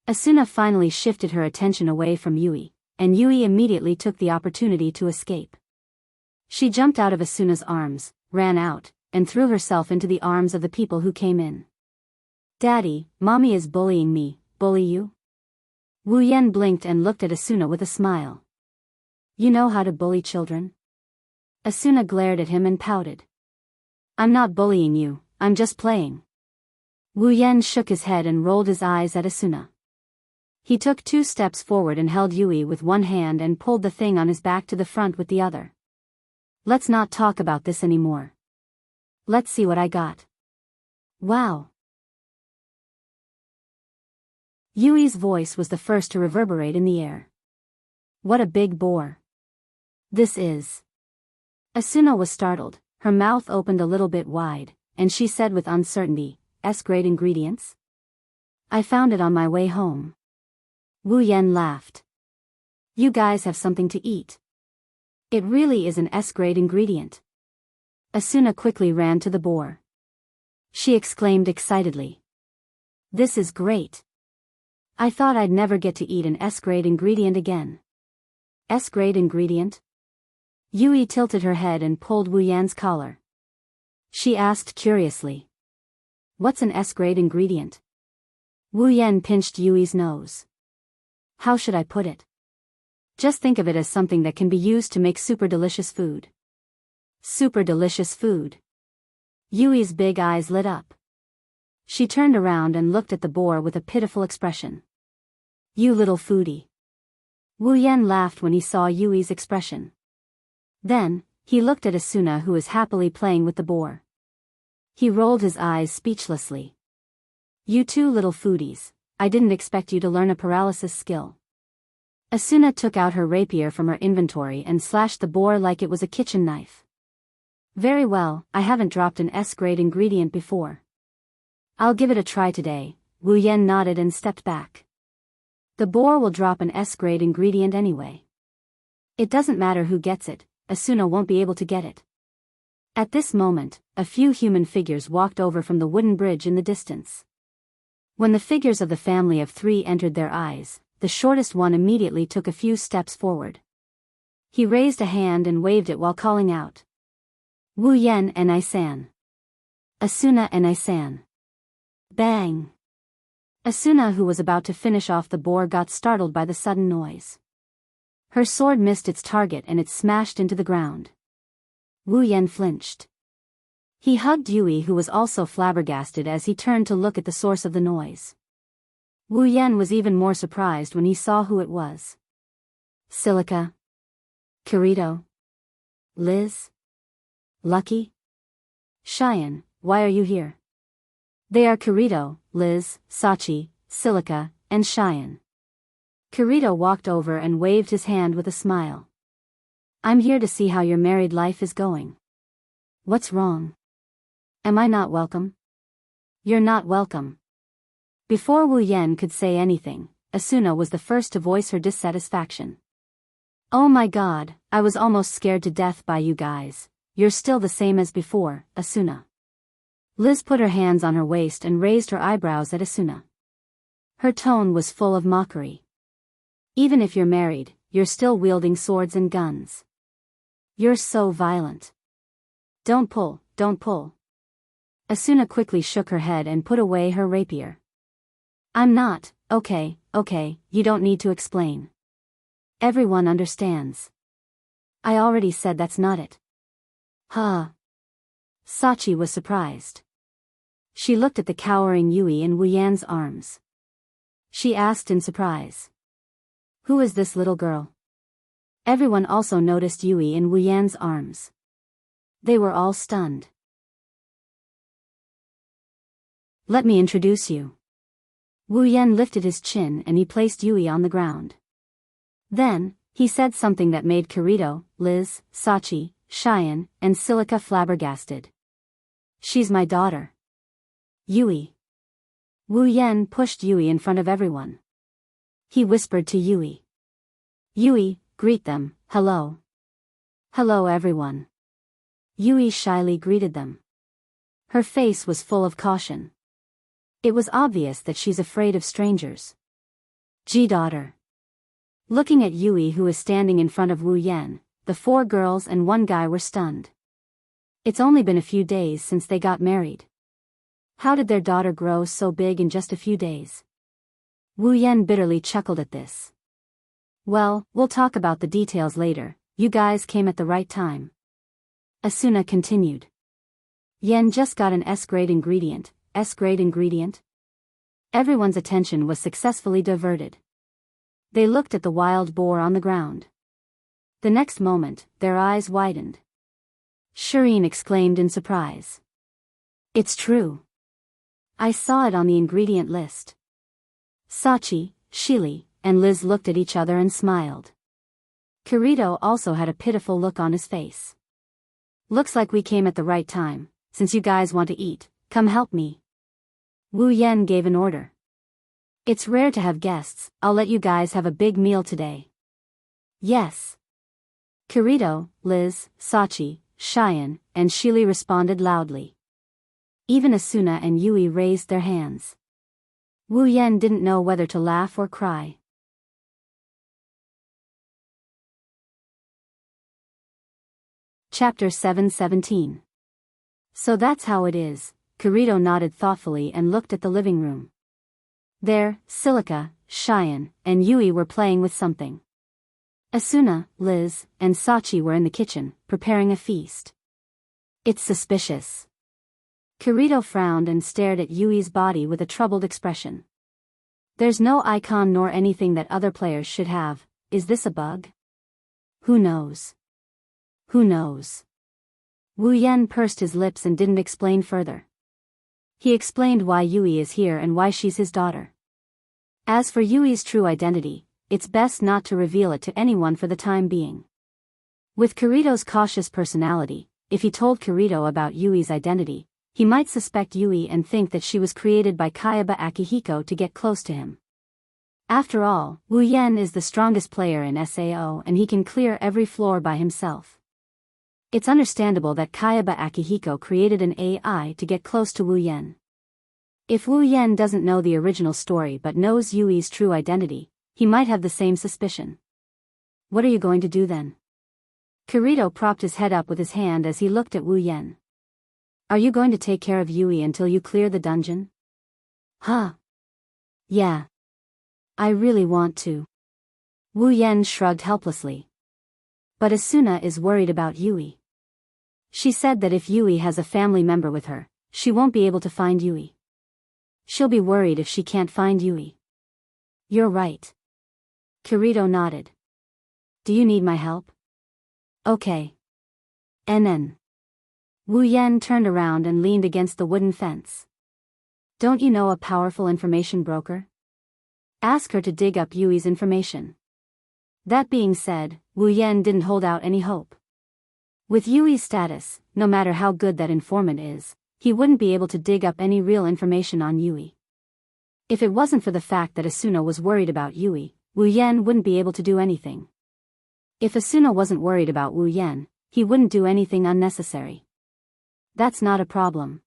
Asuna finally shifted her attention away from Yui, and Yui immediately took the opportunity to escape. She jumped out of Asuna's arms, ran out, and threw herself into the arms of the people who came in. Daddy, mommy is bullying me. Bully you? Wu Yan blinked and looked at Asuna with a smile. You know how to bully children? Asuna glared at him and pouted. I'm not bullying you, I'm just playing. Wu Yan shook his head and rolled his eyes at Asuna. He took 2 steps forward and held Yui with one hand and pulled the thing on his back to the front with the other. Let's not talk about this anymore. Let's see what I got. Wow. Yui's voice was the first to reverberate in the air. What a big boar. This is. Asuna was startled, her mouth opened a little bit wide, and she said with uncertainty, S-grade ingredients? I found it on my way home. Wu Yan laughed. You guys have something to eat. It really is an S-grade ingredient. Asuna quickly ran to the boar. She exclaimed excitedly. This is great. I thought I'd never get to eat an S-grade ingredient again. S-grade ingredient? Yui tilted her head and pulled Wu Yan's collar. She asked curiously. What's an S-grade ingredient? Wu Yan pinched Yui's nose. How should I put it? Just think of it as something that can be used to make super delicious food. Super delicious food. Yui's big eyes lit up. She turned around and looked at the boar with a pitiful expression. You little foodie. Wu Yan laughed when he saw Yui's expression. Then, he looked at Asuna who was happily playing with the boar. He rolled his eyes speechlessly. You two little foodies, I didn't expect you to learn a paralysis skill. Asuna took out her rapier from her inventory and slashed the boar like it was a kitchen knife. Very well, I haven't dropped an S-grade ingredient before. I'll give it a try today. Wu Yan nodded and stepped back. The boar will drop an S-grade ingredient anyway. It doesn't matter who gets it, Asuna won't be able to get it. At this moment, a few human figures walked over from the wooden bridge in the distance. When the figures of the family of 3 entered their eyes, the shortest one immediately took a few steps forward. He raised a hand and waved it while calling out, "Wu Yan and I-san. Asuna and I-san." Bang! Asuna, who was about to finish off the boar, got startled by the sudden noise. Her sword missed its target and it smashed into the ground. Wu Yan flinched. He hugged Yui, who was also flabbergasted as he turned to look at the source of the noise. Wu Yan was even more surprised when he saw who it was. Silica? Kirito? Liz? Lucky? Xian, why are you here? They are Kirito, Liz, Sachi, Silica, and Xian. Kirito walked over and waved his hand with a smile. I'm here to see how your married life is going. What's wrong? Am I not welcome? You're not welcome. Before Wu Yan could say anything, Asuna was the first to voice her dissatisfaction. Oh my god, I was almost scared to death by you guys. You're still the same as before, Asuna. Liz put her hands on her waist and raised her eyebrows at Asuna. Her tone was full of mockery. Even if you're married, you're still wielding swords and guns. You're so violent. Don't pull, don't pull. Asuna quickly shook her head and put away her rapier. I'm not, okay, you don't need to explain. Everyone understands. I already said that's not it. Huh. Sachi was surprised. She looked at the cowering Yui in Wu Yan's arms. She asked in surprise. Who is this little girl? Everyone also noticed Yui in Wu Yan's arms. They were all stunned. Let me introduce you. Wu Yan lifted his chin and he placed Yui on the ground. Then, he said something that made Kirito, Liz, Sachi, Xian, and Silica flabbergasted. She's my daughter. Yui. Wu Yan pushed Yui in front of everyone. He whispered to Yui. Yui, greet them, hello. Hello everyone. Yui shyly greeted them. Her face was full of caution. It was obvious that she's afraid of strangers. Daughter. Looking at Yui, who is standing in front of Wu Yan, the 4 girls and 1 guy were stunned. It's only been a few days since they got married. How did their daughter grow so big in just a few days? Wu Yan bitterly chuckled at this. Well, we'll talk about the details later. You guys came at the right time. Asuna continued. Yan just got an S-grade ingredient. S-grade ingredient? Everyone's attention was successfully diverted. They looked at the wild boar on the ground. The next moment, their eyes widened. Shireen exclaimed in surprise. It's true. I saw it on the ingredient list. Sachi, Shili, and Liz looked at each other and smiled. Kirito also had a pitiful look on his face. Looks like we came at the right time. Since you guys want to eat, come help me. Wu Yan gave an order. It's rare to have guests, I'll let you guys have a big meal today. Yes. Kirito, Liz, Sachi, Xian, and Shili responded loudly. Even Asuna and Yui raised their hands. Wu Yan didn't know whether to laugh or cry. Chapter 717. So that's how it is. Kirito nodded thoughtfully and looked at the living room. There, Silica, Xian, and Yui were playing with something. Asuna, Liz, and Sachi were in the kitchen, preparing a feast. It's suspicious. Kirito frowned and stared at Yui's body with a troubled expression. There's no icon nor anything that other players should have. Is this a bug? Who knows? Who knows? Wu Yan pursed his lips and didn't explain further. He explained why Yui is here and why she's his daughter. As for Yui's true identity, it's best not to reveal it to anyone for the time being. With Kirito's cautious personality, if he told Kirito about Yui's identity, he might suspect Yui and think that she was created by Kayaba Akihiko to get close to him. After all, Wu Yan is the strongest player in SAO and he can clear every floor by himself. It's understandable that Kayaba Akihiko created an AI to get close to Wu Yan. If Wu Yan doesn't know the original story but knows Yui's true identity, he might have the same suspicion. What are you going to do then? Kirito propped his head up with his hand as he looked at Wu Yan. Are you going to take care of Yui until you clear the dungeon? Huh? Yeah. I really want to. Wu Yan shrugged helplessly. But Asuna is worried about Yui. She said that if Yui has a family member with her, she won't be able to find Yui. She'll be worried if she can't find Yui. You're right. Kirito nodded. Do you need my help? Okay. NN. Wu Yan turned around and leaned against the wooden fence. Don't you know a powerful information broker? Ask her to dig up Yui's information. That being said, Wu Yan didn't hold out any hope. With Yui's status, no matter how good that informant is, he wouldn't be able to dig up any real information on Yui. If it wasn't for the fact that Asuna was worried about Yui, Wu Yan wouldn't be able to do anything. If Asuna wasn't worried about Wu Yan, he wouldn't do anything unnecessary. That's not a problem.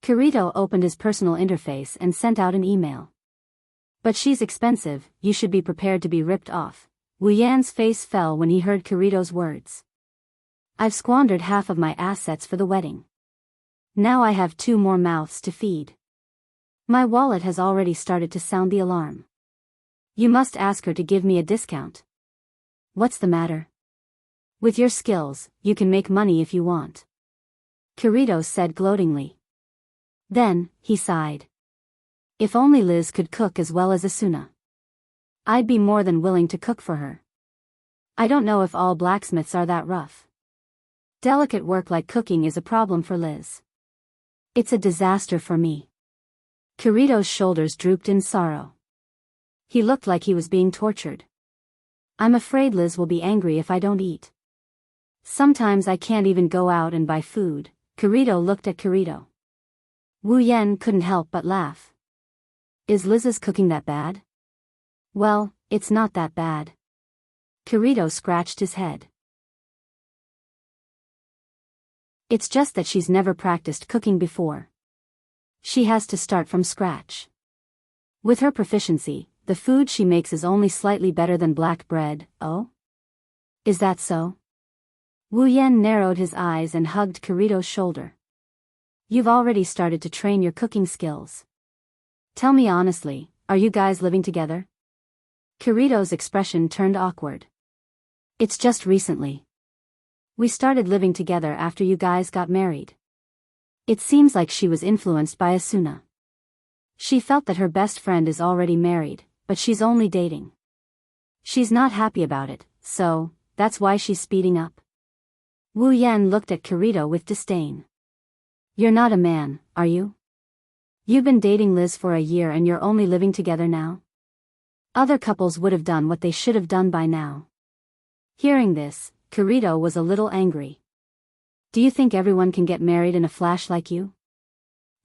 Kirito opened his personal interface and sent out an email. But she's expensive, you should be prepared to be ripped off. Wu Yan's face fell when he heard Kirito's words. I've squandered half of my assets for the wedding. Now I have 2 more mouths to feed. My wallet has already started to sound the alarm. You must ask her to give me a discount. What's the matter? With your skills, you can make money if you want. Kirito said gloatingly. Then, he sighed. If only Liz could cook as well as Asuna. I'd be more than willing to cook for her. I don't know if all blacksmiths are that rough. Delicate work like cooking is a problem for Liz. It's a disaster for me. Kirito's shoulders drooped in sorrow. He looked like he was being tortured. I'm afraid Liz will be angry if I don't eat. Sometimes I can't even go out and buy food. Kirito looked at Kirito. Wu Yan couldn't help but laugh. Is Liz's cooking that bad? Well, it's not that bad. Kirito scratched his head. It's just that she's never practiced cooking before. She has to start from scratch. With her proficiency, the food she makes is only slightly better than black bread. Oh? Is that so? Wu Yan narrowed his eyes and hugged Kirito's shoulder. You've already started to train your cooking skills. Tell me honestly, are you guys living together? Kirito's expression turned awkward. It's just recently. We started living together after you guys got married. It seems like she was influenced by Asuna. She felt that her best friend is already married, but she's only dating. She's not happy about it, so, that's why she's speeding up. Wu Yan looked at Kirito with disdain. You're not a man, are you? You've been dating Liz for a year and you're only living together now? Other couples would have done what they should have done by now. Hearing this, Kirito was a little angry. Do you think everyone can get married in a flash like you?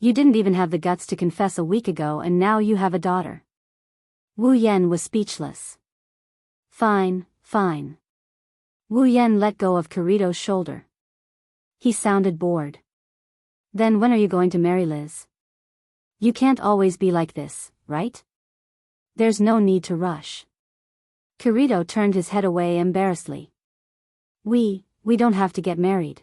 You didn't even have the guts to confess a week ago and now you have a daughter. Wu Yan was speechless. Fine, fine. Wu Yan let go of Kirito's shoulder. He sounded bored. Then when are you going to marry Liz? You can't always be like this, right? There's no need to rush. Kirito turned his head away embarrassedly. We don't have to get married.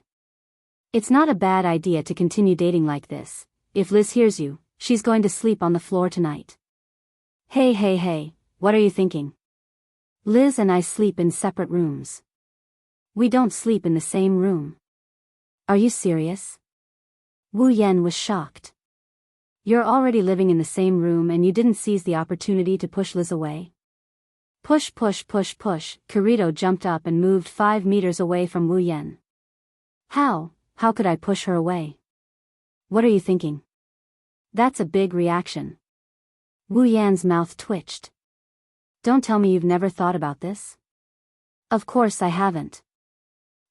It's not a bad idea to continue dating like this. If Liz hears you, she's going to sleep on the floor tonight. Hey, what are you thinking? Liz and I sleep in separate rooms. We don't sleep in the same room. Are you serious? Wu Yan was shocked. You're already living in the same room and you didn't seize the opportunity to push Liz away? Push. Kirito jumped up and moved 5 meters away from Wu Yan. How could I push her away? What are you thinking? That's a big reaction. Wu Yan's mouth twitched. Don't tell me you've never thought about this? Of course I haven't.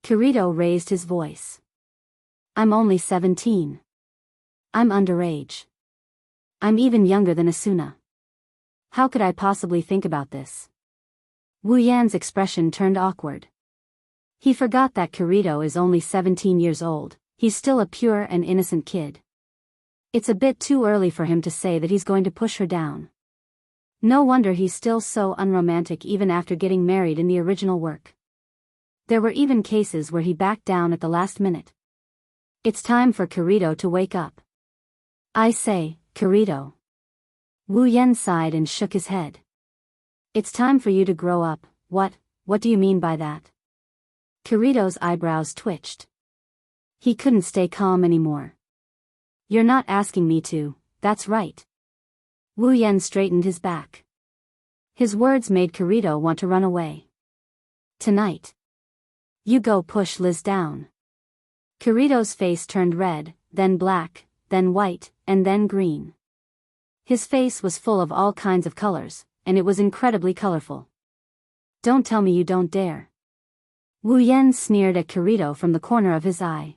Kirito raised his voice. I'm only 17. I'm underage. I'm even younger than Asuna. How could I possibly think about this? Wu Yan's expression turned awkward. He forgot that Kirito is only 17 years old, he's still a pure and innocent kid. It's a bit too early for him to say that he's going to push her down. No wonder he's still so unromantic even after getting married in the original work. There were even cases where he backed down at the last minute. It's time for Kirito to wake up. I say, Kirito. Wu Yan sighed and shook his head. It's time for you to grow up. What do you mean by that? Kirito's eyebrows twitched. He couldn't stay calm anymore. You're not asking me to, that's right. Wu Yan straightened his back. His words made Kirito want to run away. Tonight. You go push Liz down. Kirito's face turned red, then black, then white, and then green. His face was full of all kinds of colors, and it was incredibly colorful. Don't tell me you don't dare. Wu Yan sneered at Kirito from the corner of his eye.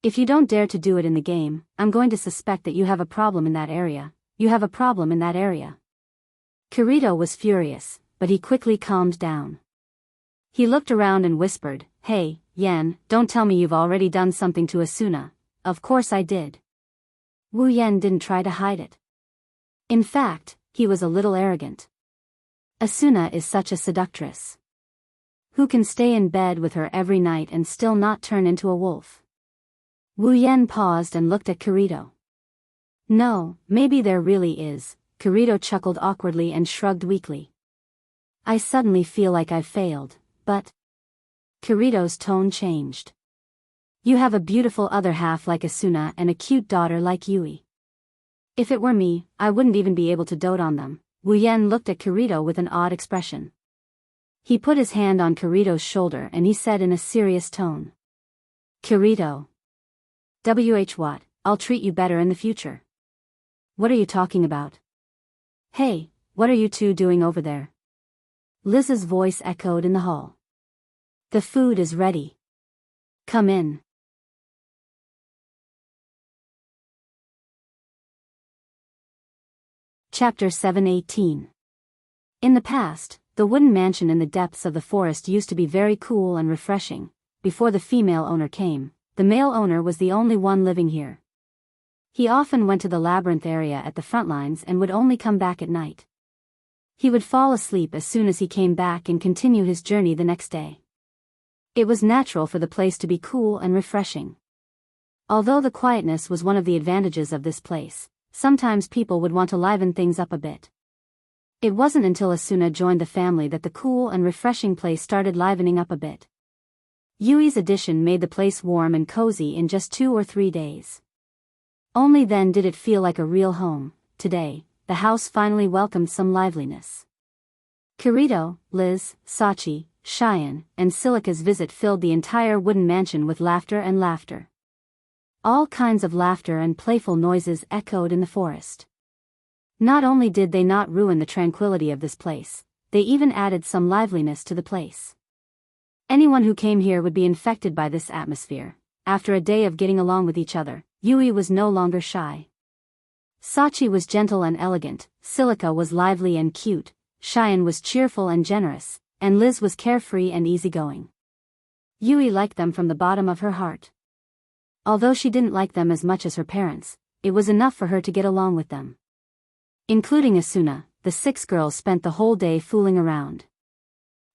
If you don't dare to do it in the game, I'm going to suspect that you have a problem in that area. You have a problem in that area. Kirito was furious, but he quickly calmed down. He looked around and whispered, Hey, Yan, don't tell me you've already done something to Asuna. Of course I did. Wu Yan didn't try to hide it. In fact, he was a little arrogant. Asuna is such a seductress. Who can stay in bed with her every night and still not turn into a wolf? Wu Yan paused and looked at Kirito. No, maybe there really is. Kirito chuckled awkwardly and shrugged weakly. I suddenly feel like I've failed, but... Kirito's tone changed. You have a beautiful other half like Asuna and a cute daughter like Yui. If it were me, I wouldn't even be able to dote on them. Wu Yan looked at Kirito with an odd expression. He put his hand on Kirito's shoulder and he said in a serious tone. Kirito. What? I'll treat you better in the future. What are you talking about? Hey, what are you two doing over there? Liz's voice echoed in the hall. The food is ready. Come in. Chapter 718. In the past, the wooden mansion in the depths of the forest used to be very cool and refreshing. Before the female owner came, the male owner was the only one living here. He often went to the labyrinth area at the front lines and would only come back at night. He would fall asleep as soon as he came back and continue his journey the next day. It was natural for the place to be cool and refreshing. Although the quietness was one of the advantages of this place, sometimes people would want to liven things up a bit. It wasn't until Asuna joined the family that the cool and refreshing place started livening up a bit. Yui's addition made the place warm and cozy in just 2 or 3 days. Only then did it feel like a real home. Today, the house finally welcomed some liveliness. Kirito, Liz, Sachi, Xian, and Silica's visit filled the entire wooden mansion with laughter and laughter. All kinds of laughter and playful noises echoed in the forest. Not only did they not ruin the tranquility of this place, they even added some liveliness to the place. Anyone who came here would be infected by this atmosphere. After a day of getting along with each other, Yui was no longer shy. Sachi was gentle and elegant, Silica was lively and cute, Xian was cheerful and generous, and Liz was carefree and easygoing. Yui liked them from the bottom of her heart. Although she didn't like them as much as her parents, it was enough for her to get along with them. Including Asuna, the 6 girls spent the whole day fooling around.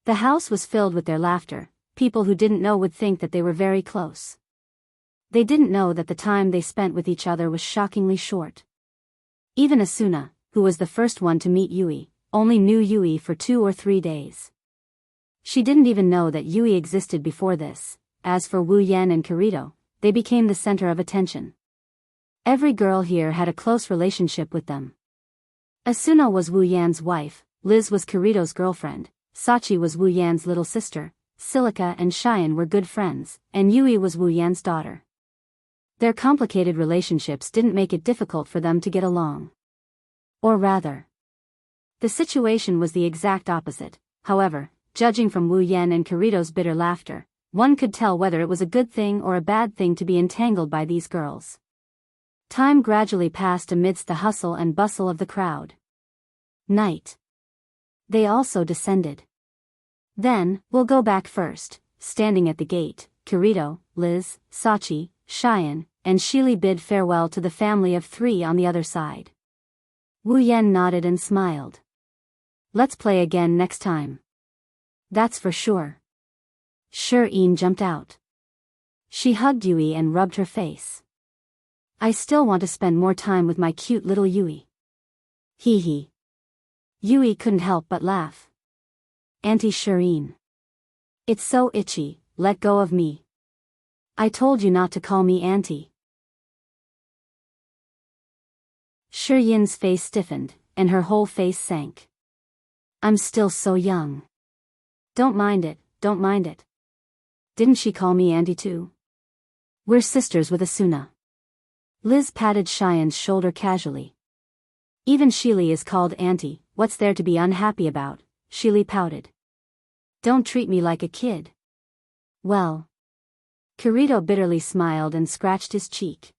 The house was filled with their laughter. People who didn't know would think that they were very close. They didn't know that the time they spent with each other was shockingly short. Even Asuna, who was the first one to meet Yui, only knew Yui for 2 or 3 days. She didn't even know that Yui existed before this. As for Wu Yan and Kirito, they became the center of attention. Every girl here had a close relationship with them. Asuna was Wu Yan's wife, Liz was Kirito's girlfriend, Sachi was Wu Yan's little sister, Silica and Xian were good friends, and Yui was Wu Yan's daughter. Their complicated relationships didn't make it difficult for them to get along. Or rather, the situation was the exact opposite. However, judging from Wu Yan and Kirito's bitter laughter, one could tell whether it was a good thing or a bad thing to be entangled by these girls. Time gradually passed amidst the hustle and bustle of the crowd. Night. They also descended. Then, we'll go back first. Standing at the gate, Kirito, Liz, Sachi, Cheyenne, and Shili bid farewell to the family of 3 on the other side. Wu Yan nodded and smiled. Let's play again next time. That's for sure. Shirin jumped out. She hugged Yui and rubbed her face. I still want to spend more time with my cute little Yui. Hee hee. Yui couldn't help but laugh. Auntie Shirin. It's so itchy, let go of me. I told you not to call me auntie. Shirin's face stiffened, and her whole face sank. I'm still so young. Don't mind it, don't mind it. Didn't she call me auntie too? We're sisters with Asuna. Liz patted Cheyenne's shoulder casually. Even Shili is called auntie, what's there to be unhappy about? Shili pouted. Don't treat me like a kid. Well. Kirito bitterly smiled and scratched his cheek.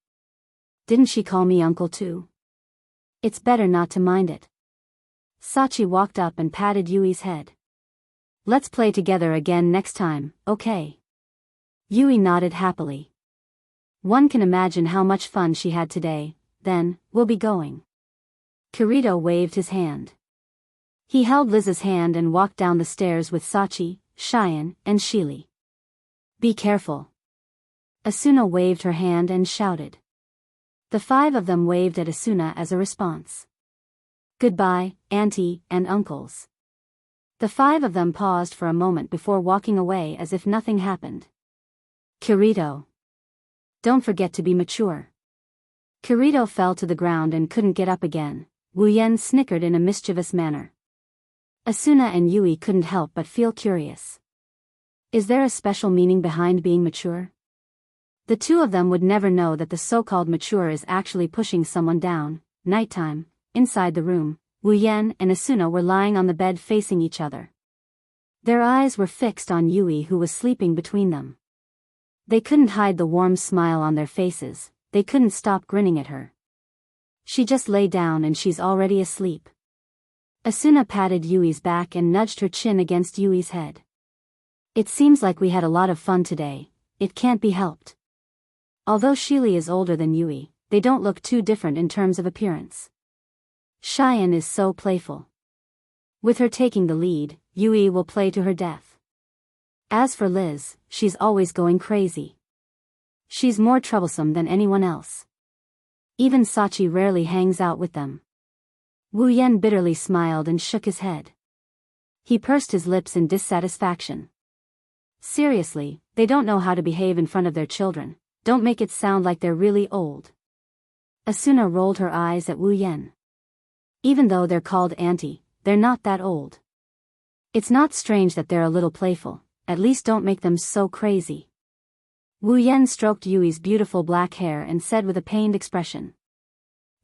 Didn't she call me uncle too? It's better not to mind it. Sachi walked up and patted Yui's head. Let's play together again next time, okay? Yui nodded happily. One can imagine how much fun she had today. Then, we'll be going. Kirito waved his hand. He held Liz's hand and walked down the stairs with Sachi, Cheyenne, and Shili. Be careful. Asuna waved her hand and shouted. The 5 of them waved at Asuna as a response. Goodbye, auntie and uncles. The 5 of them paused for a moment before walking away as if nothing happened. Kirito. Don't forget to be mature. Kirito fell to the ground and couldn't get up again. Wu Yan snickered in a mischievous manner. Asuna and Yui couldn't help but feel curious. Is there a special meaning behind being mature? The 2 of them would never know that the so-called mature is actually pushing someone down. Nighttime, inside the room, Wu Yan and Asuna were lying on the bed facing each other. Their eyes were fixed on Yui, who was sleeping between them. They couldn't hide the warm smile on their faces, they couldn't stop grinning at her. She just lay down and she's already asleep. Asuna patted Yui's back and nudged her chin against Yui's head. It seems like we had a lot of fun today, it can't be helped. Although Shili is older than Yui, they don't look too different in terms of appearance. Cheyenne is so playful. With her taking the lead, Yui will play to her death. As for Liz, she's always going crazy. She's more troublesome than anyone else. Even Sachi rarely hangs out with them. Wu Yan bitterly smiled and shook his head. He pursed his lips in dissatisfaction. Seriously, they don't know how to behave in front of their children, don't make it sound like they're really old. Asuna rolled her eyes at Wu Yan. Even though they're called auntie, they're not that old. It's not strange that they're a little playful, at least don't make them so crazy. Wu Yan stroked Yui's beautiful black hair and said with a pained expression.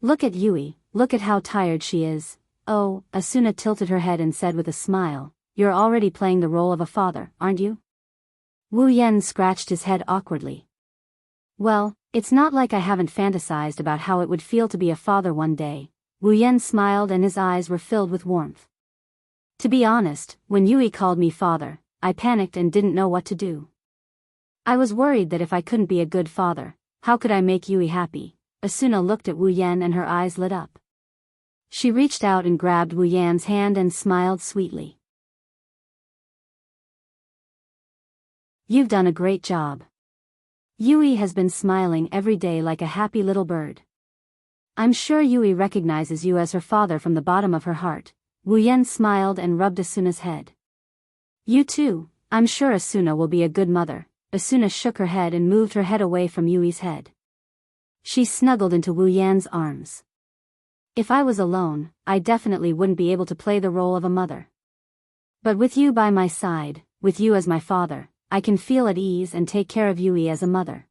Look at Yui, look at how tired she is. Oh, Asuna tilted her head and said with a smile, you're already playing the role of a father, aren't you? Wu Yan scratched his head awkwardly. Well, it's not like I haven't fantasized about how it would feel to be a father one day. Wu Yan smiled and his eyes were filled with warmth. To be honest, when Yui called me father, I panicked and didn't know what to do. I was worried that if I couldn't be a good father, how could I make Yui happy? Asuna looked at Wu Yan and her eyes lit up. She reached out and grabbed Wu Yan's hand and smiled sweetly. You've done a great job. Yui has been smiling every day like a happy little bird. I'm sure Yui recognizes you as her father from the bottom of her heart. Wu Yan smiled and rubbed Asuna's head. You too, I'm sure Asuna will be a good mother. Asuna shook her head and moved her head away from Yui's head. She snuggled into Wu Yan's arms. If I was alone, I definitely wouldn't be able to play the role of a mother. But with you by my side, with you as my father, I can feel at ease and take care of Yui as a mother.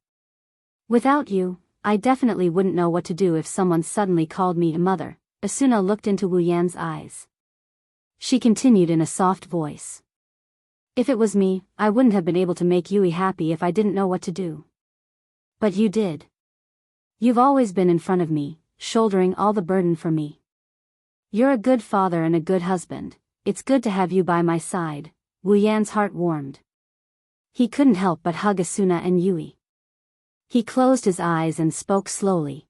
Without you, I definitely wouldn't know what to do if someone suddenly called me a mother. Asuna looked into Wu Yan's eyes. She continued in a soft voice. If it was me, I wouldn't have been able to make Yui happy if I didn't know what to do. But you did. You've always been in front of me, shouldering all the burden for me. You're a good father and a good husband, it's good to have you by my side. Wu Yan's heart warmed. He couldn't help but hug Asuna and Yui. He closed his eyes and spoke slowly.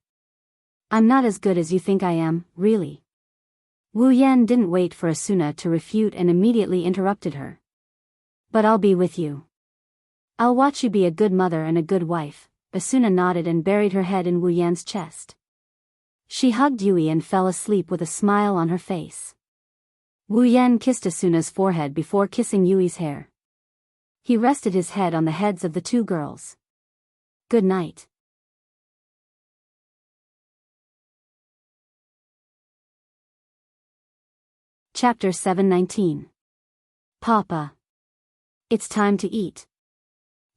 I'm not as good as you think I am, really. Wu Yan didn't wait for Asuna to refute and immediately interrupted her. But I'll be with you. I'll watch you be a good mother and a good wife. Asuna nodded and buried her head in Wu Yan's chest. She hugged Yui and fell asleep with a smile on her face. Wu Yan kissed Asuna's forehead before kissing Yui's hair. He rested his head on the heads of the two girls. Good night. Chapter 719. Papa. It's time to eat.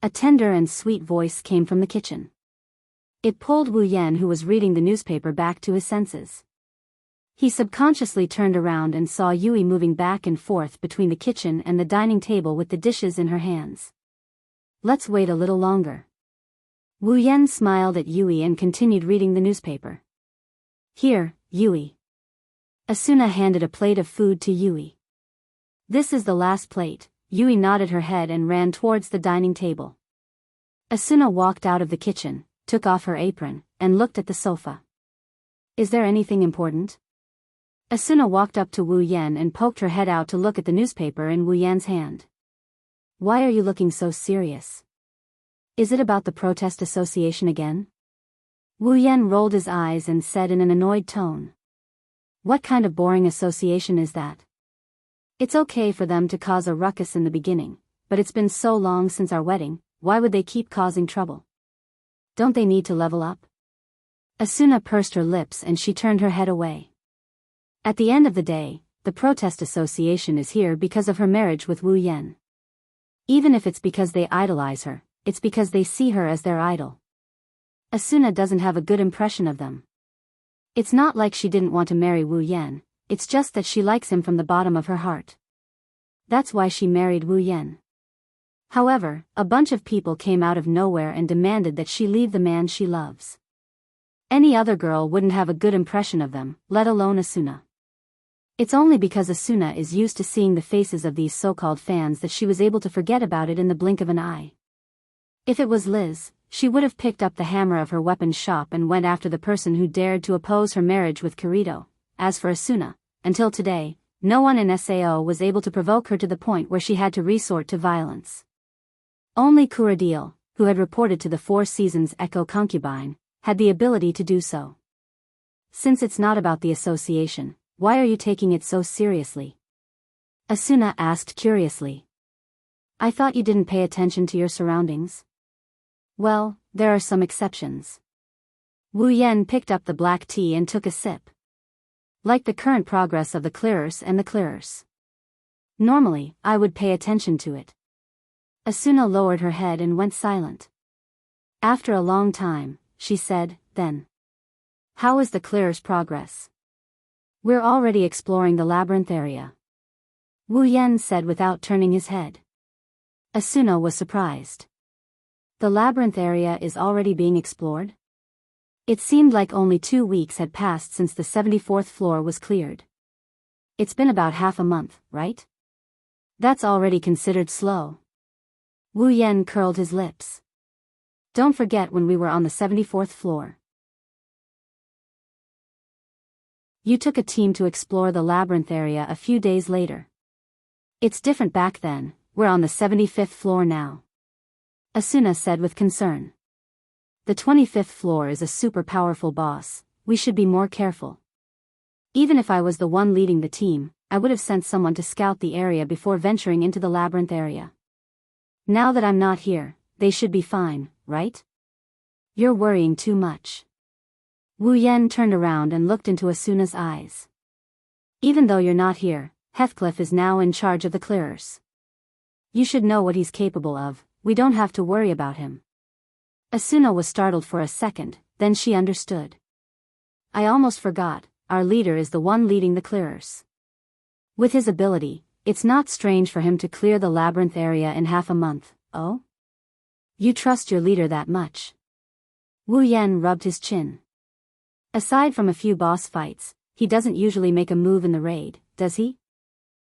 A tender and sweet voice came from the kitchen. It pulled Wu Yan, who was reading the newspaper, back to his senses. He subconsciously turned around and saw Yui moving back and forth between the kitchen and the dining table with the dishes in her hands. Let's wait a little longer. Wu Yan smiled at Yui and continued reading the newspaper. Here, Yui. Asuna handed a plate of food to Yui. This is the last plate. Yui nodded her head and ran towards the dining table. Asuna walked out of the kitchen, took off her apron, and looked at the sofa. Is there anything important? Asuna walked up to Wu Yan and poked her head out to look at the newspaper in Wu Yan's hand. Why are you looking so serious? Is it about the protest association again? Wu Yan rolled his eyes and said in an annoyed tone. What kind of boring association is that? It's okay for them to cause a ruckus in the beginning, but it's been so long since our wedding, why would they keep causing trouble? Don't they need to level up? Asuna pursed her lips and she turned her head away. At the end of the day, the protest association is here because of her marriage with Wu Yan. Even if it's because they idolize her, it's because they see her as their idol. Asuna doesn't have a good impression of them. It's not like she didn't want to marry Wu Yan, it's just that she likes him from the bottom of her heart. That's why she married Wu Yan. However, a bunch of people came out of nowhere and demanded that she leave the man she loves. Any other girl wouldn't have a good impression of them, let alone Asuna. It's only because Asuna is used to seeing the faces of these so-called fans that she was able to forget about it in the blink of an eye. If it was Liz, she would have picked up the hammer of her weapons shop and went after the person who dared to oppose her marriage with Kirito. As for Asuna, until today, no one in SAO was able to provoke her to the point where she had to resort to violence. Only Kuradil, who had reported to the Four Seasons Echo concubine, had the ability to do so. Since it's not about the association, why are you taking it so seriously? Asuna asked curiously. I thought you didn't pay attention to your surroundings. Well, there are some exceptions. Wu Yan picked up the black tea and took a sip. Like the current progress of the clearers and the clearers. Normally, I would pay attention to it. Asuna lowered her head and went silent. After a long time, she said, then. How is the clearers' progress? We're already exploring the labyrinth area. Wu Yan said without turning his head. Asuna was surprised. The labyrinth area is already being explored? It seemed like only 2 weeks had passed since the 74th floor was cleared. It's been about half a month, right? That's already considered slow. Wu Yan curled his lips. Don't forget when we were on the 74th floor. You took a team to explore the labyrinth area a few days later. It's different back then, we're on the 75th floor now. Asuna said with concern. The 25th floor is a super powerful boss, we should be more careful. Even if I was the one leading the team, I would have sent someone to scout the area before venturing into the labyrinth area. Now that I'm not here, they should be fine, right? You're worrying too much. Wu Yan turned around and looked into Asuna's eyes. Even though you're not here, Heathcliff is now in charge of the clearers. You should know what he's capable of, we don't have to worry about him. Asuna was startled for a second, then she understood. I almost forgot, our leader is the one leading the clearers. With his ability, it's not strange for him to clear the labyrinth area in half a month, oh? You trust your leader that much? Wu Yan rubbed his chin. Aside from a few boss fights, he doesn't usually make a move in the raid, does he?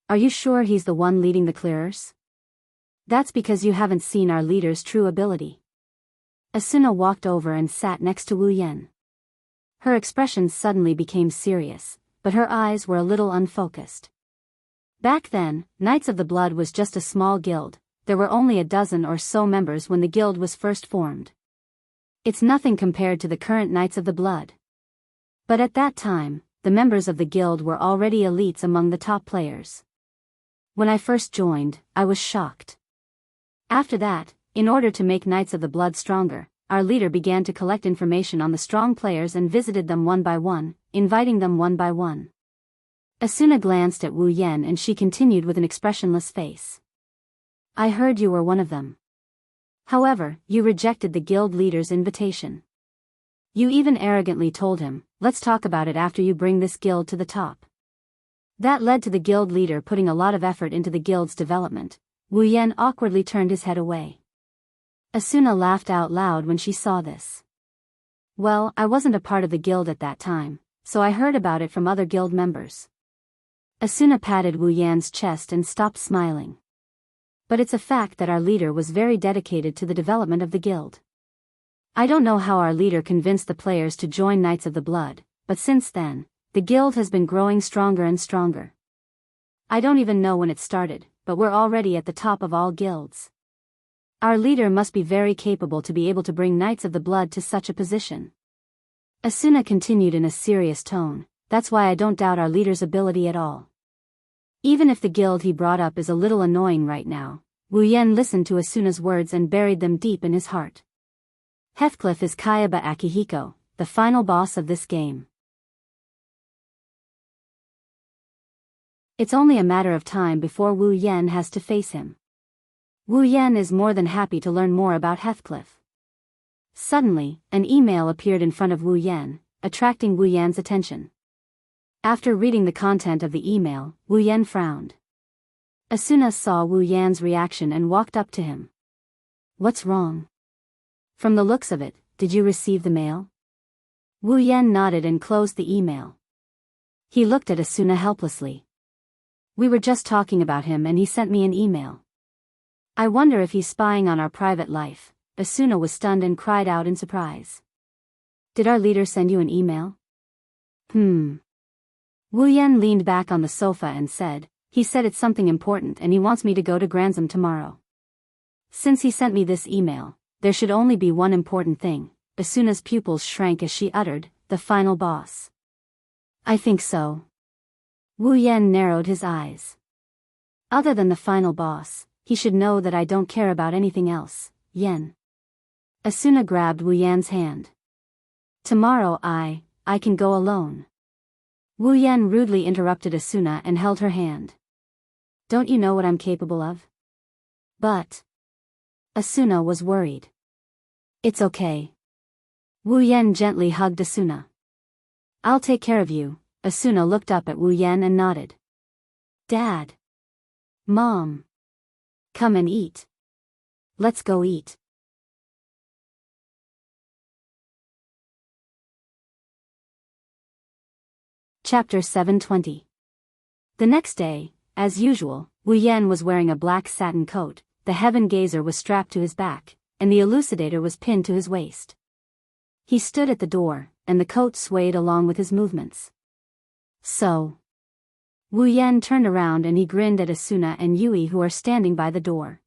Are you sure he's the one leading the clearers? That's because you haven't seen our leader's true ability. Asuna walked over and sat next to Wu Yan. Her expression suddenly became serious, but her eyes were a little unfocused. Back then, Knights of the Blood was just a small guild. There were only a dozen or so members when the guild was first formed. It's nothing compared to the current Knights of the Blood. But at that time, the members of the guild were already elites among the top players. When I first joined, I was shocked. After that, in order to make Knights of the Blood stronger, our leader began to collect information on the strong players and visited them one by one, inviting them one by one. Asuna glanced at Wu Yan and she continued with an expressionless face. I heard you were one of them. However, you rejected the guild leader's invitation. You even arrogantly told him, let's talk about it after you bring this guild to the top. That led to the guild leader putting a lot of effort into the guild's development. Wu Yan awkwardly turned his head away. Asuna laughed out loud when she saw this. Well, I wasn't a part of the guild at that time, so I heard about it from other guild members. Asuna patted Wu Yan's chest and stopped smiling. But it's a fact that our leader was very dedicated to the development of the guild. I don't know how our leader convinced the players to join Knights of the Blood, but since then, the guild has been growing stronger and stronger. I don't even know when it started, but we're already at the top of all guilds. Our leader must be very capable to be able to bring Knights of the Blood to such a position. Asuna continued in a serious tone, that's why I don't doubt our leader's ability at all. Even if the guild he brought up is a little annoying right now, Wu Yan listened to Asuna's words and buried them deep in his heart. Heathcliff is Kayaba Akihiko, the final boss of this game. It's only a matter of time before Wu Yan has to face him. Wu Yan is more than happy to learn more about Heathcliff. Suddenly, an email appeared in front of Wu Yan, attracting Wu Yan's attention. After reading the content of the email, Wu Yan frowned. Asuna saw Wu Yan's reaction and walked up to him. What's wrong? From the looks of it, did you receive the mail? Wu Yan nodded and closed the email. He looked at Asuna helplessly. We were just talking about him and he sent me an email. I wonder if he's spying on our private life. Asuna was stunned and cried out in surprise. Did our leader send you an email? Wu Yan leaned back on the sofa and said, he said it's something important and he wants me to go to Grantham tomorrow. Since he sent me this email, there should only be one important thing. Asuna's pupils shrank as she uttered, the final boss. I think so. Wu Yan narrowed his eyes. Other than the final boss, he should know that I don't care about anything else, Yan. Asuna grabbed Wu Yan's hand. Tomorrow I can go alone. Wu Yan rudely interrupted Asuna and held her hand. Don't you know what I'm capable of? But Asuna was worried. It's okay. Wu Yan gently hugged Asuna. I'll take care of you. Asuna looked up at Wu Yan and nodded. Dad. Mom. Come and eat. Let's go eat. Chapter 720. The next day, as usual, Wu Yan was wearing a black satin coat, the Heaven Gazer was strapped to his back, and the Elucidator was pinned to his waist. He stood at the door, and the coat swayed along with his movements. So. Wu Yan turned around and he grinned at Asuna and Yui who are standing by the door.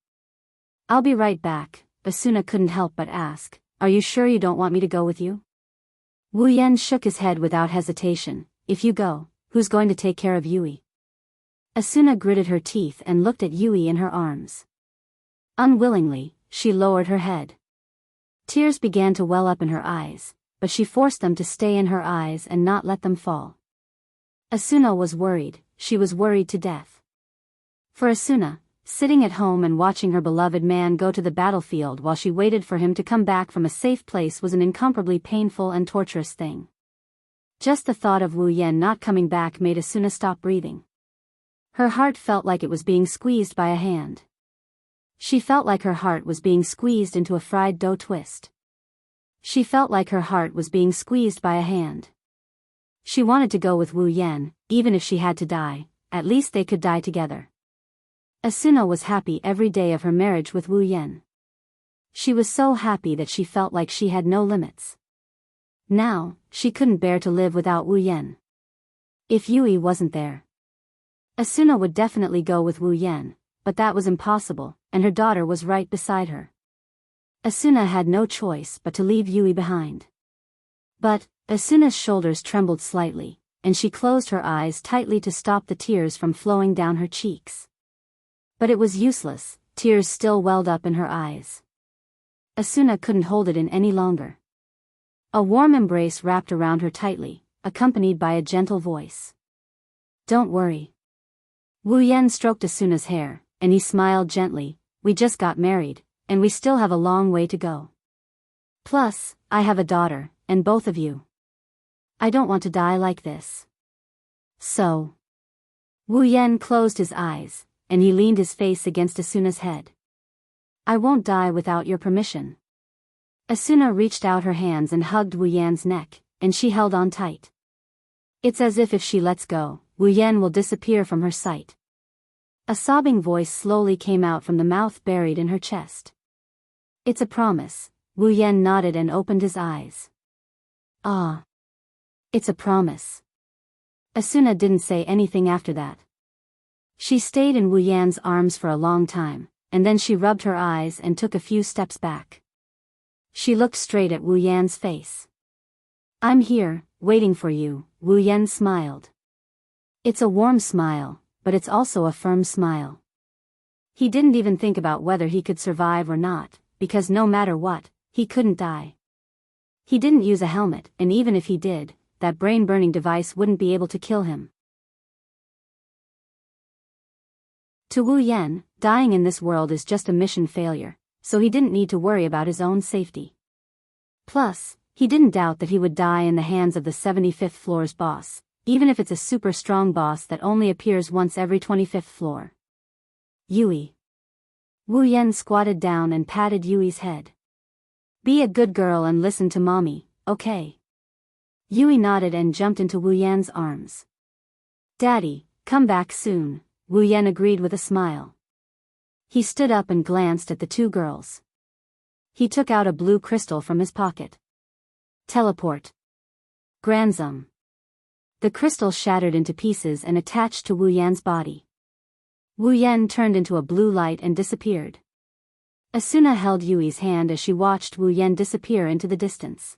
I'll be right back. Asuna couldn't help but ask, are you sure you don't want me to go with you? Wu Yan shook his head without hesitation. If you go, who's going to take care of Yui? Asuna gritted her teeth and looked at Yui in her arms. Unwillingly, she lowered her head. Tears began to well up in her eyes, but she forced them to stay in her eyes and not let them fall. Asuna was worried, she was worried to death. For Asuna, sitting at home and watching her beloved man go to the battlefield while she waited for him to come back from a safe place was an incomparably painful and torturous thing. Just the thought of Wu Yan not coming back made Asuna stop breathing. Her heart felt like it was being squeezed by a hand. She felt like her heart was being squeezed into a fried dough twist. She felt like her heart was being squeezed by a hand. She wanted to go with Wu Yan, even if she had to die, at least they could die together. Asuna was happy every day of her marriage with Wu Yan. She was so happy that she felt like she had no limits. Now, she couldn't bear to live without Wu Yan. If Yui wasn't there, Asuna would definitely go with Wu Yan, but that was impossible, and her daughter was right beside her. Asuna had no choice but to leave Yui behind. But, Asuna's shoulders trembled slightly, and she closed her eyes tightly to stop the tears from flowing down her cheeks. But it was useless, tears still welled up in her eyes. Asuna couldn't hold it in any longer. A warm embrace wrapped around her tightly, accompanied by a gentle voice. "Don't worry." Wu Yan stroked Asuna's hair, and he smiled gently. "We just got married, and we still have a long way to go. Plus, I have a daughter, and both of you. I don't want to die like this." So. Wu Yan closed his eyes, and he leaned his face against Asuna's head. "I won't die without your permission." Asuna reached out her hands and hugged Wu Yan's neck, and she held on tight. It's as if she lets go, Wu Yan will disappear from her sight. A sobbing voice slowly came out from the mouth buried in her chest. "It's a promise." Wu Yan nodded and opened his eyes. "Ah. It's a promise." Asuna didn't say anything after that. She stayed in Wu Yan's arms for a long time, and then she rubbed her eyes and took a few steps back. She looked straight at Wu Yan's face. "I'm here, waiting for you," Wu Yan smiled. It's a warm smile, but it's also a firm smile. He didn't even think about whether he could survive or not, because no matter what, he couldn't die. He didn't use a helmet, and even if he did, that brain-burning device wouldn't be able to kill him. To Wu Yan, dying in this world is just a mission failure, so he didn't need to worry about his own safety. Plus, he didn't doubt that he would die in the hands of the 75th floor's boss, even if it's a super strong boss that only appears once every 25th floor. "Yui." Wu Yan squatted down and patted Yui's head. "Be a good girl and listen to mommy, okay?" Yui nodded and jumped into Wu Yan's arms. "Daddy, come back soon," Wu Yan agreed with a smile. He stood up and glanced at the two girls. He took out a blue crystal from his pocket. "Teleport." Granzum. The crystal shattered into pieces and attached to Wu Yan's body. Wu Yan turned into a blue light and disappeared. Asuna held Yui's hand as she watched Wu Yan disappear into the distance.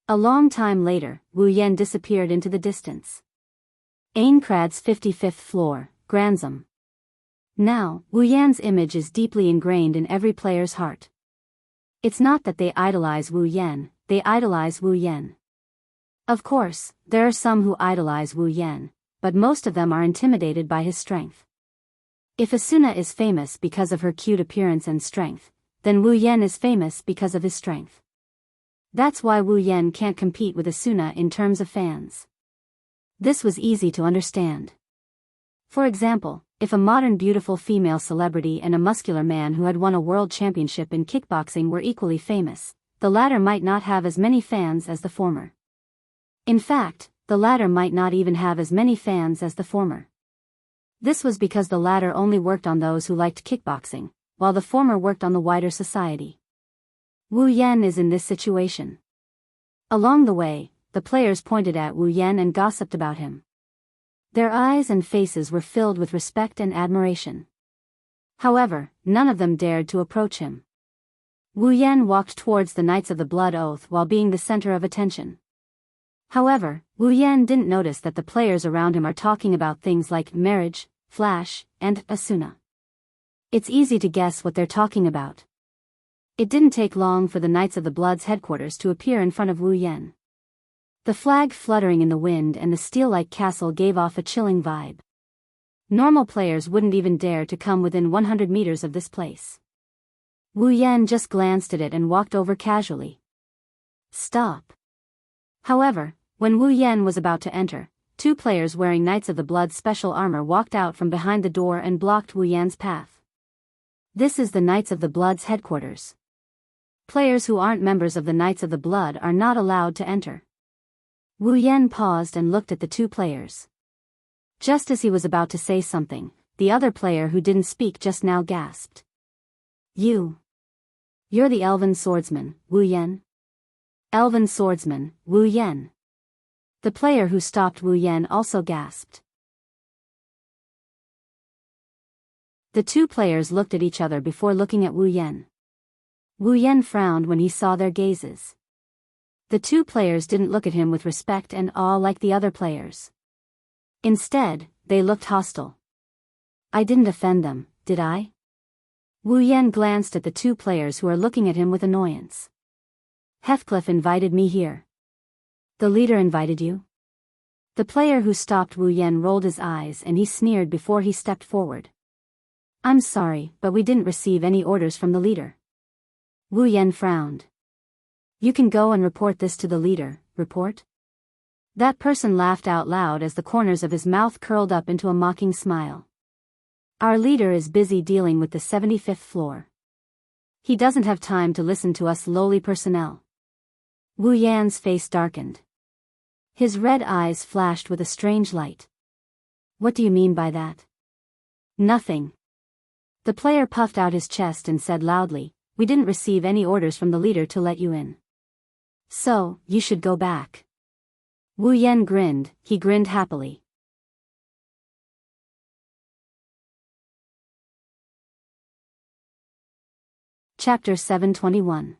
A long time later, Wu Yan disappeared into the distance. Aincrad's 55th floor, Granzum. Now, Wu Yan's image is deeply ingrained in every player's heart. It's not that they idolize Wu Yan, they idolize Wu Yan. Of course, there are some who idolize Wu Yan, but most of them are intimidated by his strength. If Asuna is famous because of her cute appearance and strength, then Wu Yan is famous because of his strength. That's why Wu Yan can't compete with Asuna in terms of fans. This was easy to understand. For example, if a modern beautiful female celebrity and a muscular man who had won a world championship in kickboxing were equally famous, the latter might not have as many fans as the former. In fact, the latter might not even have as many fans as the former. This was because the latter only worked on those who liked kickboxing, while the former worked on the wider society. Wu Yan is in this situation. Along the way, the players pointed at Wu Yan and gossiped about him. Their eyes and faces were filled with respect and admiration. However, none of them dared to approach him. Wu Yan walked towards the Knights of the Blood Oath while being the center of attention. However, Wu Yan didn't notice that the players around him are talking about things like marriage, Flash, and Asuna. It's easy to guess what they're talking about. It didn't take long for the Knights of the Blood's headquarters to appear in front of Wu Yan. The flag fluttering in the wind and the steel-like castle gave off a chilling vibe. Normal players wouldn't even dare to come within 100 meters of this place. Wu Yan just glanced at it and walked over casually. Stop. However, when Wu Yan was about to enter, two players wearing Knights of the Blood's special armor walked out from behind the door and blocked Wu Yan's path. This is the Knights of the Blood's headquarters. Players who aren't members of the Knights of the Blood are not allowed to enter. Wu Yan paused and looked at the two players. Just as he was about to say something, the other player who didn't speak just now gasped. You're the elven swordsman, Wu Yan? Elven swordsman, Wu Yan. The player who stopped Wu Yan also gasped. The two players looked at each other before looking at Wu Yan. Wu Yan frowned when he saw their gazes. The two players didn't look at him with respect and awe like the other players. Instead, they looked hostile. I didn't offend them, did I? Wu Yan glanced at the two players who are looking at him with annoyance. Heathcliff invited me here. The leader invited you? The player who stopped Wu Yan rolled his eyes and he sneered before he stepped forward. I'm sorry, but we didn't receive any orders from the leader. Wu Yan frowned. You can go and report this to the leader, report? That person laughed out loud as the corners of his mouth curled up into a mocking smile. Our leader is busy dealing with the 75th floor. He doesn't have time to listen to us lowly personnel. Wu Yan's face darkened. His red eyes flashed with a strange light. What do you mean by that? Nothing. The player puffed out his chest and said loudly, we didn't receive any orders from the leader to let you in. So, you should go back. Wu Yan grinned, he grinned happily. Chapter 721.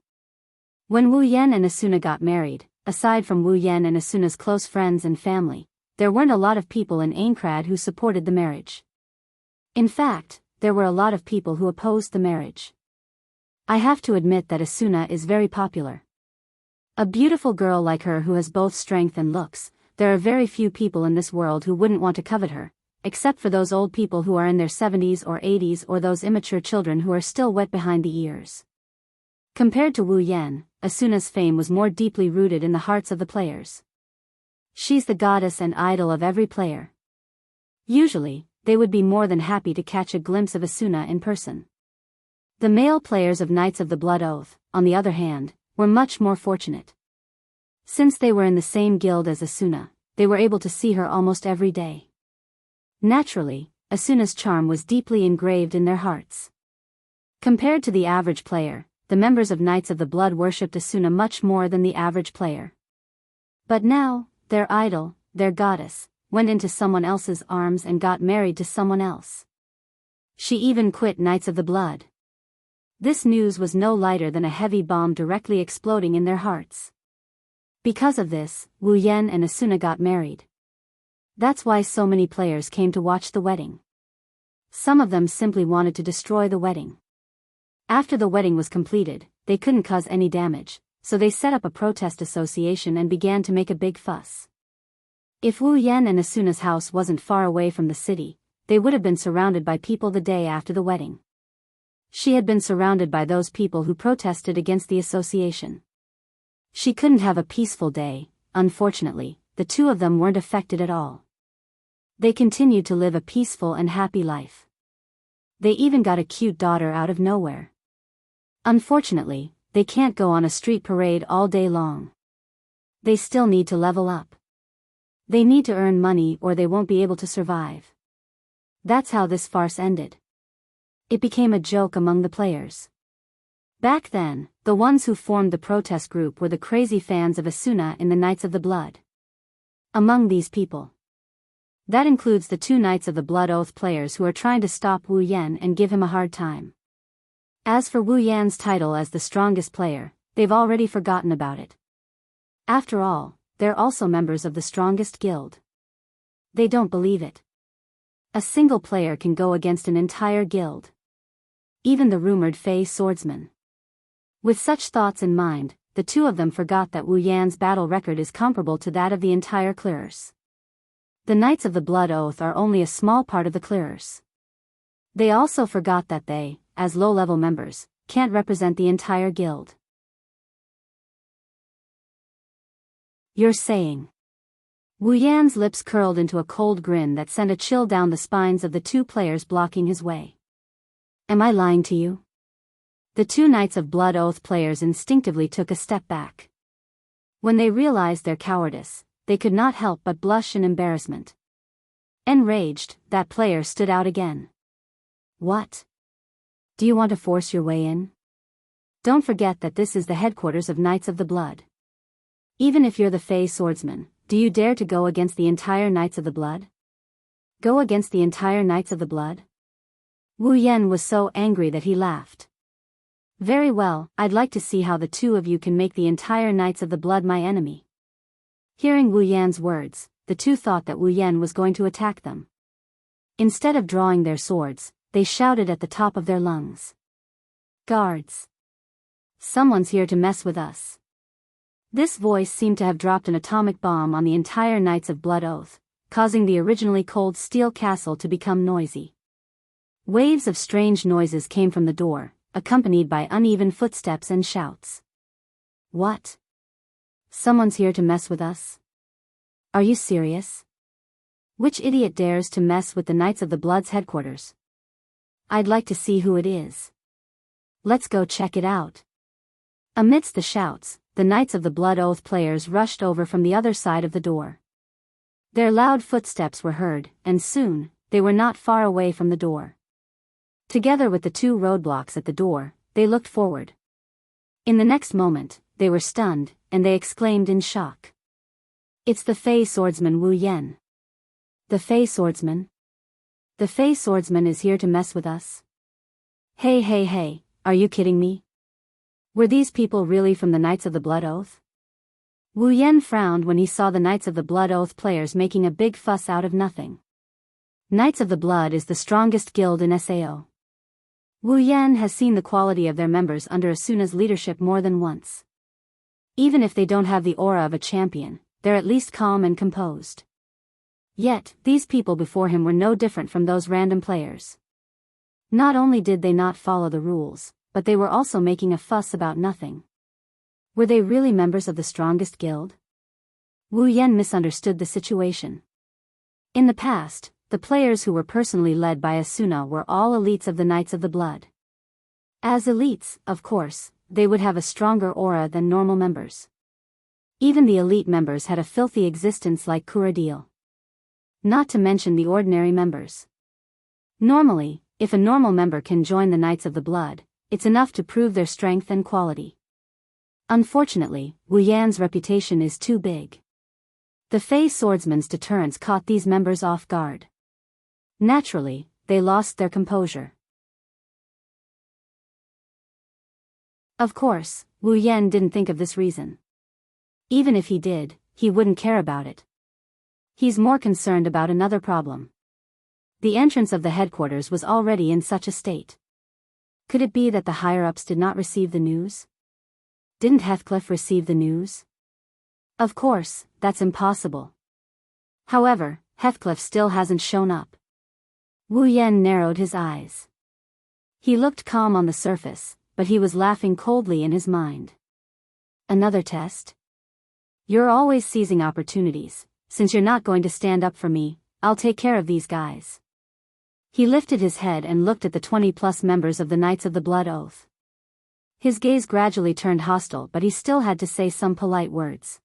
When Wu Yan and Asuna got married, aside from Wu Yan and Asuna's close friends and family, there weren't a lot of people in Aincrad who supported the marriage. In fact, there were a lot of people who opposed the marriage. I have to admit that Asuna is very popular. A beautiful girl like her who has both strength and looks, there are very few people in this world who wouldn't want to covet her, except for those old people who are in their 70s or 80s or those immature children who are still wet behind the ears. Compared to Wu Yan, Asuna's fame was more deeply rooted in the hearts of the players. She's the goddess and idol of every player. Usually, they would be more than happy to catch a glimpse of Asuna in person. The male players of Knights of the Blood Oath, on the other hand, were much more fortunate. Since they were in the same guild as Asuna, they were able to see her almost every day. Naturally, Asuna's charm was deeply engraved in their hearts. Compared to the average player, the members of Knights of the Blood worshipped Asuna much more than the average player. But now, their idol, their goddess, went into someone else's arms and got married to someone else. She even quit Knights of the Blood. This news was no lighter than a heavy bomb directly exploding in their hearts. Because of this, Wu Yan and Asuna got married. That's why so many players came to watch the wedding. Some of them simply wanted to destroy the wedding. After the wedding was completed, they couldn't cause any damage, so they set up a protest association and began to make a big fuss. If Wu Yan and Asuna's house wasn't far away from the city, they would have been surrounded by people the day after the wedding. She had been surrounded by those people who protested against the association. She couldn't have a peaceful day. Unfortunately, the two of them weren't affected at all. They continued to live a peaceful and happy life. They even got a cute daughter out of nowhere. Unfortunately, they can't go on a street parade all day long. They still need to level up. They need to earn money or they won't be able to survive. That's how this farce ended. It became a joke among the players. Back then, the ones who formed the protest group were the crazy fans of Asuna in the Knights of the Blood. Among these people, that includes the two Knights of the Blood Oath players who are trying to stop Wu Yan and give him a hard time. As for Wu Yan's title as the strongest player, they've already forgotten about it. After all, they're also members of the strongest guild. They don't believe it. A single player can go against an entire guild. Even the rumored Fey swordsman. With such thoughts in mind, the two of them forgot that Wu Yan's battle record is comparable to that of the entire clearers. The Knights of the Blood Oath are only a small part of the clearers. They also forgot that they, as low-level members, can't represent the entire guild. You're saying. Wu Yan's lips curled into a cold grin that sent a chill down the spines of the two players blocking his way. Am I lying to you? The two Knights of Blood Oath players instinctively took a step back. When they realized their cowardice, they could not help but blush in embarrassment. Enraged, that player stood out again. What? Do you want to force your way in? Don't forget that this is the headquarters of Knights of the Blood. Even if you're the Fey swordsman, do you dare to go against the entire Knights of the Blood? Go against the entire Knights of the Blood? Wu Yan was so angry that he laughed. Very well, I'd like to see how the two of you can make the entire Knights of the Blood my enemy. Hearing Wu Yan's words, the two thought that Wu Yan was going to attack them. Instead of drawing their swords, they shouted at the top of their lungs. Guards! Someone's here to mess with us. This voice seemed to have dropped an atomic bomb on the entire Knights of Blood Oath, causing the originally cold steel castle to become noisy. Waves of strange noises came from the door, accompanied by uneven footsteps and shouts. What? Someone's here to mess with us? Are you serious? Which idiot dares to mess with the Knights of the Blood's headquarters? I'd like to see who it is. Let's go check it out. Amidst the shouts, the Knights of the Blood Oath players rushed over from the other side of the door. Their loud footsteps were heard, and soon, they were not far away from the door. Together with the two roadblocks at the door, they looked forward. In the next moment, they were stunned, and they exclaimed in shock. It's the Fey swordsman Wu Yan. The Fey swordsman? The Fey swordsman is here to mess with us? Hey, are you kidding me? Were these people really from the Knights of the Blood Oath? Wu Yan frowned when he saw the Knights of the Blood Oath players making a big fuss out of nothing. Knights of the Blood is the strongest guild in Sao. Wu Yan has seen the quality of their members under Asuna's leadership more than once. Even if they don't have the aura of a champion, they're at least calm and composed. Yet, these people before him were no different from those random players. Not only did they not follow the rules, but they were also making a fuss about nothing. Were they really members of the strongest guild? Wu Yan misunderstood the situation. In the past, the players who were personally led by Asuna were all elites of the Knights of the Blood. As elites, of course, they would have a stronger aura than normal members. Even the elite members had a filthy existence like Kuradil. Not to mention the ordinary members. Normally, if a normal member can join the Knights of the Blood, it's enough to prove their strength and quality. Unfortunately, Wu Yan's reputation is too big. The Fey swordsman's deterrence caught these members off guard. Naturally, they lost their composure. Of course, Wu Yan didn't think of this reason. Even if he did, he wouldn't care about it. He's more concerned about another problem. The entrance of the headquarters was already in such a state. Could it be that the higher-ups did not receive the news? Didn't Heathcliff receive the news? Of course, that's impossible. However, Heathcliff still hasn't shown up. Wu Yan narrowed his eyes. He looked calm on the surface, but he was laughing coldly in his mind. Another test? You're always seizing opportunities. Since you're not going to stand up for me, I'll take care of these guys. He lifted his head and looked at the 20+ members of the Knights of the Blood Oath. His gaze gradually turned hostile, but he still had to say some polite words.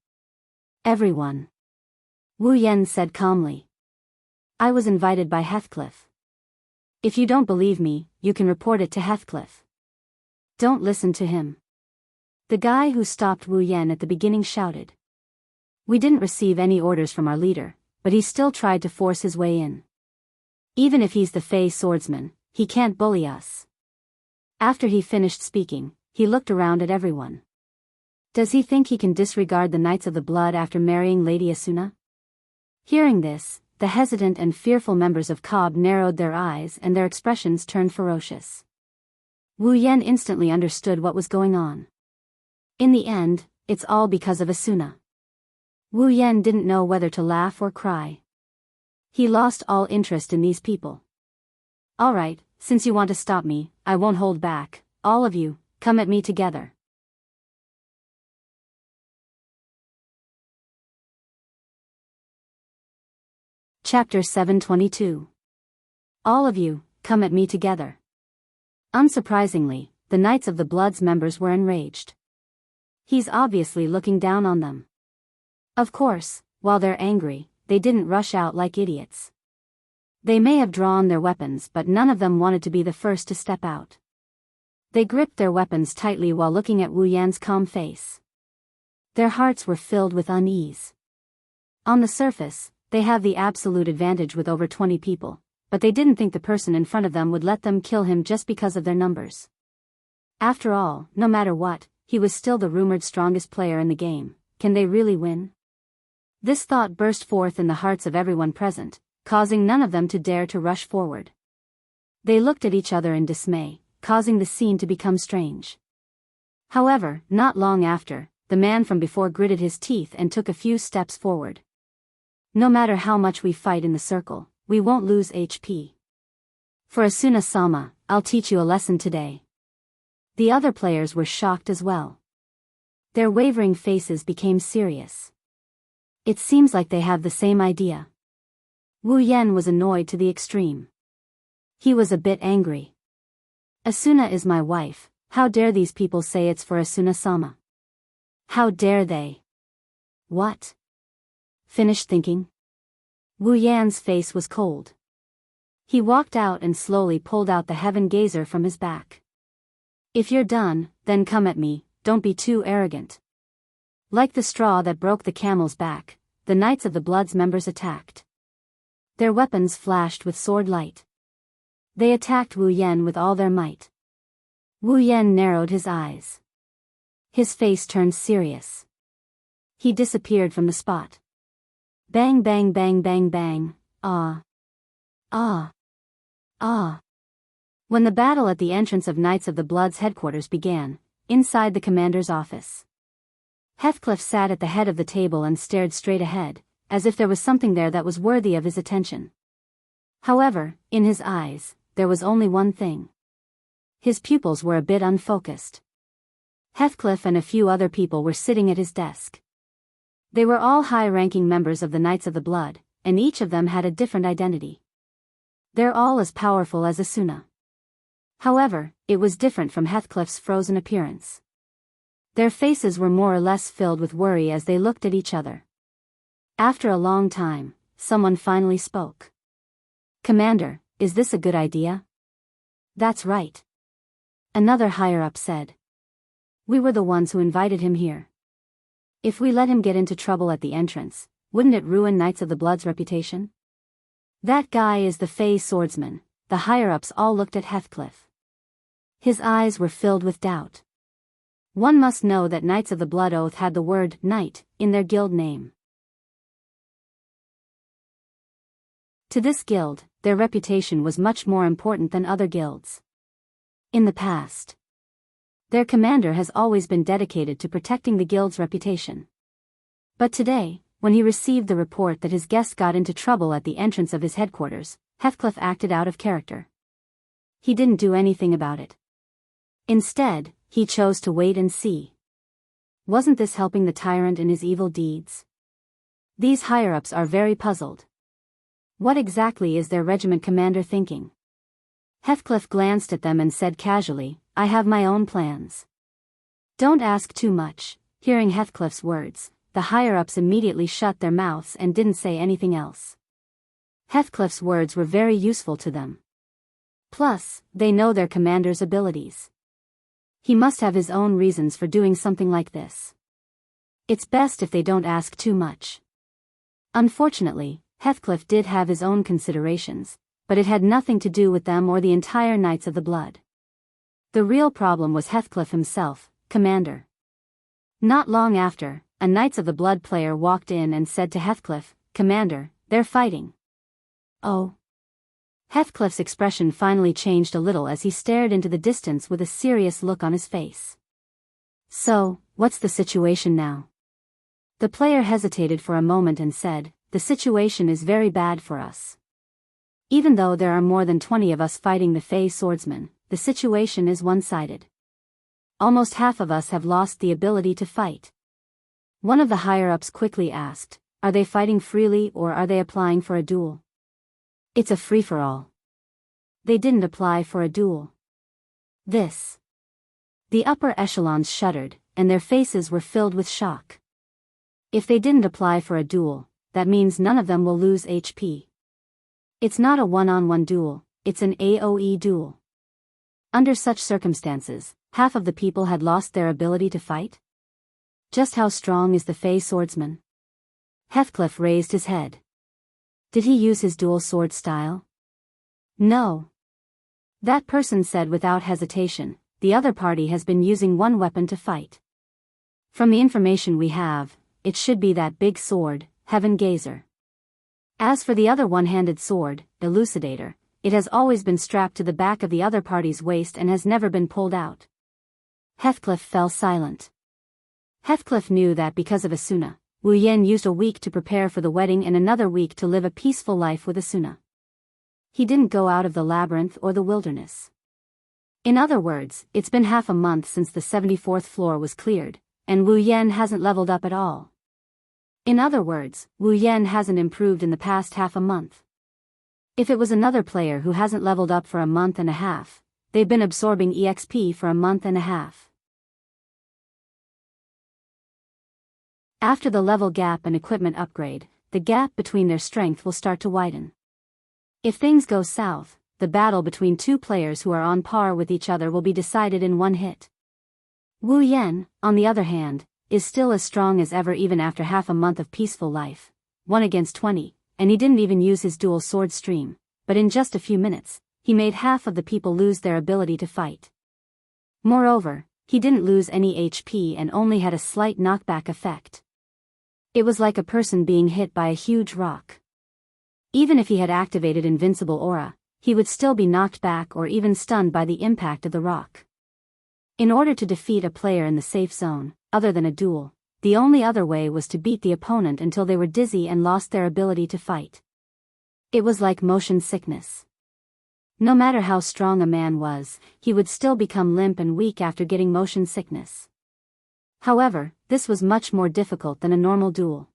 Everyone. Wu Yan said calmly. I was invited by Heathcliff. If you don't believe me, you can report it to Heathcliff. Don't listen to him. The guy who stopped Wu Yan at the beginning shouted. We didn't receive any orders from our leader, but he still tried to force his way in. Even if he's the Fey swordsman, he can't bully us. After he finished speaking, he looked around at everyone. Does he think he can disregard the Knights of the Blood after marrying Lady Asuna? Hearing this, the hesitant and fearful members of Cobb narrowed their eyes and their expressions turned ferocious. Wu Yan instantly understood what was going on. In the end, it's all because of Asuna. Wu Yan didn't know whether to laugh or cry. He lost all interest in these people. All right, since you want to stop me, I won't hold back. All of you, come at me together. Chapter 722. All of you, come at me together. Unsurprisingly, the Knights of the Blood's members were enraged. He's obviously looking down on them. Of course, while they're angry, they didn't rush out like idiots. They may have drawn their weapons, but none of them wanted to be the first to step out. They gripped their weapons tightly while looking at Wu Yan's calm face. Their hearts were filled with unease. On the surface, they have the absolute advantage with over 20 people, but they didn't think the person in front of them would let them kill him just because of their numbers. After all, no matter what, he was still the rumored strongest player in the game. Can they really win? This thought burst forth in the hearts of everyone present, causing none of them to dare to rush forward. They looked at each other in dismay, causing the scene to become strange. However, not long after, the man from before gritted his teeth and took a few steps forward. No matter how much we fight in the circle, we won't lose HP. For Asuna-sama, I'll teach you a lesson today. The other players were shocked as well. Their wavering faces became serious. It seems like they have the same idea. Wu Yan was annoyed to the extreme. He was a bit angry. Asuna is my wife, how dare these people say it's for Asuna-sama? How dare they? What? Finished thinking? Wu Yan's face was cold. He walked out and slowly pulled out the heaven gazer from his back. If you're done, then come at me, don't be too arrogant. Like the straw that broke the camel's back, the Knights of the Blood's members attacked. Their weapons flashed with sword light. They attacked Wu Yan with all their might. Wu Yan narrowed his eyes. His face turned serious. He disappeared from the spot. Bang bang bang bang bang, ah. Ah. Ah. When the battle at the entrance of Knights of the Blood's headquarters began, inside the commander's office, Heathcliff sat at the head of the table and stared straight ahead, as if there was something there that was worthy of his attention. However, in his eyes, there was only one thing. His pupils were a bit unfocused. Heathcliff and a few other people were sitting at his desk. They were all high-ranking members of the Knights of the Blood, and each of them had a different identity. They're all as powerful as Asuna. However, it was different from Heathcliff's frozen appearance. Their faces were more or less filled with worry as they looked at each other. After a long time, someone finally spoke. "Commander, is this a good idea?" "That's right." Another higher-up said. "We were the ones who invited him here. If we let him get into trouble at the entrance, wouldn't it ruin Knights of the Blood's reputation?" "That guy is the Fey swordsman." The higher-ups all looked at Heathcliff. His eyes were filled with doubt. One must know that Knights of the Blood Oath had the word knight in their guild name. To this guild, their reputation was much more important than other guilds. In the past, their commander has always been dedicated to protecting the guild's reputation. But today, when he received the report that his guest got into trouble at the entrance of his headquarters, Heathcliff acted out of character. He didn't do anything about it. Instead, he chose to wait and see. Wasn't this helping the tyrant in his evil deeds? These higher-ups are very puzzled. What exactly is their regiment commander thinking? Heathcliff glanced at them and said casually, "I have my own plans." "Don't ask too much." Hearing Heathcliff's words, the higher-ups immediately shut their mouths and didn't say anything else. Heathcliff's words were very useful to them. Plus, they know their commander's abilities. He must have his own reasons for doing something like this. It's best if they don't ask too much. Unfortunately, Heathcliff did have his own considerations, but it had nothing to do with them or the entire Knights of the Blood. The real problem was Heathcliff himself, commander. Not long after, a Knights of the Blood player walked in and said to Heathcliff, "Commander, they're fighting." "Oh." Heathcliff's expression finally changed a little as he stared into the distance with a serious look on his face. "So, what's the situation now?" The player hesitated for a moment and said, "The situation is very bad for us. Even though there are more than 20 of us fighting the Fey swordsmen, the situation is one-sided. Almost half of us have lost the ability to fight." One of the higher-ups quickly asked, "Are they fighting freely or are they applying for a duel?" "It's a free-for-all." They didn't apply for a duel. This. The upper echelons shuddered, and their faces were filled with shock. If they didn't apply for a duel, that means none of them will lose HP. It's not a one-on-one duel, it's an AoE duel. Under such circumstances, half of the people had lost their ability to fight? Just how strong is the Fey swordsman? Heathcliff raised his head. Did he use his dual sword style? No. That person said without hesitation, the other party has been using one weapon to fight. From the information we have, it should be that big sword, Heaven Gazer. As for the other one-handed sword, Elucidator, it has always been strapped to the back of the other party's waist and has never been pulled out. Heathcliff fell silent. Heathcliff knew that because of Asuna, Wu Yen used a week to prepare for the wedding and another week to live a peaceful life with Asuna. He didn't go out of the labyrinth or the wilderness. In other words, it's been half a month since the 74th floor was cleared, and Wu Yen hasn't leveled up at all. In other words, Wu Yen hasn't improved in the past half a month. If it was another player who hasn't leveled up for a month and a half, they've been absorbing EXP for a month and a half. After the level gap and equipment upgrade, the gap between their strength will start to widen. If things go south, the battle between two players who are on par with each other will be decided in one hit. Wu Yen, on the other hand, is still as strong as ever even after half a month of peaceful life, 1 against 20, and he didn't even use his dual sword stream, but in just a few minutes, he made half of the people lose their ability to fight. Moreover, he didn't lose any HP and only had a slight knockback effect. It was like a person being hit by a huge rock. Even if he had activated Invincible Aura, he would still be knocked back or even stunned by the impact of the rock. In order to defeat a player in the safe zone, other than a duel, the only other way was to beat the opponent until they were dizzy and lost their ability to fight. It was like motion sickness. No matter how strong a man was, he would still become limp and weak after getting motion sickness. However, this was much more difficult than a normal duel.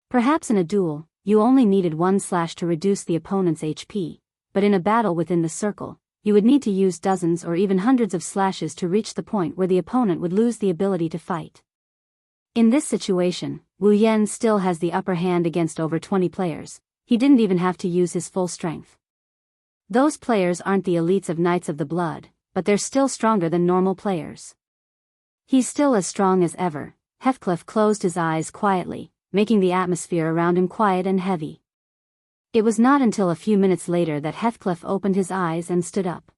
Perhaps in a duel, you only needed one slash to reduce the opponent's HP, but in a battle within the circle, you would need to use dozens or even hundreds of slashes to reach the point where the opponent would lose the ability to fight. In this situation, Wu Yen still has the upper hand against over 20 players. He didn't even have to use his full strength. Those players aren't the elites of Knights of the Blood, but they're still stronger than normal players. He's still as strong as ever. Heathcliff closed his eyes quietly, making the atmosphere around him quiet and heavy. It was not until a few minutes later that Heathcliff opened his eyes and stood up.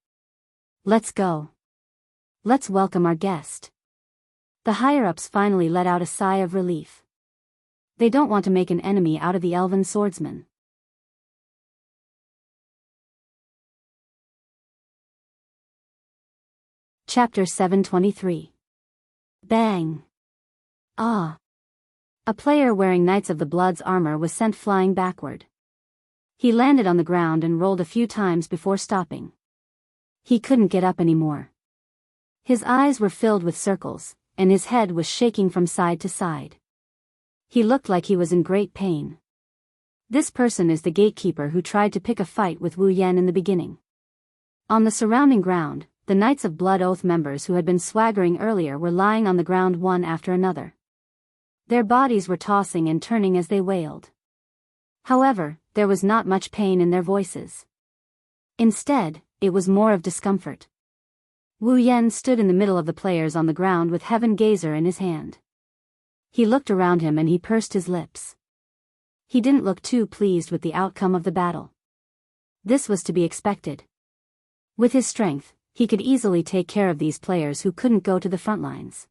Let's go. Let's welcome our guest. The higher-ups finally let out a sigh of relief. They don't want to make an enemy out of the elven swordsman. Chapter 723. Bang! Ah! A player wearing Knights of the Blood's armor was sent flying backward. He landed on the ground and rolled a few times before stopping. He couldn't get up anymore. His eyes were filled with circles, and his head was shaking from side to side. He looked like he was in great pain. This person is the gatekeeper who tried to pick a fight with Wu Yen in the beginning. On the surrounding ground, the Knights of Blood Oath members who had been swaggering earlier were lying on the ground one after another. Their bodies were tossing and turning as they wailed. However, there was not much pain in their voices. Instead, it was more of discomfort. Wu Yen stood in the middle of the players on the ground with Heaven Gazer in his hand. He looked around him and he pursed his lips. He didn't look too pleased with the outcome of the battle. This was to be expected. With his strength, he could easily take care of these players who couldn't go to the front lines.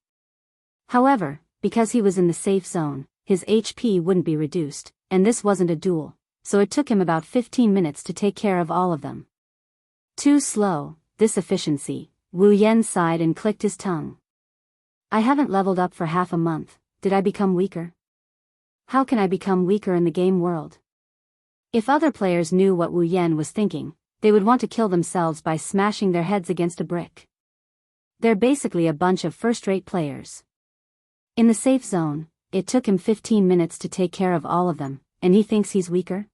However, because he was in the safe zone, his HP wouldn't be reduced, and this wasn't a duel, so it took him about 15 minutes to take care of all of them. Too slow, this efficiency, Wu Yen sighed and clicked his tongue. I haven't leveled up for half a month, did I become weaker? How can I become weaker in the game world? If other players knew what Wu Yen was thinking, they would want to kill themselves by smashing their heads against a brick. They're basically a bunch of first-rate players. In the safe zone, it took him 15 minutes to take care of all of them, and he thinks he's weaker?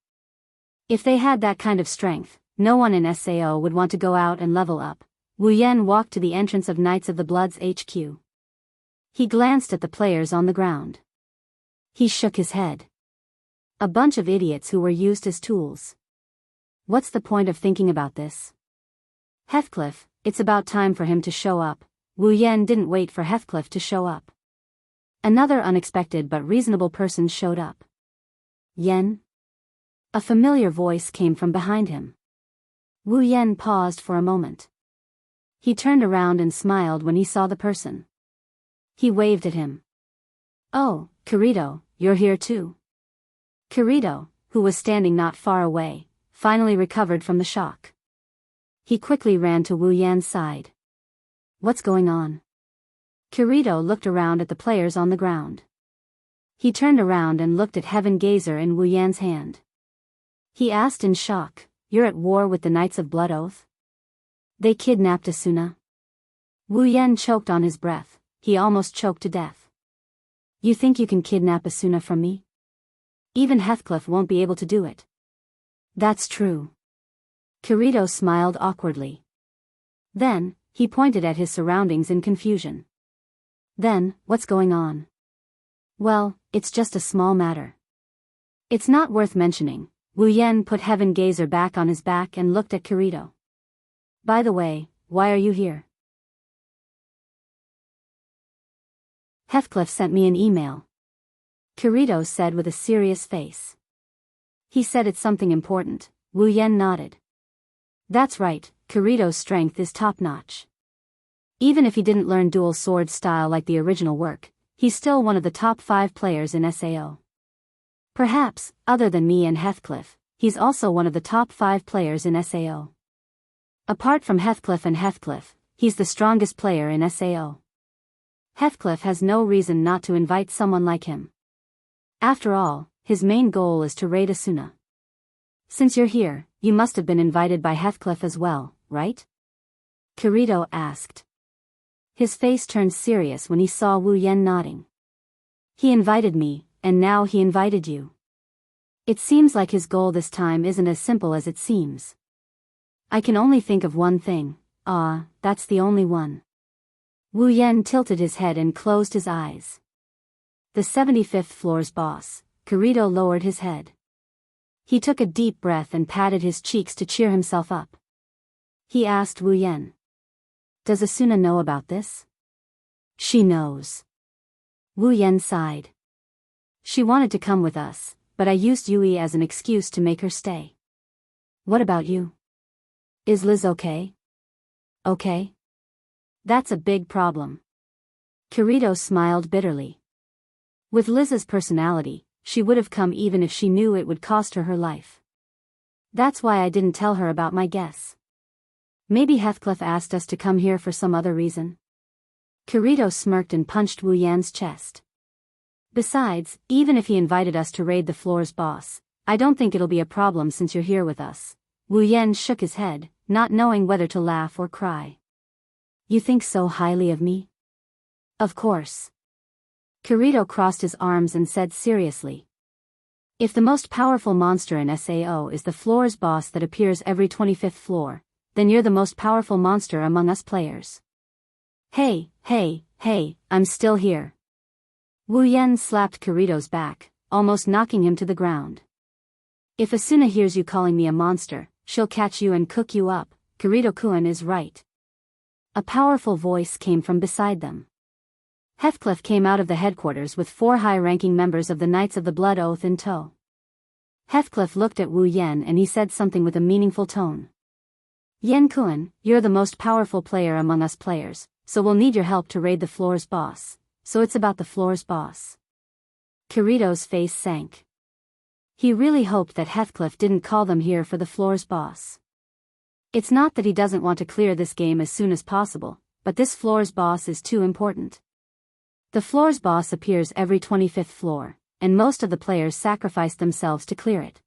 If they had that kind of strength, no one in SAO would want to go out and level up. Wu Yen walked to the entrance of Knights of the Blood's HQ. He glanced at the players on the ground. He shook his head. A bunch of idiots who were used as tools. What's the point of thinking about this? Heathcliff, it's about time for him to show up. Wu Yan didn't wait for Heathcliff to show up. Another unexpected but reasonable person showed up. Yan? A familiar voice came from behind him. Wu Yan paused for a moment. He turned around and smiled when he saw the person. He waved at him. Oh, Kirito, you're here too. Kirito, who was standing not far away, finally recovered from the shock. He quickly ran to Wu Yan's side. What's going on? Kirito looked around at the players on the ground. He turned around and looked at Heaven Gazer in Wu Yan's hand. He asked in shock, You're at war with the Knights of Blood Oath? They kidnapped Asuna. Wu Yan choked on his breath, he almost choked to death. You think you can kidnap Asuna from me? Even Heathcliff won't be able to do it. That's true. Kirito smiled awkwardly. Then, he pointed at his surroundings in confusion. Then, what's going on? Well, it's just a small matter. It's not worth mentioning. Wu Yan put Heaven Gazer back on his back and looked at Kirito. By the way, why are you here? Heathcliff sent me an email. Kirito said with a serious face. He said it's something important. Wu Yan nodded. That's right, Kirito's strength is top-notch. Even if he didn't learn dual sword style like the original work, he's still one of the top 5 players in SAO. Perhaps, other than me and Heathcliff, he's also one of the top 5 players in SAO. Apart from Heathcliff and Heathcliff, he's the strongest player in SAO. Heathcliff has no reason not to invite someone like him. After all, his main goal is to raid Asuna. Since you're here, you must have been invited by Heathcliff as well, right? Kirito asked. His face turned serious when he saw Wu Yan nodding. He invited me, and now he invited you. It seems like his goal this time isn't as simple as it seems. I can only think of one thing. That's the only one. Wu Yan tilted his head and closed his eyes. The 75th floor's boss, Kirito lowered his head. He took a deep breath and patted his cheeks to cheer himself up. He asked Wu Yan. Does Asuna know about this? She knows. Wu Yan sighed. She wanted to come with us, but I used Yui as an excuse to make her stay. What about you? Is Liz okay? Okay? That's a big problem. Kirito smiled bitterly. With Liz's personality, she would have come even if she knew it would cost her her life. That's why I didn't tell her about my guess. Maybe Heathcliff asked us to come here for some other reason. Kirito smirked and punched Wu Yan's chest. Besides, even if he invited us to raid the floor's boss, I don't think it'll be a problem since you're here with us. Wu Yan shook his head, not knowing whether to laugh or cry. You think so highly of me? Of course. Kirito crossed his arms and said seriously. If the most powerful monster in SAO is the floor's boss that appears every 25th floor, then you're the most powerful monster among us players. Hey, I'm still here. Wu Yan slapped Kirito's back, almost knocking him to the ground. If Asuna hears you calling me a monster, she'll catch you and cook you up. Kirito-kun is right. A powerful voice came from beside them. Heathcliff came out of the headquarters with 4 high-ranking members of the Knights of the Blood Oath in tow. Heathcliff looked at Wu Yan and he said something with a meaningful tone. Yan-kun, you're the most powerful player among us players, so we'll need your help to raid the floor's boss. So it's about the floor's boss. Kirito's face sank. He really hoped that Heathcliff didn't call them here for the floor's boss. It's not that he doesn't want to clear this game as soon as possible, but this floor's boss is too important. The floor's boss appears every 25th floor, and most of the players sacrificed themselves to clear it.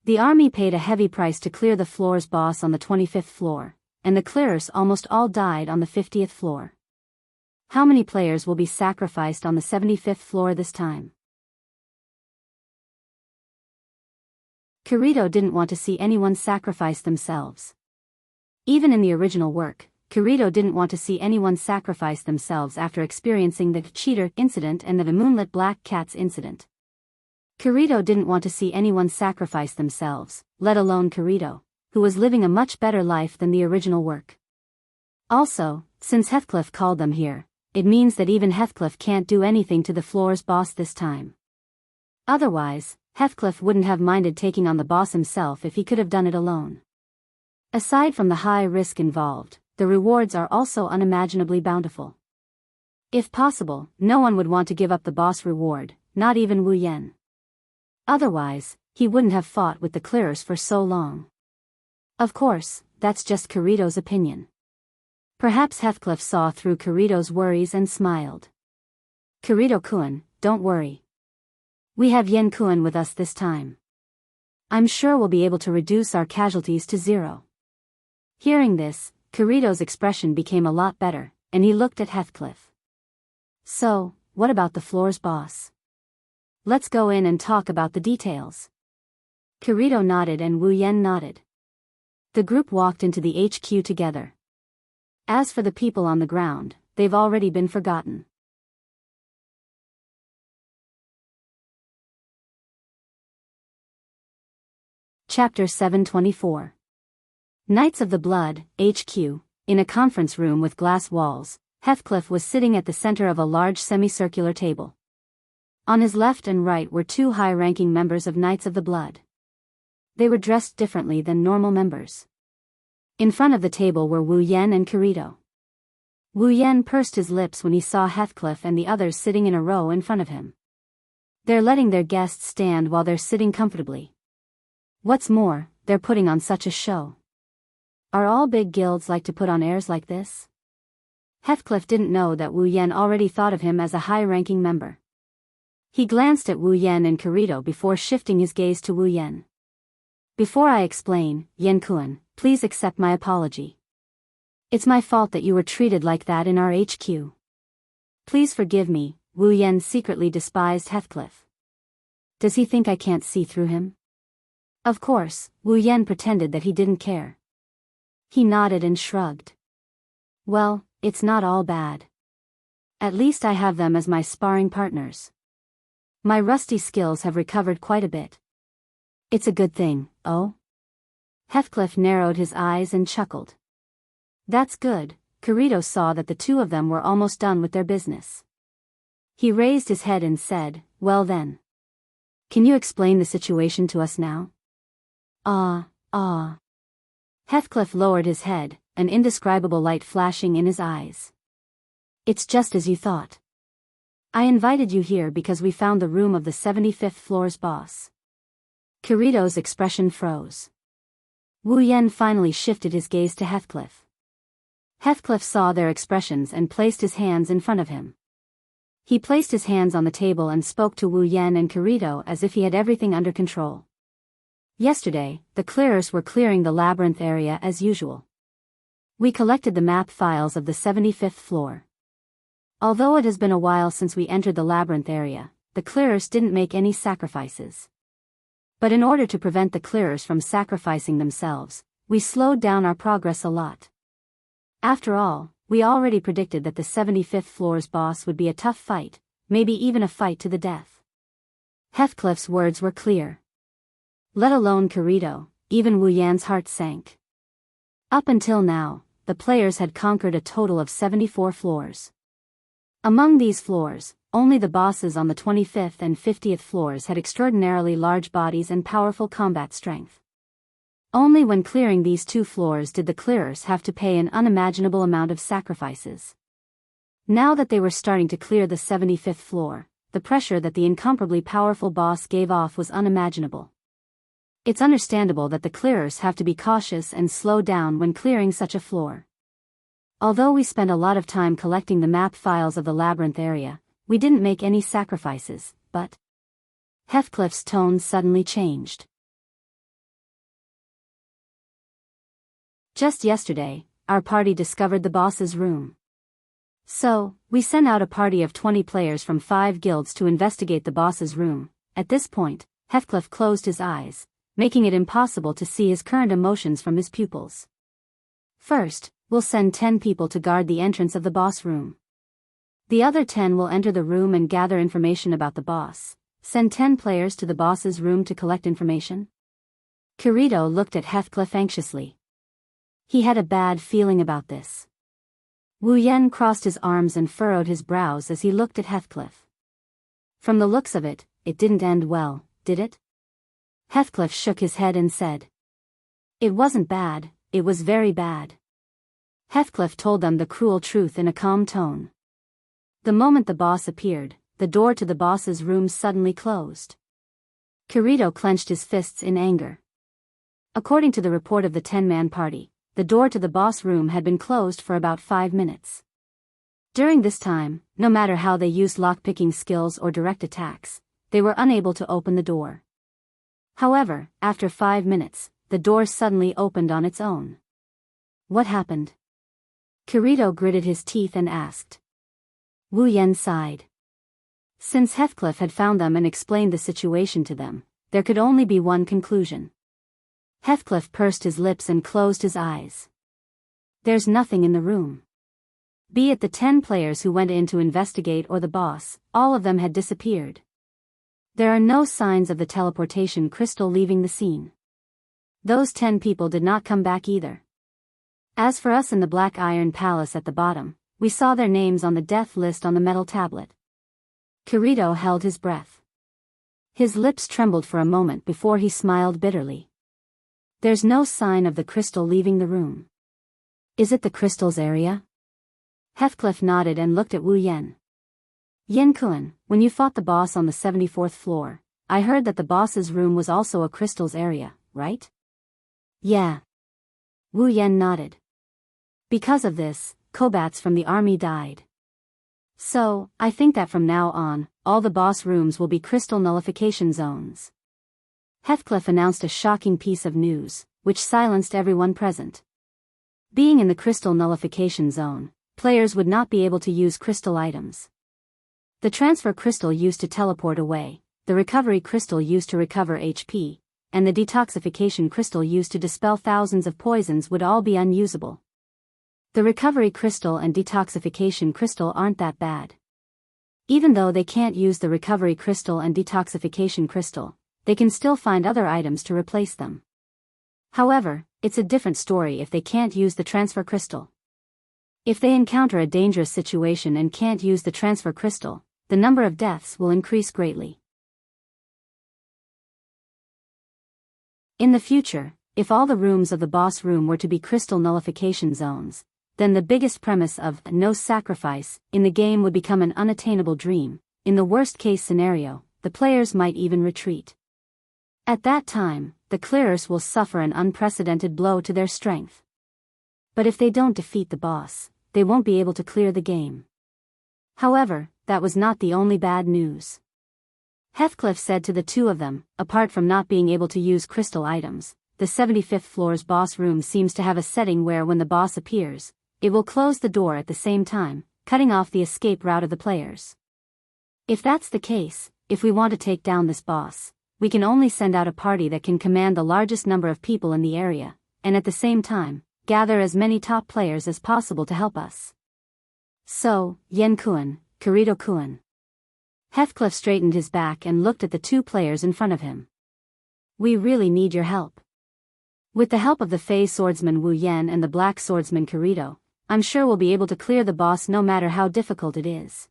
The army paid a heavy price to clear the floor's boss on the 25th floor, and the clearers almost all died on the 50th floor. How many players will be sacrificed on the 75th floor this time? Kirito didn't want to see anyone sacrifice themselves. Even in the original work, Kirito didn't want to see anyone sacrifice themselves after experiencing the cheater incident and the moonlit black cats incident. Kirito didn't want to see anyone sacrifice themselves, let alone Kirito, who was living a much better life than the original work. Also, since Heathcliff called them here, it means that even Heathcliff can't do anything to the floor's boss this time. Otherwise, Heathcliff wouldn't have minded taking on the boss himself if he could have done it alone. Aside from the high risk involved, the rewards are also unimaginably bountiful. If possible, no one would want to give up the boss reward, not even Wu Yan. Otherwise, he wouldn't have fought with the clearers for so long. Of course, that's just Kirito's opinion. Perhaps Heathcliff saw through Kirito's worries and smiled. Kirito-kun, don't worry. We have Yen-kun with us this time. I'm sure we'll be able to reduce our casualties to 0. Hearing this, Kirito's expression became a lot better, and he looked at Heathcliff. So, what about the floor's boss? Let's go in and talk about the details. Kirito nodded and Wu Yan nodded. The group walked into the HQ together. As for the people on the ground, they've already been forgotten. Chapter 724. Knights of the Blood, HQ. In a conference room with glass walls, Heathcliff was sitting at the center of a large semicircular table. On his left and right were 2 high-ranking members of Knights of the Blood. They were dressed differently than normal members. In front of the table were Wu Yan and Kirito. Wu Yan pursed his lips when he saw Heathcliff and the others sitting in a row in front of him. They're letting their guests stand while they're sitting comfortably. What's more, they're putting on such a show. Are all big guilds like to put on airs like this? Heathcliff didn't know that Wu Yan already thought of him as a high-ranking member. He glanced at Wu Yan and Kirito before shifting his gaze to Wu Yan. Before I explain, Yen-kun, please accept my apology. It's my fault that you were treated like that in our HQ. Please forgive me. Wu Yan secretly despised Heathcliff. Does he think I can't see through him? Of course, Wu Yan pretended that he didn't care. He nodded and shrugged. Well, it's not all bad. At least I have them as my sparring partners. My rusty skills have recovered quite a bit. It's a good thing, oh? Heathcliff narrowed his eyes and chuckled. That's good. Kirito saw that the 2 of them were almost done with their business. He raised his head and said, well then. Can you explain the situation to us now? Heathcliff lowered his head, an indescribable light flashing in his eyes. It's just as you thought. I invited you here because we found the room of the 75th floor's boss. Kirito's expression froze. Wu Yan finally shifted his gaze to Heathcliff. Heathcliff saw their expressions and placed his hands in front of him. He placed his hands on the table and spoke to Wu Yan and Kirito as if he had everything under control. Yesterday, the clearers were clearing the labyrinth area as usual. We collected the map files of the 75th floor. Although it has been a while since we entered the labyrinth area, the clearers didn't make any sacrifices. But in order to prevent the clearers from sacrificing themselves, we slowed down our progress a lot. After all, we already predicted that the 75th floor's boss would be a tough fight, maybe even a fight to the death. Heathcliff's words were clear. Let alone Kirito, even Wu Yan's heart sank. Up until now, the players had conquered a total of 74 floors. Among these floors, only the bosses on the 25th and 50th floors had extraordinarily large bodies and powerful combat strength. Only when clearing these 2 floors did the clearers have to pay an unimaginable amount of sacrifices. Now that they were starting to clear the 75th floor, the pressure that the incomparably powerful boss gave off was unimaginable. It's understandable that the clearers have to be cautious and slow down when clearing such a floor. Although we spent a lot of time collecting the map files of the labyrinth area, we didn't make any sacrifices, but... Heathcliff's tone suddenly changed. Just yesterday, our party discovered the boss's room. So, we sent out a party of 20 players from 5 guilds to investigate the boss's room. At this point, Heathcliff closed his eyes, making it impossible to see his current emotions from his pupils. First, we'll send 10 people to guard the entrance of the boss room. The other 10 will enter the room and gather information about the boss, Send 10 players to the boss's room to collect information? Kirito looked at Heathcliff anxiously. He had a bad feeling about this. Wu Yan crossed his arms and furrowed his brows as he looked at Heathcliff. From the looks of it, it didn't end well, did it? Heathcliff shook his head and said. It wasn't bad, it was very bad. Heathcliff told them the cruel truth in a calm tone. The moment the boss appeared, the door to the boss's room suddenly closed. Kirito clenched his fists in anger. According to the report of the 10-man party, the door to the boss room had been closed for about 5 minutes. During this time, no matter how they used lockpicking skills or direct attacks, they were unable to open the door. However, after 5 minutes, the door suddenly opened on its own. What happened? Kirito gritted his teeth and asked. Wu Yan sighed. Since Heathcliff had found them and explained the situation to them, there could only be one conclusion. Heathcliff pursed his lips and closed his eyes. There's nothing in the room. Be it the 10 players who went in to investigate or the boss, all of them had disappeared. There are no signs of the teleportation crystal leaving the scene. Those 10 people did not come back either. As for us in the Black Iron Palace at the bottom, we saw their names on the death list on the metal tablet. Kirito held his breath. His lips trembled for a moment before he smiled bitterly. There's no sign of the crystal leaving the room. Is it the crystal's area? Heathcliff nodded and looked at Wu Yan. Yen-kun, when you fought the boss on the 74th floor, I heard that the boss's room was also a crystal's area, right? Yeah. Wu Yan nodded. Because of this, Kobats from the army died. So, I think that from now on, all the boss rooms will be crystal nullification zones. Heathcliff announced a shocking piece of news, which silenced everyone present. Being in the crystal nullification zone, players would not be able to use crystal items. The transfer crystal used to teleport away, the recovery crystal used to recover HP, and the detoxification crystal used to dispel thousands of poisons would all be unusable. The recovery crystal and detoxification crystal aren't that bad. Even though they can't use the recovery crystal and detoxification crystal, they can still find other items to replace them. However, it's a different story if they can't use the transfer crystal. If they encounter a dangerous situation and can't use the transfer crystal, the number of deaths will increase greatly. In the future, if all the rooms of the boss room were to be crystal nullification zones, then the biggest premise of no sacrifice in the game would become an unattainable dream. In the worst-case scenario, the players might even retreat. At that time, the clearers will suffer an unprecedented blow to their strength. But if they don't defeat the boss, they won't be able to clear the game. However, that was not the only bad news. Heathcliff said to the two of them, apart from not being able to use crystal items, the 75th floor's boss room seems to have a setting where when the boss appears, it will close the door at the same time, cutting off the escape route of the players. If that's the case, if we want to take down this boss, we can only send out a party that can command the largest number of people in the area, and at the same time, gather as many top players as possible to help us. So, Yen-kun, Kirito-kun. Heathcliff straightened his back and looked at the two players in front of him. We really need your help. With the help of the Fey swordsman Wu Yan and the black swordsman Kirito, I'm sure we'll be able to clear the boss no matter how difficult it is.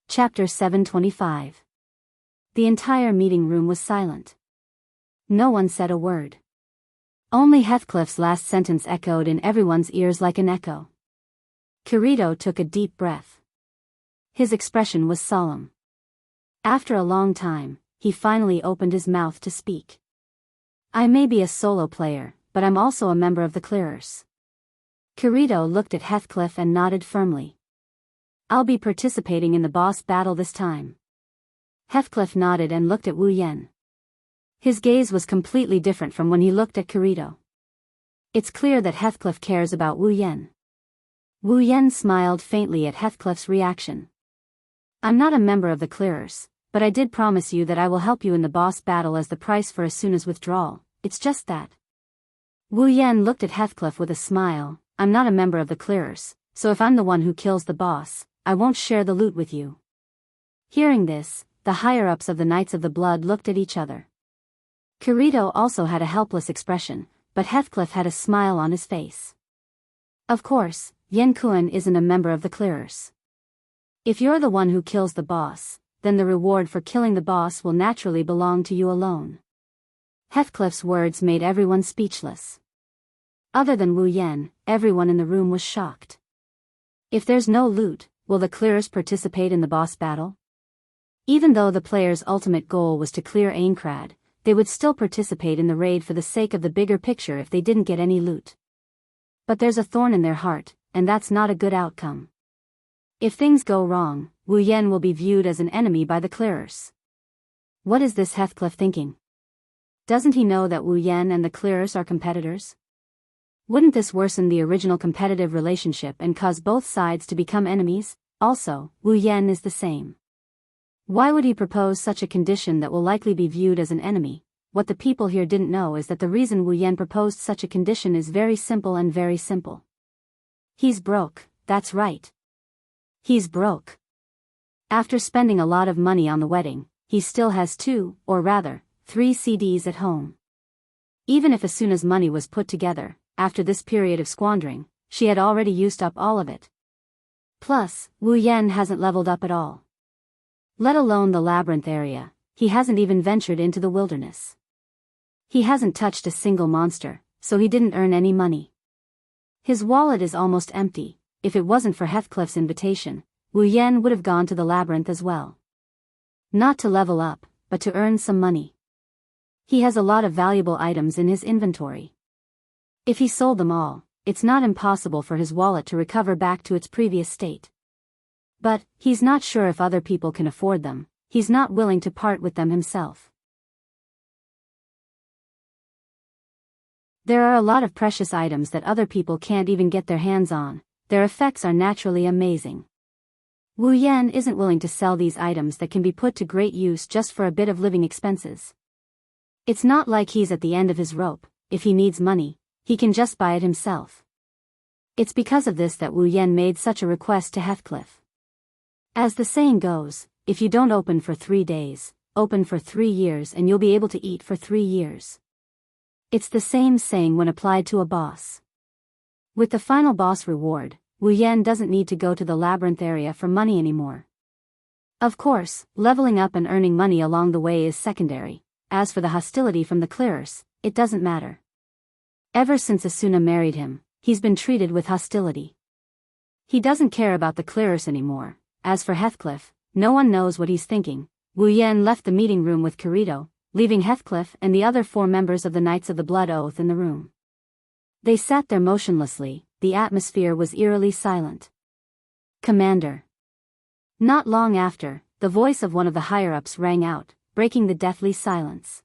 Chapter 725. The entire meeting room was silent. No one said a word. Only Heathcliff's last sentence echoed in everyone's ears like an echo. Kirito took a deep breath. His expression was solemn. After a long time, he finally opened his mouth to speak. I may be a solo player, but I'm also a member of the clearers. Kirito looked at Heathcliff and nodded firmly. I'll be participating in the boss battle this time. Heathcliff nodded and looked at Wu Yan. His gaze was completely different from when he looked at Kirito. It's clear that Heathcliff cares about Wu Yan. Wu Yan smiled faintly at Heathcliff's reaction. I'm not a member of the clearers, but I did promise you that I will help you in the boss battle as the price for Asuna's withdrawal. It's just that. Wu Yan looked at Heathcliff with a smile. I'm not a member of the clearers, so if I'm the one who kills the boss, I won't share the loot with you. Hearing this, the higher-ups of the Knights of the Blood looked at each other. Kirito also had a helpless expression, but Heathcliff had a smile on his face. Of course, Yen Kun isn't a member of the clearers. If you're the one who kills the boss, then the reward for killing the boss will naturally belong to you alone. Heathcliff's words made everyone speechless. Other than Wu Yen, everyone in the room was shocked. If there's no loot, will the clearers participate in the boss battle? Even though the players' ultimate goal was to clear Aincrad, they would still participate in the raid for the sake of the bigger picture if they didn't get any loot. But there's a thorn in their heart, and that's not a good outcome. If things go wrong, Wu Yen will be viewed as an enemy by the clearers. What is this Heathcliff thinking? Doesn't he know that Wu Yen and the clearers are competitors? Wouldn't this worsen the original competitive relationship and cause both sides to become enemies? Also, Wu Yen is the same. Why would he propose such a condition that will likely be viewed as an enemy? What the people here didn't know is that the reason Wu Yen proposed such a condition is very simple and very simple. He's broke, that's right. He's broke. After spending a lot of money on the wedding, he still has 2, or rather, 3 CDs at home. Even if Asuna's money was put together, after this period of squandering, she had already used up all of it. Plus, Wu Yen hasn't leveled up at all. Let alone the labyrinth area, he hasn't even ventured into the wilderness. He hasn't touched a single monster, so he didn't earn any money. His wallet is almost empty. If it wasn't for Heathcliff's invitation, Wu Yen would have gone to the labyrinth as well. Not to level up, but to earn some money. He has a lot of valuable items in his inventory. If he sold them all, it's not impossible for his wallet to recover back to its previous state. But, he's not sure if other people can afford them, he's not willing to part with them himself. There are a lot of precious items that other people can't even get their hands on, their effects are naturally amazing. Wu Yen isn't willing to sell these items that can be put to great use just for a bit of living expenses. It's not like he's at the end of his rope. If he needs money, he can just buy it himself. It's because of this that Wu Yen made such a request to Heathcliff. As the saying goes, if you don't open for 3 days, open for 3 years and you'll be able to eat for 3 years. It's the same saying when applied to a boss. With the final boss reward, Wu Yen doesn't need to go to the labyrinth area for money anymore. Of course, leveling up and earning money along the way is secondary. As for the hostility from the clearers, it doesn't matter. Ever since Asuna married him, he's been treated with hostility. He doesn't care about the clearers anymore. As for Heathcliff, no one knows what he's thinking. Wu Yen left the meeting room with Kirito, leaving Heathcliff and the other 4 members of the Knights of the Blood Oath in the room. They sat there motionlessly, the atmosphere was eerily silent. Commander. Not long after, the voice of one of the higher-ups rang out, breaking the deathly silence.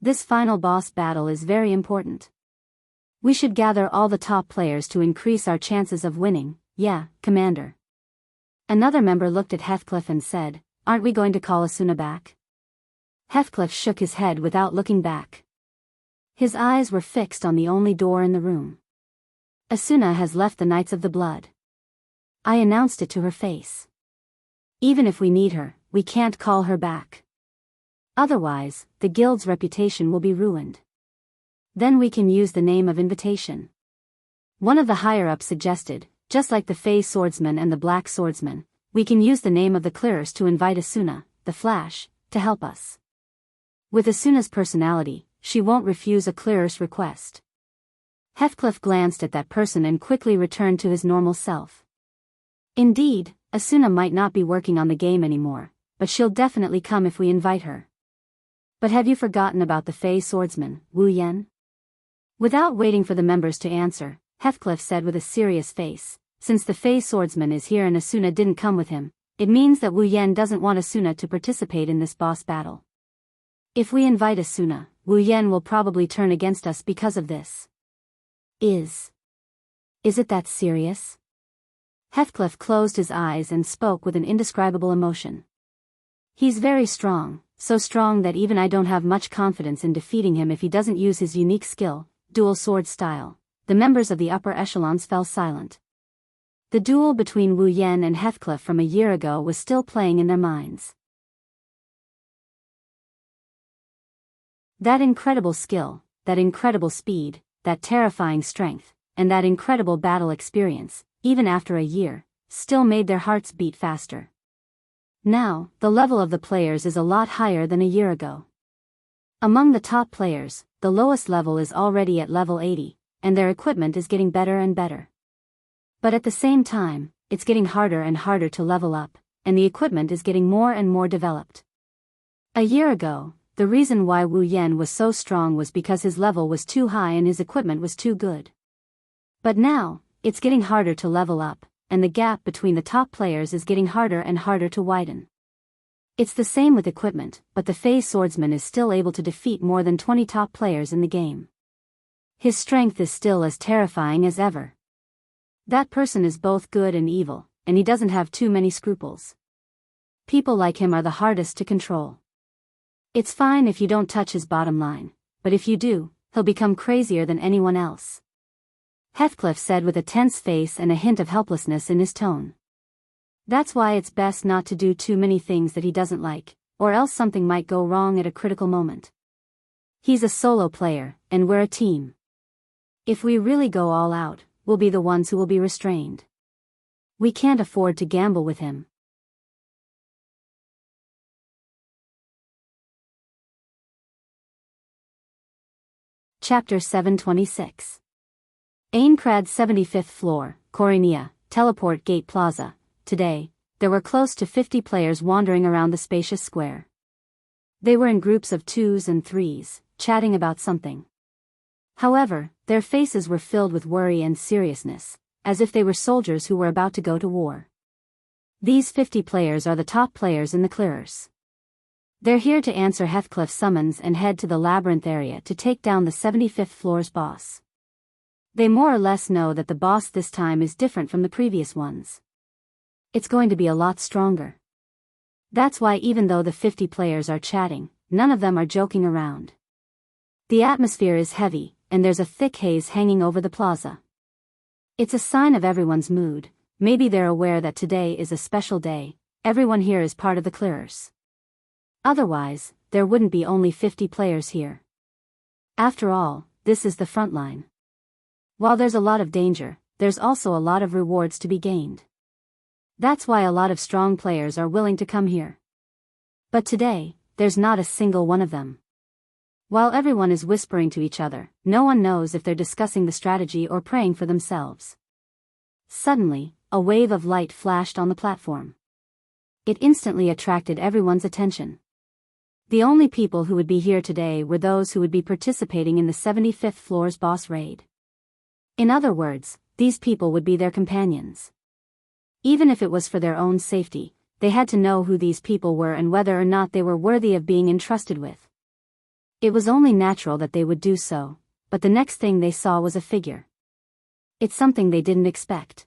This final boss battle is very important. We should gather all the top players to increase our chances of winning. Yeah, Commander. Another member looked at Heathcliff and said, aren't we going to call Asuna back? Heathcliff shook his head without looking back. His eyes were fixed on the only door in the room. Asuna has left the Knights of the Blood. I announced it to her face. Even if we need her, we can't call her back. Otherwise, the guild's reputation will be ruined. Then we can use the name of invitation. One of the higher-ups suggested, just like the Fey swordsman and the Black swordsman, we can use the name of the clearers to invite Asuna, the Flash, to help us. With Asuna's personality, she won't refuse a clearer's request. Heathcliff glanced at that person and quickly returned to his normal self. Indeed, Asuna might not be working on the game anymore, but she'll definitely come if we invite her. But have you forgotten about the Fey swordsman, Wu Yen? Without waiting for the members to answer, Heathcliff said with a serious face, since the Fey swordsman is here and Asuna didn't come with him, it means that Wu Yen doesn't want Asuna to participate in this boss battle. If we invite Asuna, Wu Yen will probably turn against us because of this. Is it that serious? Heathcliff closed his eyes and spoke with an indescribable emotion. He's very strong, so strong that even I don't have much confidence in defeating him if he doesn't use his unique skill, dual sword style. the members of the upper echelons fell silent. The duel between Wu Yan and Heathcliff from a year ago was still playing in their minds. That incredible skill, that incredible speed, that terrifying strength, and that incredible battle experience, even after a year, still made their hearts beat faster. Now, the level of the players is a lot higher than a year ago. Among the top players, the lowest level is already at level 80, and their equipment is getting better and better. But at the same time, it's getting harder and harder to level up, and the equipment is getting more and more developed. A year ago, the reason why Wu Yan was so strong was because his level was too high and his equipment was too good. But now, it's getting harder to level up, and the gap between the top players is getting harder and harder to widen. It's the same with equipment, but the Fey swordsman is still able to defeat more than 20 top players in the game. His strength is still as terrifying as ever. That person is both good and evil, and he doesn't have too many scruples. People like him are the hardest to control. It's fine if you don't touch his bottom line, but if you do, he'll become crazier than anyone else. Heathcliff said with a tense face and a hint of helplessness in his tone. That's why it's best not to do too many things that he doesn't like, or else something might go wrong at a critical moment. He's a solo player, and we're a team. If we really go all out, we'll be the ones who will be restrained. We can't afford to gamble with him. Chapter 726. Aincrad's 75th floor, Corinia, Teleport Gate Plaza. Today, there were close to 50 players wandering around the spacious square. They were in groups of 2s and 3s, chatting about something. However, their faces were filled with worry and seriousness, as if they were soldiers who were about to go to war. These 50 players are the top players in the clearers. They're here to answer Heathcliff's summons and head to the labyrinth area to take down the 75th floor's boss. They more or less know that the boss this time is different from the previous ones. It's going to be a lot stronger. That's why even though the 50 players are chatting, none of them are joking around. The atmosphere is heavy, and there's a thick haze hanging over the plaza. It's a sign of everyone's mood. Maybe they're aware that today is a special day. Everyone here is part of the clearers. Otherwise, there wouldn't be only 50 players here. After all, this is the front line. While there's a lot of danger, there's also a lot of rewards to be gained. That's why a lot of strong players are willing to come here. But today, there's not a single one of them. While everyone is whispering to each other, no one knows if they're discussing the strategy or praying for themselves. Suddenly, a wave of light flashed on the platform. It instantly attracted everyone's attention. The only people who would be here today were those who would be participating in the 75th floor's boss raid. In other words, these people would be their companions. Even if it was for their own safety, they had to know who these people were and whether or not they were worthy of being entrusted with. It was only natural that they would do so, but the next thing they saw was a figure. It's something they didn't expect.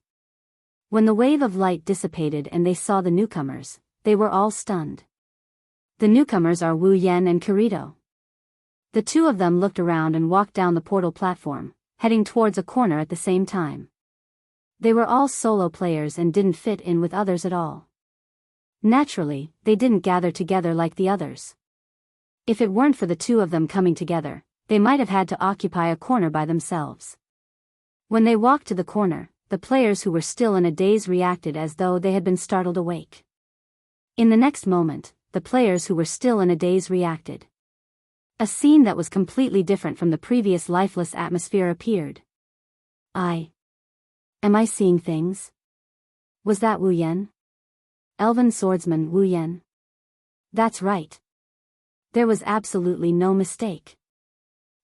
When the wave of light dissipated and they saw the newcomers, they were all stunned. The newcomers are Wu Yan and Kirito. The two of them looked around and walked down the portal platform, heading towards a corner at the same time. They were all solo players and didn't fit in with others at all. Naturally, they didn't gather together like the others. If it weren't for the two of them coming together, they might have had to occupy a corner by themselves. When they walked to the corner, the players who were still in a daze reacted as though they had been startled awake. In the next moment, the players who were still in a daze reacted. A scene that was completely different from the previous lifeless atmosphere appeared. Am I seeing things? Was that Wu Yan? Elven swordsman Wu Yan? That's right. There was absolutely no mistake.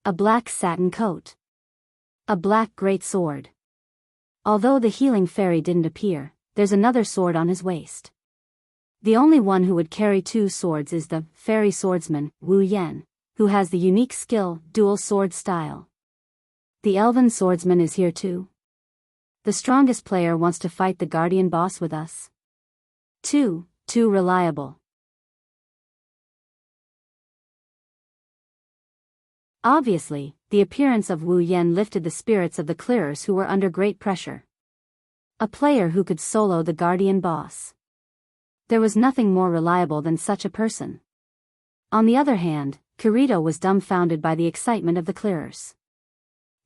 A black satin coat. A black great sword. Although the healing fairy didn't appear, there's another sword on his waist. The only one who would carry two swords is the fairy swordsman, Wu Yan, who has the unique skill, dual sword style. The elven swordsman is here too. The strongest player wants to fight the guardian boss with us. Too reliable. Obviously, the appearance of Wu Yan lifted the spirits of the clearers who were under great pressure. A player who could solo the guardian boss. There was nothing more reliable than such a person. On the other hand, Kirito was dumbfounded by the excitement of the clearers.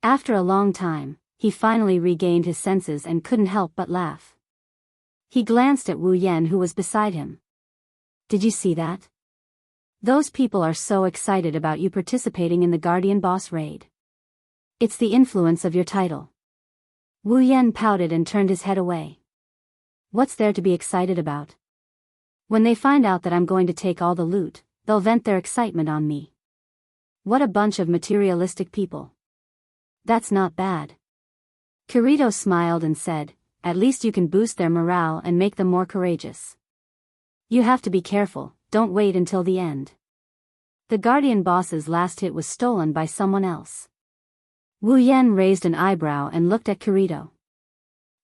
After a long time, he finally regained his senses and couldn't help but laugh. He glanced at Wu Yan who was beside him. Did you see that? Those people are so excited about you participating in the Guardian Boss raid. It's the influence of your title. Wu Yan pouted and turned his head away. What's there to be excited about? When they find out that I'm going to take all the loot, they'll vent their excitement on me. What a bunch of materialistic people. That's not bad. Kirito smiled and said, at least you can boost their morale and make them more courageous. You have to be careful, don't wait until the end. The Guardian Boss's last hit was stolen by someone else. Wu Yan raised an eyebrow and looked at Kirito.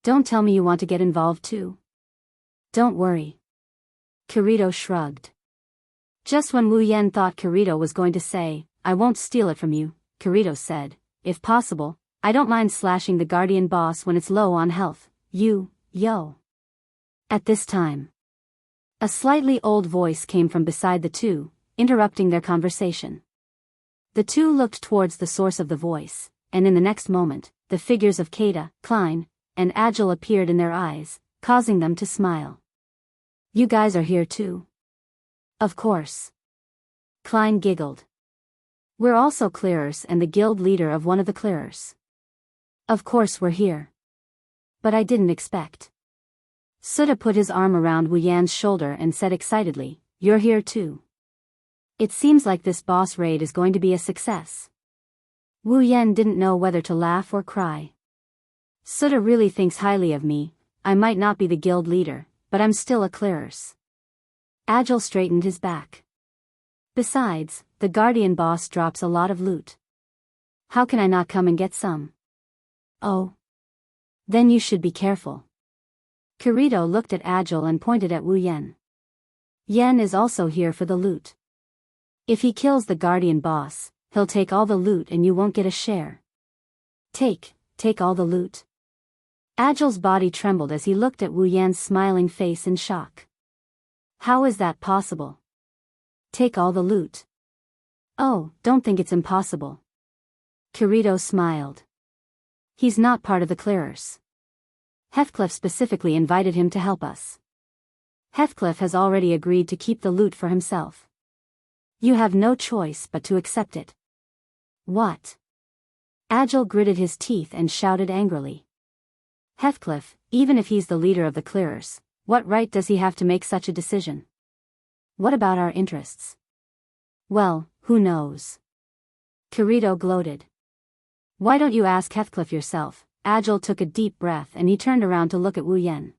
Don't tell me you want to get involved too. Don't worry. Kirito shrugged. Just when Wu Yan thought Kirito was going to say, I won't steal it from you, Kirito said, if possible, I don't mind slashing the Guardian Boss when it's low on health, yo. At this time, a slightly old voice came from beside the two, interrupting their conversation. The two looked towards the source of the voice, and in the next moment, the figures of Keita, Klein, and Agile appeared in their eyes, causing them to smile. You guys are here too? Of course. Klein giggled. We're also clearers and the guild leader of one of the clearers. Of course we're here. But I didn't expect. Suda put his arm around Wu Yan's shoulder and said excitedly, you're here too. It seems like this boss raid is going to be a success. Wu Yan didn't know whether to laugh or cry. Suda really thinks highly of me. I might not be the guild leader, but I'm still a clearers. Agile straightened his back. Besides, the Guardian Boss drops a lot of loot. How can I not come and get some? Oh. Then you should be careful. Kirito looked at Agile and pointed at Wu Yan. Yan is also here for the loot. If he kills the Guardian Boss, he'll take all the loot and you won't get a share. Take all the loot. Agile's body trembled as he looked at Wu Yan's smiling face in shock. How is that possible? Take all the loot. Oh, don't think it's impossible. Kirito smiled. He's not part of the clearers. Heathcliff specifically invited him to help us. Heathcliff has already agreed to keep the loot for himself. You have no choice but to accept it. What? Agile gritted his teeth and shouted angrily. Heathcliff, even if he's the leader of the clearers, what right does he have to make such a decision? What about our interests? Well, who knows? Kirito gloated. Why don't you ask Heathcliff yourself? Agile took a deep breath and he turned around to look at Wu Yan.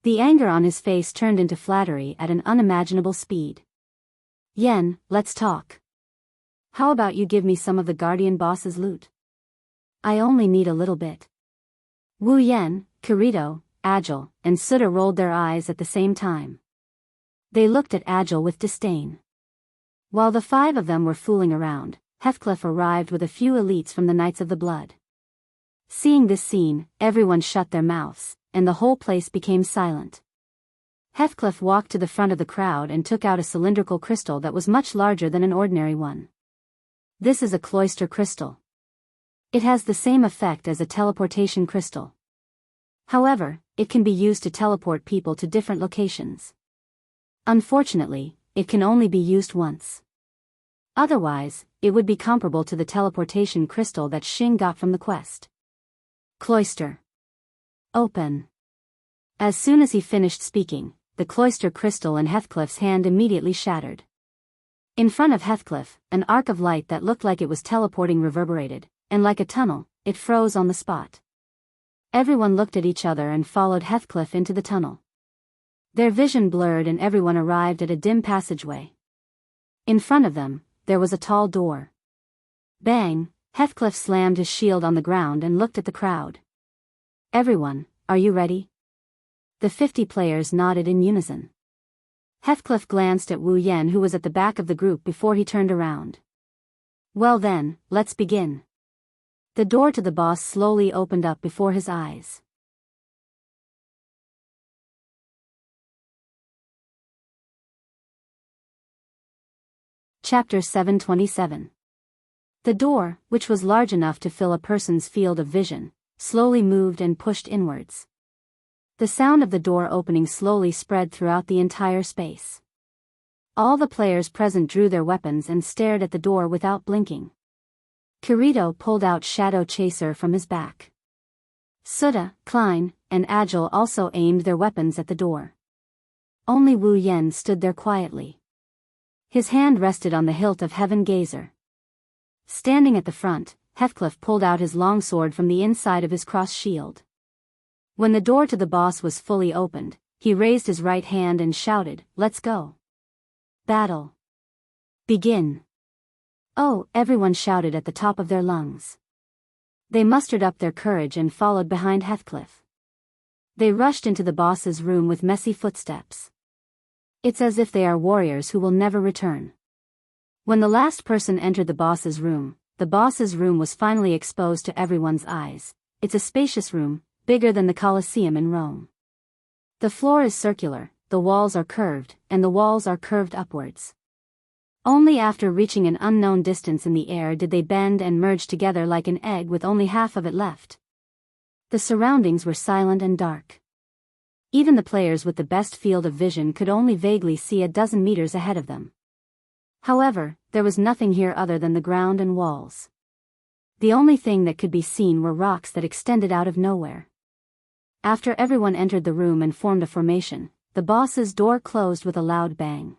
The anger on his face turned into flattery at an unimaginable speed. Yan, let's talk. How about you give me some of the Guardian Boss's loot? I only need a little bit. Wu Yan, Kirito, Agile, and Suda rolled their eyes at the same time. They looked at Agile with disdain. While the five of them were fooling around, Heathcliff arrived with a few elites from the Knights of the Blood. Seeing this scene, everyone shut their mouths, and the whole place became silent. Heathcliff walked to the front of the crowd and took out a cylindrical crystal that was much larger than an ordinary one. This is a cloister crystal. It has the same effect as a teleportation crystal. However, it can be used to teleport people to different locations. Unfortunately, it can only be used once. Otherwise, it would be comparable to the teleportation crystal that Xing got from the quest. Cloister. Open. As soon as he finished speaking, the cloister crystal in Heathcliff's hand immediately shattered. In front of Heathcliff, an arc of light that looked like it was teleporting reverberated, and like a tunnel, it froze on the spot. Everyone looked at each other and followed Heathcliff into the tunnel. Their vision blurred and everyone arrived at a dim passageway. In front of them, there was a tall door. Bang! Heathcliff slammed his shield on the ground and looked at the crowd. Everyone, are you ready? The 50 players nodded in unison. Heathcliff glanced at Wu Yen, who was at the back of the group, before he turned around. Well then, let's begin. The door to the boss slowly opened up before his eyes. Chapter 727. The door, which was large enough to fill a person's field of vision, slowly moved and pushed inwards. The sound of the door opening slowly spread throughout the entire space. All the players present drew their weapons and stared at the door without blinking. Kirito pulled out Shadow Chaser from his back. Suda, Klein, and Agile also aimed their weapons at the door. Only Wu Yen stood there quietly. His hand rested on the hilt of Heaven Gazer. Standing at the front, Heathcliff pulled out his longsword from the inside of his cross shield. When the door to the boss was fully opened, he raised his right hand and shouted, "Let's go. Battle. Begin." Oh, everyone shouted at the top of their lungs. They mustered up their courage and followed behind Heathcliff. They rushed into the boss's room with messy footsteps. It's as if they are warriors who will never return. When the last person entered the boss's room was finally exposed to everyone's eyes. It's a spacious room, bigger than the Colosseum in Rome. The floor is circular, the walls are curved, and the walls are curved upwards. Only after reaching an unknown distance in the air did they bend and merge together like an egg with only half of it left. The surroundings were silent and dark. Even the players with the best field of vision could only vaguely see a dozen meters ahead of them. However, there was nothing here other than the ground and walls. The only thing that could be seen were rocks that extended out of nowhere. After everyone entered the room and formed a formation, the boss's door closed with a loud bang.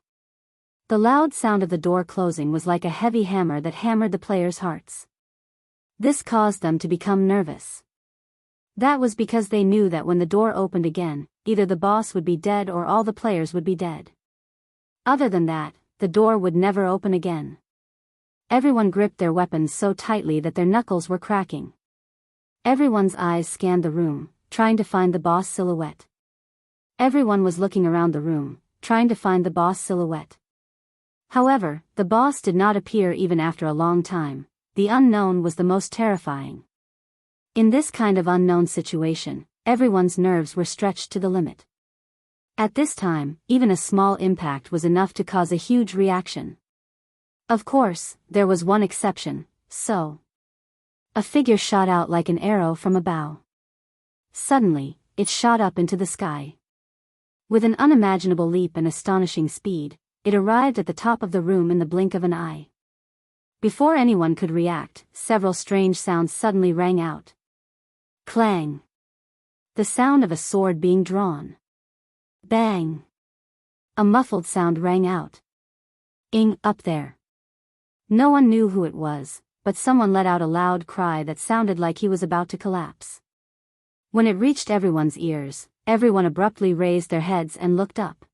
The loud sound of the door closing was like a heavy hammer that hammered the players' hearts. This caused them to become nervous. That was because they knew that when the door opened again, either the boss would be dead or all the players would be dead. Other than that, the door would never open again. Everyone gripped their weapons so tightly that their knuckles were cracking. Everyone's eyes scanned the room, trying to find the boss silhouette. Everyone was looking around the room, trying to find the boss silhouette. However, the boss did not appear even after a long time. The unknown was the most terrifying. In this kind of unknown situation, everyone's nerves were stretched to the limit. At this time, even a small impact was enough to cause a huge reaction. Of course, there was one exception, so. A figure shot out like an arrow from a bow. Suddenly, it shot up into the sky. With an unimaginable leap and astonishing speed, it arrived at the top of the room in the blink of an eye. Before anyone could react, several strange sounds suddenly rang out. Clang. The sound of a sword being drawn. Bang. A muffled sound rang out. Ing, up there. No one knew who it was, but someone let out a loud cry that sounded like he was about to collapse. When it reached everyone's ears, everyone abruptly raised their heads and looked up.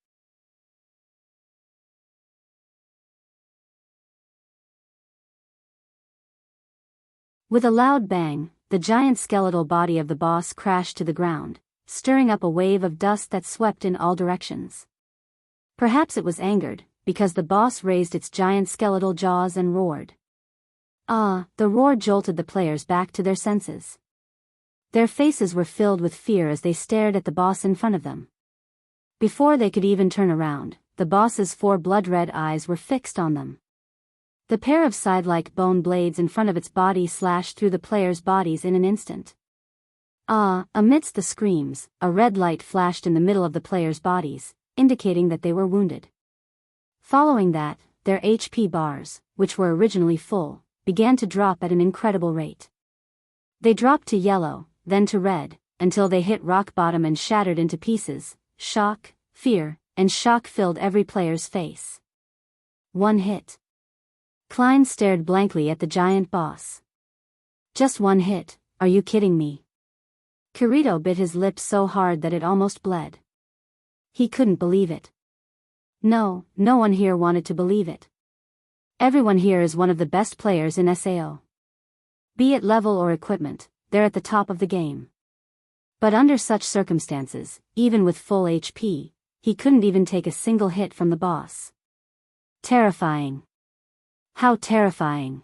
With a loud bang, the giant skeletal body of the boss crashed to the ground, stirring up a wave of dust that swept in all directions. Perhaps it was angered, because the boss raised its giant skeletal jaws and roared. The roar jolted the players back to their senses. Their faces were filled with fear as they stared at the boss in front of them. Before they could even turn around, the boss's 4 blood-red eyes were fixed on them. The pair of side-like bone blades in front of its body slashed through the players' bodies in an instant. Amidst the screams, a red light flashed in the middle of the players' bodies, indicating that they were wounded. Following that, their HP bars, which were originally full, began to drop at an incredible rate. They dropped to yellow, then to red, until they hit rock bottom and shattered into pieces. Shock, fear, and shock filled every player's face. One hit. Klein stared blankly at the giant boss. Just one hit, are you kidding me? Kirito bit his lip so hard that it almost bled. He couldn't believe it. No one here wanted to believe it. Everyone here is one of the best players in SAO. Be it level or equipment, they're at the top of the game. But under such circumstances, even with full HP, he couldn't even take a single hit from the boss. Terrifying. How terrifying.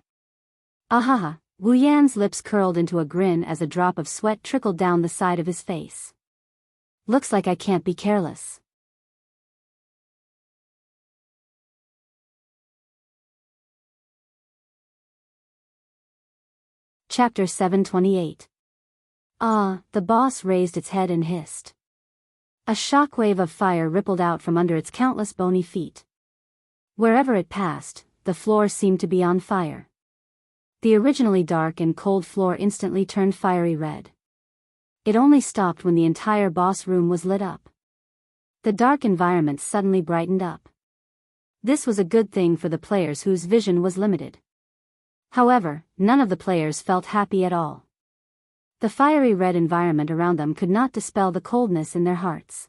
Ahaha, Wu Yan's lips curled into a grin as a drop of sweat trickled down the side of his face. Looks like I can't be careless. Chapter 728. The boss raised its head and hissed. A shockwave of fire rippled out from under its countless bony feet. Wherever it passed, the floor seemed to be on fire. The originally dark and cold floor instantly turned fiery red. It only stopped when the entire boss room was lit up. The dark environment suddenly brightened up. This was a good thing for the players whose vision was limited. However, none of the players felt happy at all. The fiery red environment around them could not dispel the coldness in their hearts.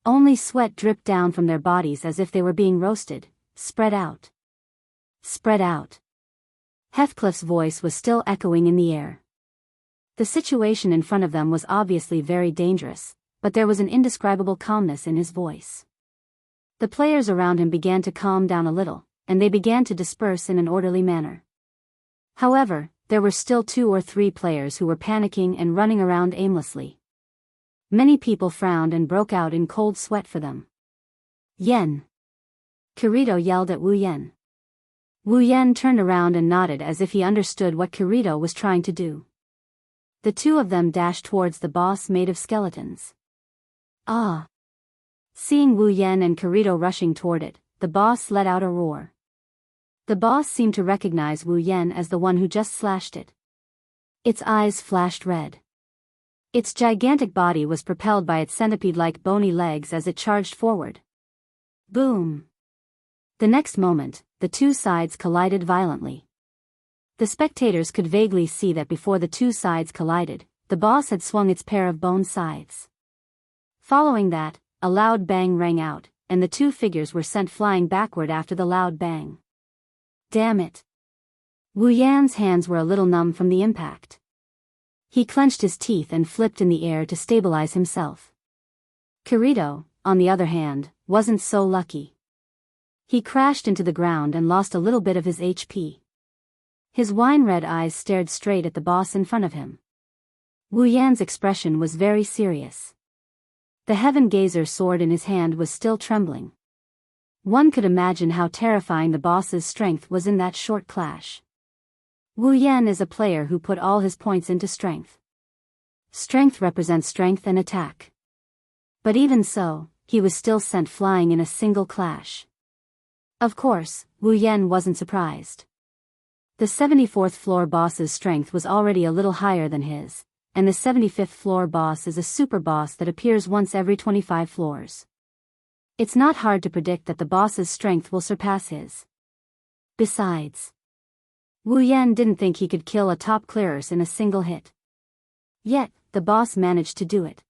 Only sweat dripped down from their bodies as if they were being roasted. Spread out. Spread out. Heathcliff's voice was still echoing in the air. The situation in front of them was obviously very dangerous, but there was an indescribable calmness in his voice. The players around him began to calm down a little, and they began to disperse in an orderly manner. However, there were still 2 or 3 players who were panicking and running around aimlessly. Many people frowned and broke out in cold sweat for them. Yen! Kirito yelled at Wu Yan. Wu Yan turned around and nodded as if he understood what Kirito was trying to do. The 2 of them dashed towards the boss made of skeletons. Seeing Wu Yan and Kirito rushing toward it, the boss let out a roar. The boss seemed to recognize Wu Yan as the one who just slashed it. Its eyes flashed red. Its gigantic body was propelled by its centipede-like bony legs as it charged forward. Boom! The next moment, the 2 sides collided violently. The spectators could vaguely see that before the 2 sides collided, the boss had swung its pair of bone sides. Following that, a loud bang rang out, and the 2 figures were sent flying backward after the loud bang. Damn it! Wu Yan's hands were a little numb from the impact. He clenched his teeth and flipped in the air to stabilize himself. Kirito, on the other hand, wasn't so lucky. He crashed into the ground and lost a little bit of his HP. His wine-red eyes stared straight at the boss in front of him. Wu Yan's expression was very serious. The heaven gazer sword in his hand was still trembling. One could imagine how terrifying the boss's strength was in that short clash. Wu Yan is a player who put all his points into strength. Strength represents strength and attack. But even so, he was still sent flying in a single clash. Of course, Wu Yan wasn't surprised. The 74th floor boss's strength was already a little higher than his, and the 75th floor boss is a super boss that appears once every 25 floors. It's not hard to predict that the boss's strength will surpass his. Besides, Wu Yan didn't think he could kill a top clearers in a single hit. Yet, the boss managed to do it.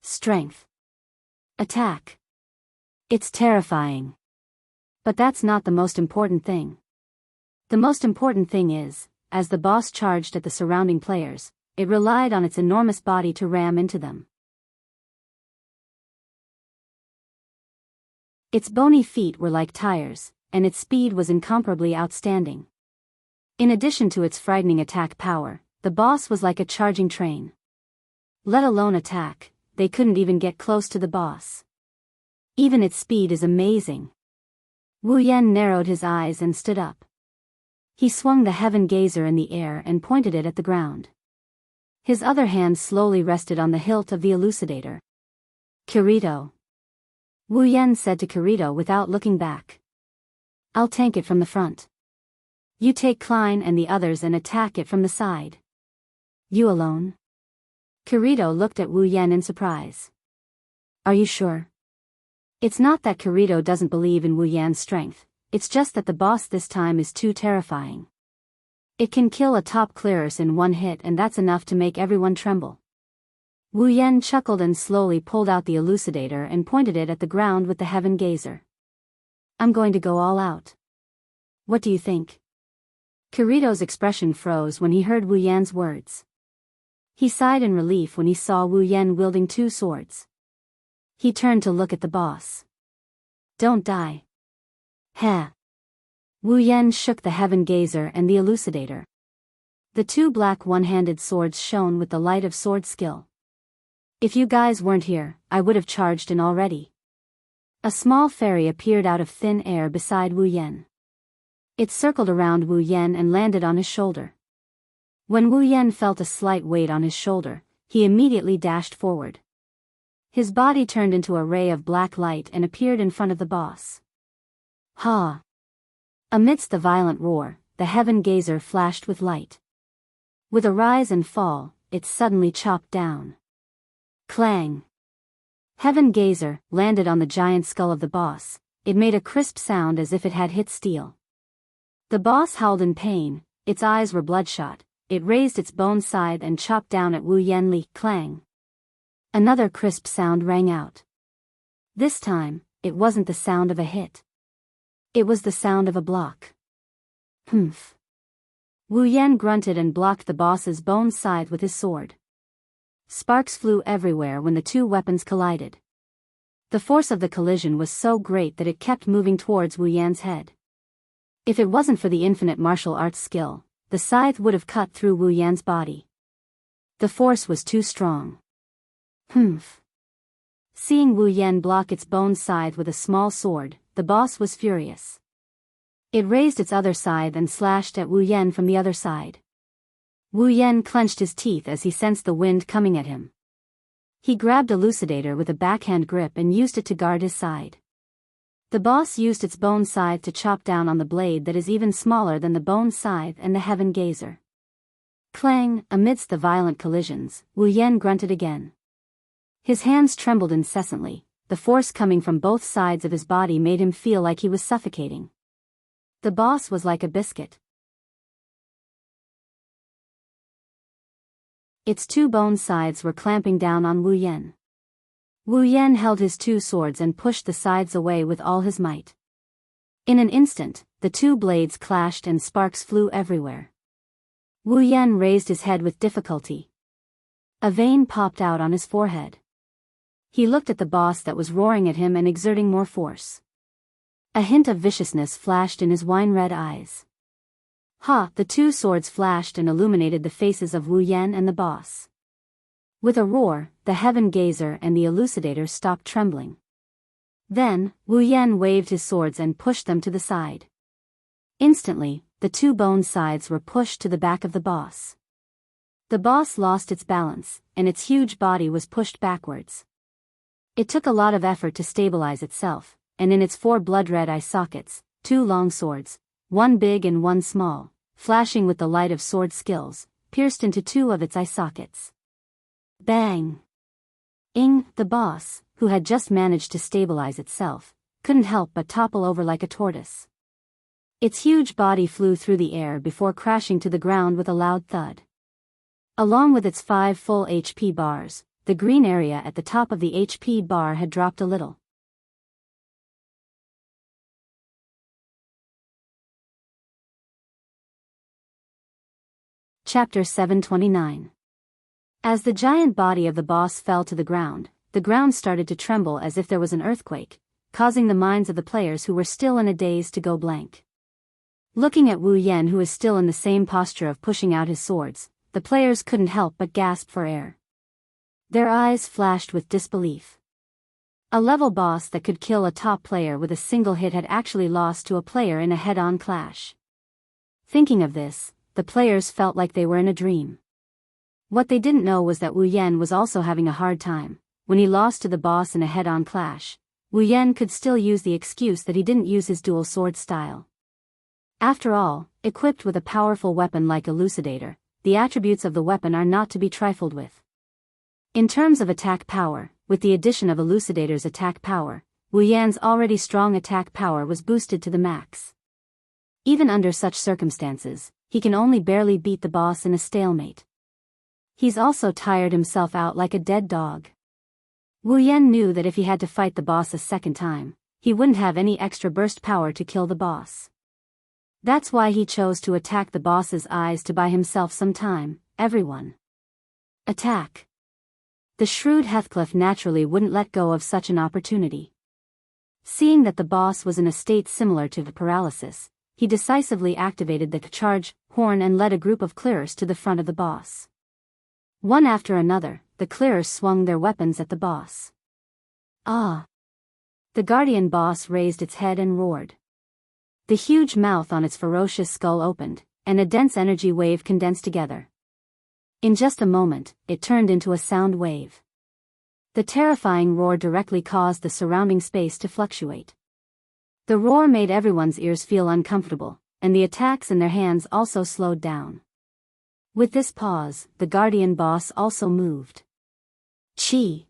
Strength. Attack. It's terrifying. But that's not the most important thing. The most important thing is, as the boss charged at the surrounding players, it relied on its enormous body to ram into them. Its bony feet were like tires, and its speed was incomparably outstanding. In addition to its frightening attack power, the boss was like a charging train. Let alone attack, they couldn't even get close to the boss. Even its speed is amazing. Wu Yan narrowed his eyes and stood up. He swung the heaven gazer in the air and pointed it at the ground. His other hand slowly rested on the hilt of the elucidator. Kirito. Wu Yan said to Kirito without looking back. I'll tank it from the front. You take Klein and the others and attack it from the side. You alone? Kirito looked at Wu Yan in surprise. Are you sure? It's not that Kirito doesn't believe in Wu Yan's strength, it's just that the boss this time is too terrifying. It can kill a top clearers in one hit, and that's enough to make everyone tremble. Wu Yan chuckled and slowly pulled out the elucidator and pointed it at the ground with the heaven gazer. I'm going to go all out. What do you think? Kirito's expression froze when he heard Wu Yan's words. He sighed in relief when he saw Wu Yan wielding 2 swords. He turned to look at the boss. Don't die. Heh. Wu Yan shook the Heaven Gazer and the Elucidator. The two black one-handed swords shone with the light of sword skill. If you guys weren't here, I would have charged in already. A small fairy appeared out of thin air beside Wu Yan. It circled around Wu Yan and landed on his shoulder. When Wu Yan felt a slight weight on his shoulder, he immediately dashed forward. His body turned into a ray of black light and appeared in front of the boss. Ha! Amidst the violent roar, the Heaven Gazer flashed with light. With a rise and fall, it suddenly chopped down. Clang! Heaven Gazer landed on the giant skull of the boss. It made a crisp sound as if it had hit steel. The boss howled in pain, its eyes were bloodshot. It raised its bone scythe and chopped down at Wu Yan. Clang! Another crisp sound rang out. This time, it wasn't the sound of a hit. It was the sound of a block. Humph. Wu Yan grunted and blocked the boss's bone scythe with his sword. Sparks flew everywhere when the two weapons collided. The force of the collision was so great that it kept moving towards Wu Yan's head. If it wasn't for the infinite martial arts skill, the scythe would have cut through Wu Yan's body. The force was too strong. Humph. Seeing Wu Yan block its bone scythe with a small sword, the boss was furious. It raised its other scythe and slashed at Wu Yan from the other side. Wu Yan clenched his teeth as he sensed the wind coming at him. He grabbed Elucidator with a backhand grip and used it to guard his side. The boss used its bone scythe to chop down on the blade that is even smaller than the bone scythe and the Heaven Gazer. Clang! Amidst the violent collisions, Wu Yan grunted again. His hands trembled incessantly. The force coming from both sides of his body made him feel like he was suffocating. The boss was like a biscuit. Its two bone scythes were clamping down on Wu Yan. Wu Yan held his two swords and pushed the scythes away with all his might. In an instant, the two blades clashed and sparks flew everywhere. Wu Yan raised his head with difficulty. A vein popped out on his forehead. He looked at the boss that was roaring at him and exerting more force. A hint of viciousness flashed in his wine-red eyes. Ha! The two swords flashed and illuminated the faces of Wu Yan and the boss. With a roar, the Heaven Gazer and the Elucidator stopped trembling. Then, Wu Yan waved his swords and pushed them to the side. Instantly, the two bone scythes were pushed to the back of the boss. The boss lost its balance, and its huge body was pushed backwards. It took a lot of effort to stabilize itself, and in its four blood-red eye sockets, two long swords, one big and one small, flashing with the light of sword skills, pierced into two of its eye sockets. Bang! The boss, who had just managed to stabilize itself, couldn't help but topple over like a tortoise. Its huge body flew through the air before crashing to the ground with a loud thud. Along with its 5 full HP bars, the green area at the top of the HP bar had dropped a little. Chapter 729. As the giant body of the boss fell to the ground started to tremble as if there was an earthquake, causing the minds of the players who were still in a daze to go blank. Looking at Wu Yan, who is still in the same posture of pushing out his swords, the players couldn't help but gasp for air. Their eyes flashed with disbelief. A level boss that could kill a top player with a single hit had actually lost to a player in a head-on clash. Thinking of this, the players felt like they were in a dream. What they didn't know was that Wu Yan was also having a hard time. When he lost to the boss in a head-on clash, Wu Yan could still use the excuse that he didn't use his dual sword style. After all, equipped with a powerful weapon like Elucidator, the attributes of the weapon are not to be trifled with. In terms of attack power, with the addition of Elucidator's attack power, Wu Yan's already strong attack power was boosted to the max. Even under such circumstances, he can only barely beat the boss in a stalemate. He's also tired himself out like a dead dog. Wu Yan knew that if he had to fight the boss a second time, he wouldn't have any extra burst power to kill the boss. That's why he chose to attack the boss's eyes to buy himself some time. Everyone, attack! The shrewd Heathcliff naturally wouldn't let go of such an opportunity. Seeing that the boss was in a state similar to the paralysis, he decisively activated the charge horn and led a group of clearers to the front of the boss. One after another, the clearers swung their weapons at the boss. Ah! The guardian boss raised its head and roared. The huge mouth on its ferocious skull opened, and a dense energy wave condensed together. In just a moment, it turned into a sound wave. The terrifying roar directly caused the surrounding space to fluctuate. The roar made everyone's ears feel uncomfortable, and the attacks in their hands also slowed down. With this pause, the guardian boss also moved. Chi!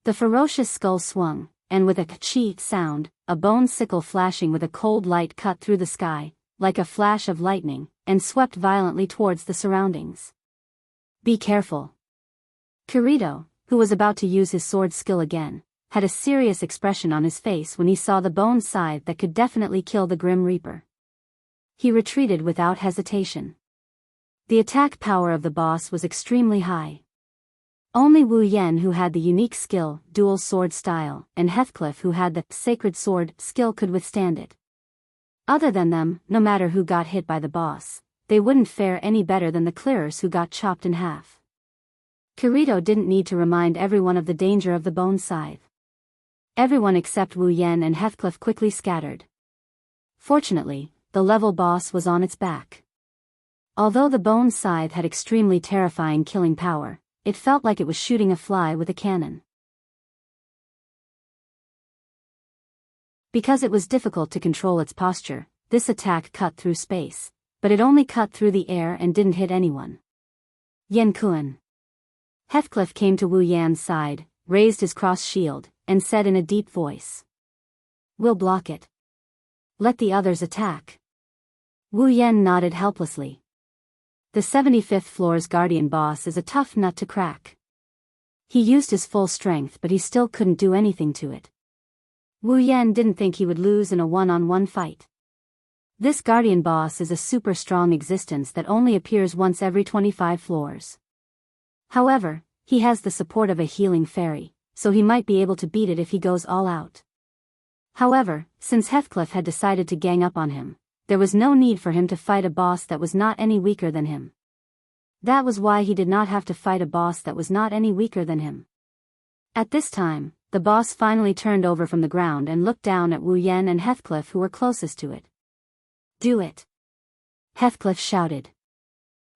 The ferocious skull swung, and with a chi sound, a bone sickle flashing with a cold light cut through the sky, like a flash of lightning, and swept violently towards the surroundings. Be careful. Kirito, who was about to use his sword skill again, had a serious expression on his face when he saw the bone scythe that could definitely kill the Grim Reaper. He retreated without hesitation. The attack power of the boss was extremely high. Only Wu Yan, who had the unique skill, dual sword style, and Heathcliff, who had the sacred sword skill, could withstand it. Other than them, no matter who got hit by the boss, they wouldn't fare any better than the clearers who got chopped in half. Kirito didn't need to remind everyone of the danger of the bone scythe. Everyone except Wu Yan and Heathcliff quickly scattered. Fortunately, the level boss was on its back. Although the bone scythe had extremely terrifying killing power, it felt like it was shooting a fly with a cannon. Because it was difficult to control its posture, this attack cut through space, but it only cut through the air and didn't hit anyone. Yen Kun. Heathcliff came to Wu Yan's side, raised his cross shield, and said in a deep voice. We'll block it. Let the others attack. Wu Yan nodded helplessly. The 75th floor's guardian boss is a tough nut to crack. He used his full strength, but he still couldn't do anything to it. Wu Yan didn't think he would lose in a one-on-one fight. This guardian boss is a super strong existence that only appears once every 25 floors. However, he has the support of a healing fairy, so he might be able to beat it if he goes all out. However, since Heathcliff had decided to gang up on him, there was no need for him to fight a boss that was not any weaker than him. That was why he did not have to fight a boss that was not any weaker than him. At this time, the boss finally turned over from the ground and looked down at Wu Yan and Heathcliff, who were closest to it. Do it! Heathcliff shouted.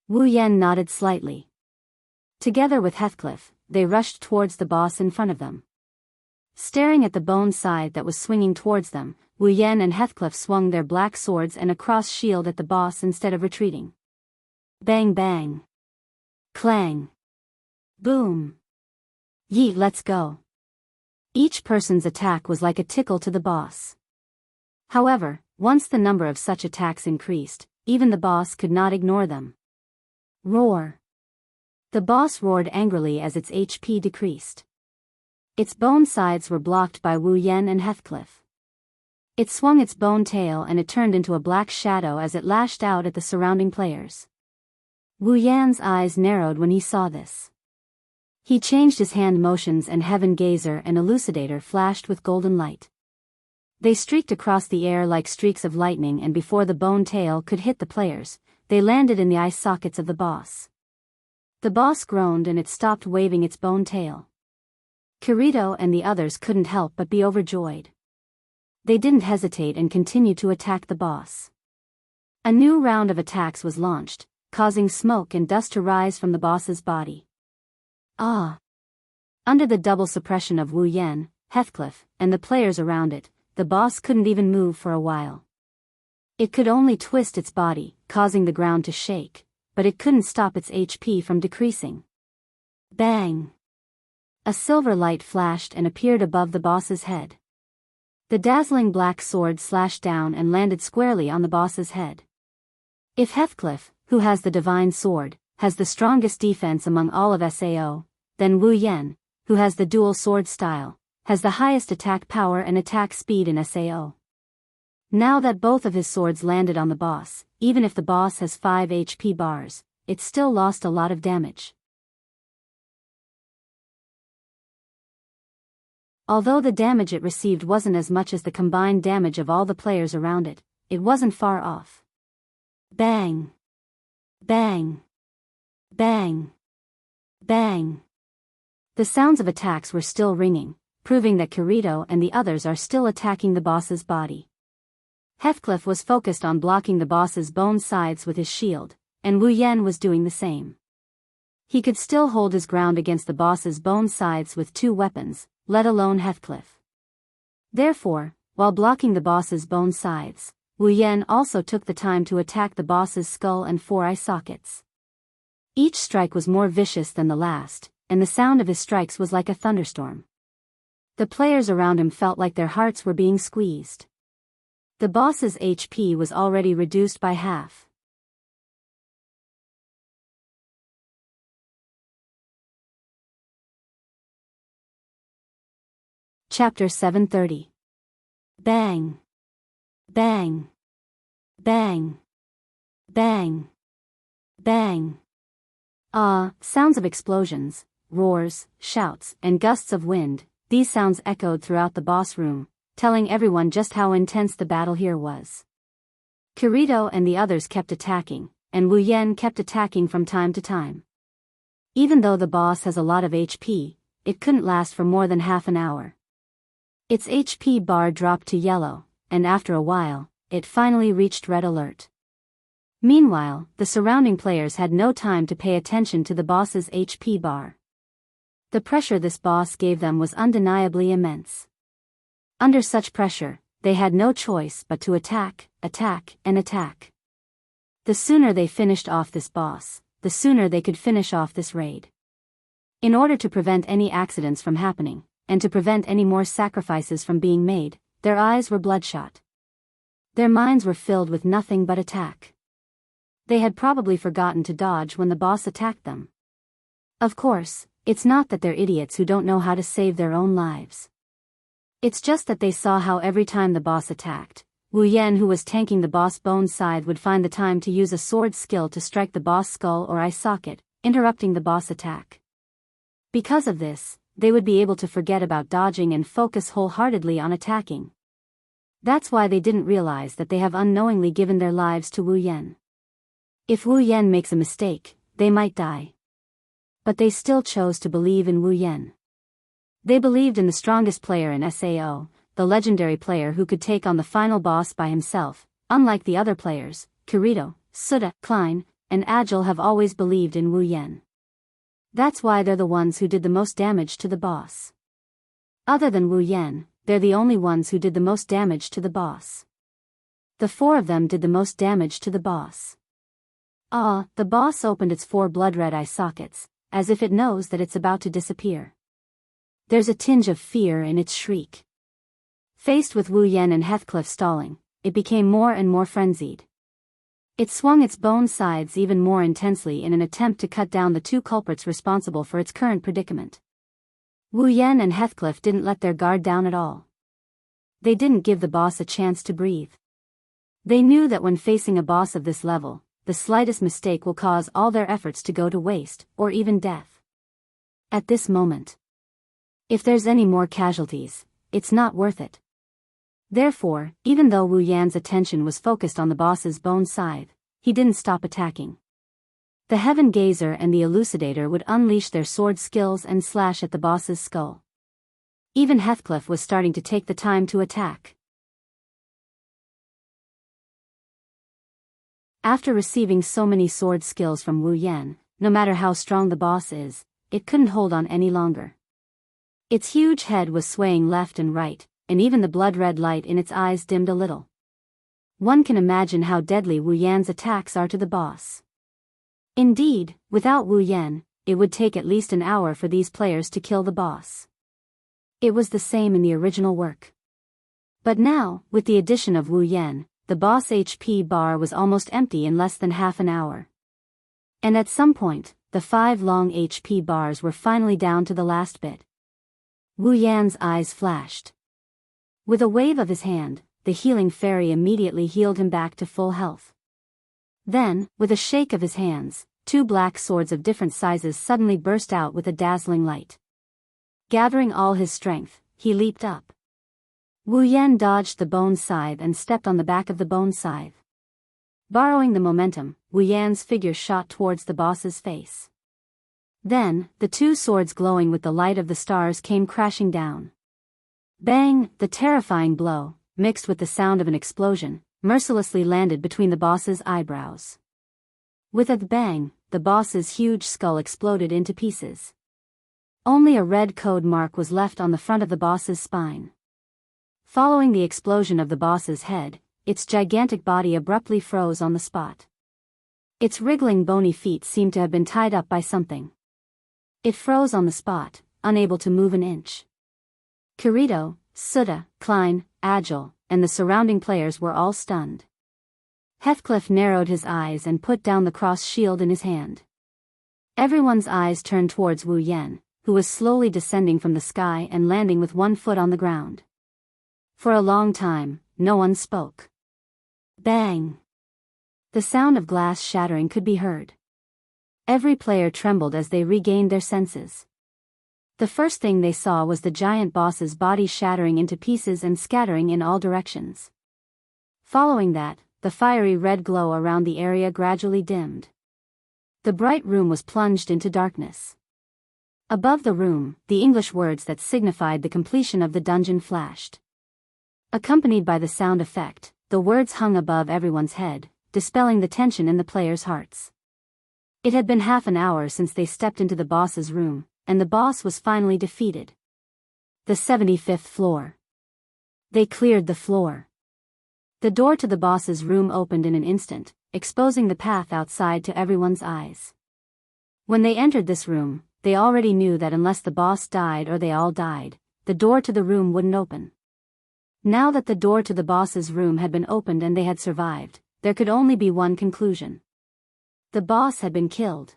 Wu Yan nodded slightly. Together with Heathcliff, they rushed towards the boss in front of them. Staring at the bone scythe that was swinging towards them, Wu Yan and Heathcliff swung their black swords and a cross shield at the boss instead of retreating. Bang bang. Clang. Boom. Yeet, let's go. Each person's attack was like a tickle to the boss. However, once the number of such attacks increased, even the boss could not ignore them. Roar. The boss roared angrily as its HP decreased. Its bone sides were blocked by Wu Yan and Heathcliff. It swung its bone tail and it turned into a black shadow as it lashed out at the surrounding players. Wu Yan's eyes narrowed when he saw this. He changed his hand motions and Heaven Gazer and Elucidator flashed with golden light. They streaked across the air like streaks of lightning, and before the bone tail could hit the players, they landed in the eye sockets of the boss. The boss groaned and it stopped waving its bone tail. Kirito and the others couldn't help but be overjoyed. They didn't hesitate and continued to attack the boss. A new round of attacks was launched, causing smoke and dust to rise from the boss's body. Ah! Under the double suppression of Wu Yan, Heathcliff, and the players around it, the boss couldn't even move for a while. It could only twist its body, causing the ground to shake, but it couldn't stop its HP from decreasing. Bang! A silver light flashed and appeared above the boss's head. The dazzling black sword slashed down and landed squarely on the boss's head. If Heathcliff, who has the divine sword, has the strongest defense among all of SAO, then Wu Yan, who has the dual sword style, has the highest attack power and attack speed in SAO. Now that both of his swords landed on the boss, even if the boss has 5 HP bars, it still lost a lot of damage. Although the damage it received wasn't as much as the combined damage of all the players around it, it wasn't far off. Bang! Bang! Bang! Bang! The sounds of attacks were still ringing, proving that Kirito and the others are still attacking the boss's body. Heathcliff was focused on blocking the boss's bone sides with his shield, and Wu Yan was doing the same. He could still hold his ground against the boss's bone sides with 2 weapons, let alone Heathcliff. Therefore, while blocking the boss's bone sides, Wu Yan also took the time to attack the boss's skull and 4 eye sockets. Each strike was more vicious than the last, and the sound of his strikes was like a thunderstorm. The players around him felt like their hearts were being squeezed. The boss's HP was already reduced by half. Chapter 730. Bang! Bang! Bang! Bang! Bang! Sounds of explosions, roars, shouts, and gusts of wind. These sounds echoed throughout the boss room, telling everyone just how intense the battle here was. Kirito and the others kept attacking, and Wu Yan kept attacking from time to time. Even though the boss has a lot of HP, it couldn't last for more than half an hour. Its HP bar dropped to yellow, and after a while, it finally reached red alert. Meanwhile, the surrounding players had no time to pay attention to the boss's HP bar. The pressure this boss gave them was undeniably immense. Under such pressure, they had no choice but to attack, attack, and attack. The sooner they finished off this boss, the sooner they could finish off this raid. In order to prevent any accidents from happening, and to prevent any more sacrifices from being made, their eyes were bloodshot. Their minds were filled with nothing but attack. They had probably forgotten to dodge when the boss attacked them. Of course, it's not that they're idiots who don't know how to save their own lives. It's just that they saw how every time the boss attacked, Wu Yan, who was tanking the boss bone side, would find the time to use a sword skill to strike the boss skull or eye socket, interrupting the boss attack. Because of this, they would be able to forget about dodging and focus wholeheartedly on attacking. That's why they didn't realize that they have unknowingly given their lives to Wu Yan. If Wu Yan makes a mistake, they might die. But they still chose to believe in Wu Yan. They believed in the strongest player in SAO, the legendary player who could take on the final boss by himself. Unlike the other players, Kirito, Suda, Klein, and Agile have always believed in Wu Yan. That's why they're the ones who did the most damage to the boss. Other than Wu Yan, they're the only ones who did the most damage to the boss. The 4 of them did the most damage to the boss. The boss opened its 4 blood-red eye sockets, as if it knows that it's about to disappear. There's a tinge of fear in its shriek. Faced with Wu Yan and Heathcliff stalling, it became more and more frenzied. It swung its bone sides even more intensely in an attempt to cut down the 2 culprits responsible for its current predicament. Wu Yan and Heathcliff didn't let their guard down at all. They didn't give the boss a chance to breathe. They knew that when facing a boss of this level, the slightest mistake will cause all their efforts to go to waste, or even death. At this moment, if there's any more casualties, it's not worth it. Therefore, even though Wu Yan's attention was focused on the boss's bone scythe, he didn't stop attacking. The Heaven Gazer and the Elucidator would unleash their sword skills and slash at the boss's skull. Even Heathcliff was starting to take the time to attack. After receiving so many sword skills from Wu Yan, no matter how strong the boss is, it couldn't hold on any longer. Its huge head was swaying left and right, and even the blood-red light in its eyes dimmed a little. One can imagine how deadly Wu Yan's attacks are to the boss. Indeed, without Wu Yan, it would take at least an hour for these players to kill the boss. It was the same in the original work. But now, with the addition of Wu Yan, the boss HP bar was almost empty in less than half an hour. And at some point, the 5 long HP bars were finally down to the last bit. Wu Yan's eyes flashed. With a wave of his hand, the healing fairy immediately healed him back to full health. Then, with a shake of his hands, 2 black swords of different sizes suddenly burst out with a dazzling light. Gathering all his strength, he leaped up. Wu Yan dodged the bone scythe and stepped on the back of the bone scythe. Borrowing the momentum, Wu Yan's figure shot towards the boss's face. Then, the two swords glowing with the light of the stars came crashing down. Bang! The terrifying blow, mixed with the sound of an explosion, mercilessly landed between the boss's eyebrows. With a bang, the boss's huge skull exploded into pieces. Only a red code mark was left on the front of the boss's spine. Following the explosion of the boss's head, its gigantic body abruptly froze on the spot. Its wriggling bony feet seemed to have been tied up by something. It froze on the spot, unable to move an inch. Kirito, Suda, Klein, Agile, and the surrounding players were all stunned. Heathcliff narrowed his eyes and put down the cross shield in his hand. Everyone's eyes turned towards Wu Yan, who was slowly descending from the sky and landing with one foot on the ground. For a long time, no one spoke. Bang! The sound of glass shattering could be heard. Every player trembled as they regained their senses. The first thing they saw was the giant boss's body shattering into pieces and scattering in all directions. Following that, the fiery red glow around the area gradually dimmed. The bright room was plunged into darkness. Above the room, the English words that signified the completion of the dungeon flashed. Accompanied by the sound effect, the words hung above everyone's head, dispelling the tension in the players' hearts. It had been half an hour since they stepped into the boss's room, and the boss was finally defeated. The 75th floor. They cleared the floor. The door to the boss's room opened in an instant, exposing the path outside to everyone's eyes. When they entered this room, they already knew that unless the boss died or they all died, the door to the room wouldn't open. Now that the door to the boss's room had been opened and they had survived, there could only be one conclusion. The boss had been killed.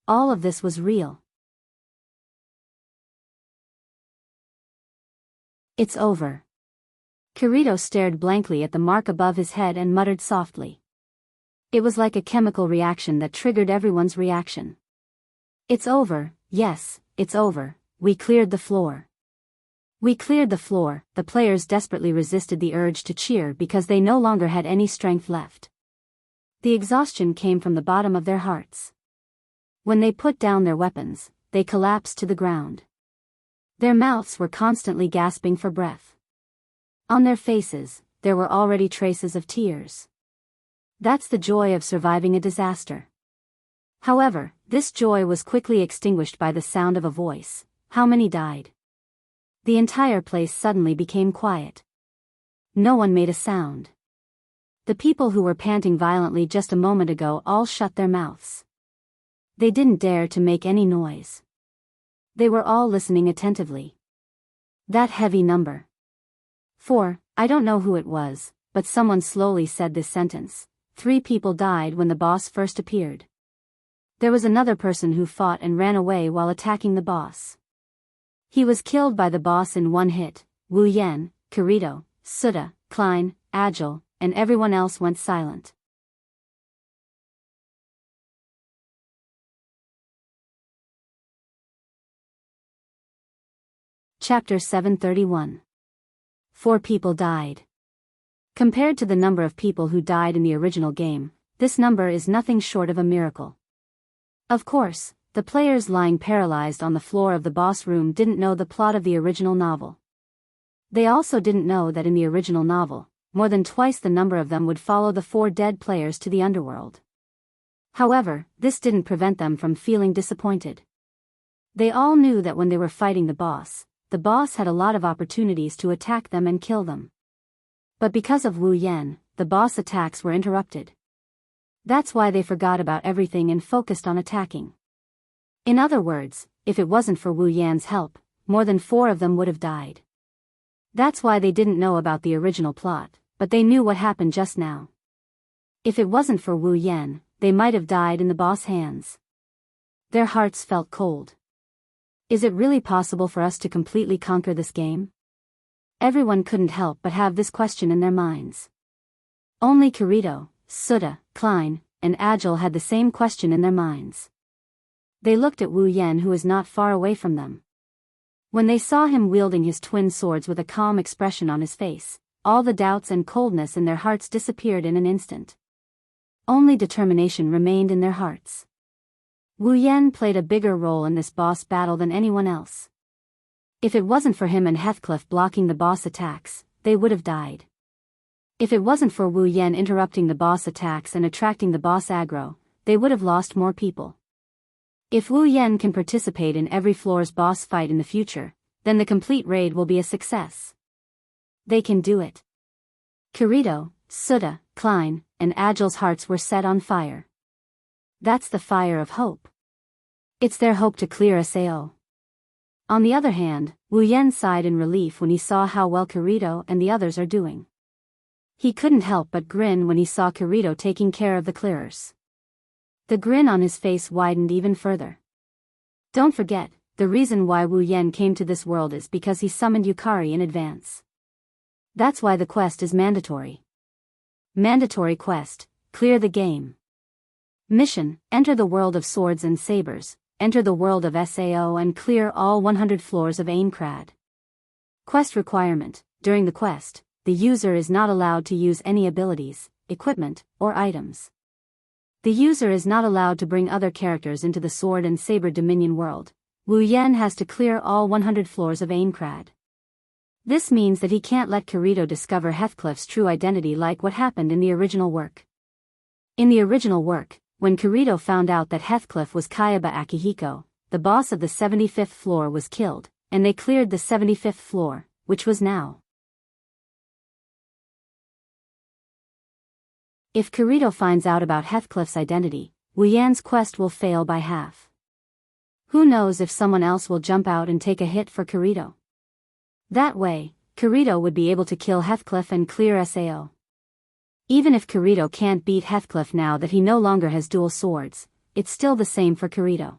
All of this was real. It's over. Kirito stared blankly at the mark above his head and muttered softly. It was like a chemical reaction that triggered everyone's reaction. It's over, yes, it's over, we cleared the floor. We cleared the floor. The players desperately resisted the urge to cheer because they no longer had any strength left. The exhaustion came from the bottom of their hearts. When they put down their weapons, they collapsed to the ground. Their mouths were constantly gasping for breath. On their faces, there were already traces of tears. That's the joy of surviving a disaster. However, this joy was quickly extinguished by the sound of a voice. How many died? The entire place suddenly became quiet. No one made a sound. The people who were panting violently just a moment ago all shut their mouths. They didn't dare to make any noise. They were all listening attentively. That heavy number. 4, I don't know who it was, but someone slowly said this sentence. 3 people died when the boss first appeared. There was another person who fought and ran away while attacking the boss. He was killed by the boss in one hit. Wu Yan, Kirito, Suda, Klein, Agile, and everyone else went silent. Chapter 731. 4 people died. Compared to the number of people who died in the original game, this number is nothing short of a miracle. Of course, the players lying paralyzed on the floor of the boss room didn't know the plot of the original novel. They also didn't know that in the original novel, more than twice the number of them would follow the 4 dead players to the underworld. However, this didn't prevent them from feeling disappointed. They all knew that when they were fighting the boss had a lot of opportunities to attack them and kill them. But because of Wu Yan, the boss attacks were interrupted. That's why they forgot about everything and focused on attacking. In other words, if it wasn't for Wu Yan's help, more than 4 of them would have died. That's why they didn't know about the original plot, but they knew what happened just now. If it wasn't for Wu Yan, they might have died in the boss' hands. Their hearts felt cold. Is it really possible for us to completely conquer this game? Everyone couldn't help but have this question in their minds. Only Kirito, Suda, Klein, and Agile had the same question in their minds. They looked at Wu Yan, who was not far away from them. When they saw him wielding his twin swords with a calm expression on his face, all the doubts and coldness in their hearts disappeared in an instant. Only determination remained in their hearts. Wu Yan played a bigger role in this boss battle than anyone else. If it wasn't for him and Heathcliff blocking the boss attacks, they would have died. If it wasn't for Wu Yan interrupting the boss attacks and attracting the boss aggro, they would have lost more people. If Wu Yan can participate in every floor's boss fight in the future, then the complete raid will be a success. They can do it. Kirito, Suda, Klein, and Agile's hearts were set on fire. That's the fire of hope. It's their hope to clear Sao. On the other hand, Wu Yan sighed in relief when he saw how well Kirito and the others are doing. He couldn't help but grin when he saw Kirito taking care of the clearers. The grin on his face widened even further. Don't forget, the reason why Wu Yan came to this world is because he summoned Yukari in advance. That's why the quest is mandatory. Mandatory quest, clear the game. Mission, enter the world of swords and sabers, enter the world of Sao and clear all 100 floors of Aincrad. Quest requirement, during the quest, the user is not allowed to use any abilities, equipment, or items. The user is not allowed to bring other characters into the Sword and Saber Dominion world. Wu Yan has to clear all 100 floors of Aincrad. This means that he can't let Kirito discover Heathcliff's true identity like what happened in the original work. In the original work, when Kirito found out that Heathcliff was Kayaba Akihiko, the boss of the 75th floor was killed, and they cleared the 75th floor, which was now. If Kirito finds out about Heathcliff's identity, Wu Yan's quest will fail by half. Who knows if someone else will jump out and take a hit for Kirito. That way, Kirito would be able to kill Heathcliff and clear Sao. Even if Kirito can't beat Heathcliff now that he no longer has dual swords, it's still the same for Kirito.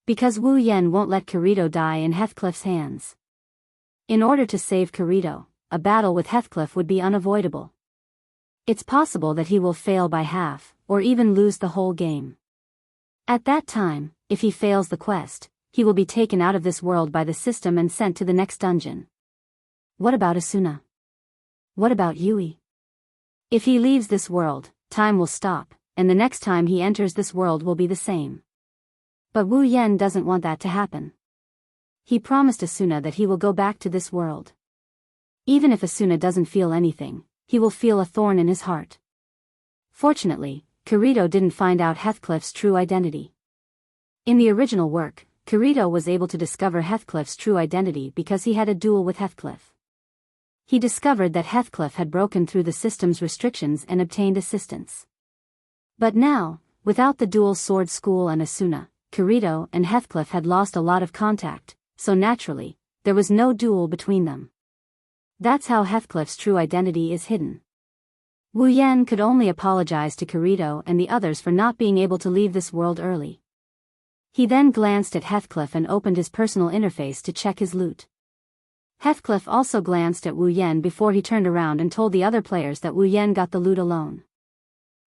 Because Wu Yan won't let Kirito die in Heathcliff's hands. In order to save Kirito, a battle with Heathcliff would be unavoidable. It's possible that he will fail by half, or even lose the whole game. At that time, if he fails the quest, he will be taken out of this world by the system and sent to the next dungeon. What about Asuna? What about Yui? If he leaves this world, time will stop, and the next time he enters this world will be the same. But Wu Yan doesn't want that to happen. He promised Asuna that he will go back to this world. Even if Asuna doesn't feel anything, he will feel a thorn in his heart. Fortunately, Kirito didn't find out Heathcliff's true identity. In the original work, Kirito was able to discover Heathcliff's true identity because he had a duel with Heathcliff. He discovered that Heathcliff had broken through the system's restrictions and obtained assistance. But now, without the dual sword school and Asuna, Kirito and Heathcliff had lost a lot of contact, so naturally, there was no duel between them. That's how Heathcliff's true identity is hidden. Wu Yan could only apologize to Kirito and the others for not being able to leave this world early. He then glanced at Heathcliff and opened his personal interface to check his loot. Heathcliff also glanced at Wu Yan before he turned around and told the other players that Wu Yan got the loot alone.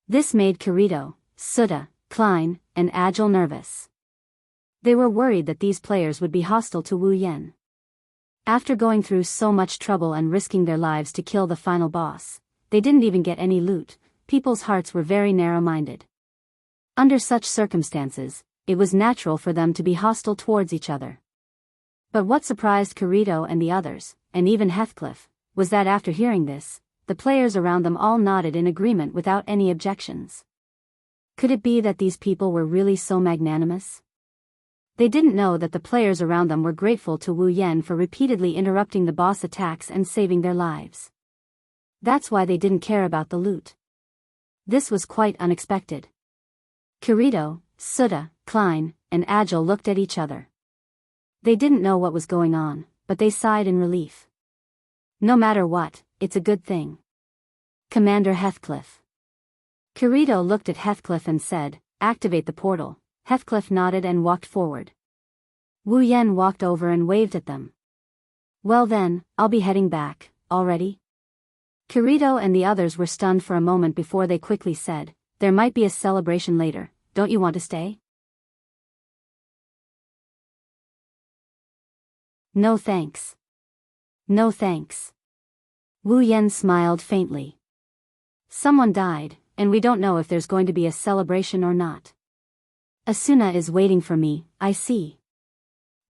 This made Kirito, Suda, Klein, and Agile nervous. They were worried that these players would be hostile to Wu Yan. After going through so much trouble and risking their lives to kill the final boss, they didn't even get any loot. People's hearts were very narrow-minded. Under such circumstances, it was natural for them to be hostile towards each other. But what surprised Kirito and the others, and even Heathcliff, was that after hearing this, the players around them all nodded in agreement without any objections. Could it be that these people were really so magnanimous? They didn't know that the players around them were grateful to Wu Yan for repeatedly interrupting the boss attacks and saving their lives. That's why they didn't care about the loot. This was quite unexpected. Kirito, Suda, Klein, and Agile looked at each other. They didn't know what was going on, but they sighed in relief. No matter what, it's a good thing. Commander Heathcliff. Kirito looked at Heathcliff and said, "Activate the portal." Heathcliff nodded and walked forward. Wu Yan walked over and waved at them. "Well then, I'll be heading back, already?" Kirito and the others were stunned for a moment before they quickly said, "There might be a celebration later, don't you want to stay?" No thanks. No thanks. Wu Yan smiled faintly. Someone died, and we don't know if there's going to be a celebration or not. Asuna is waiting for me, I see.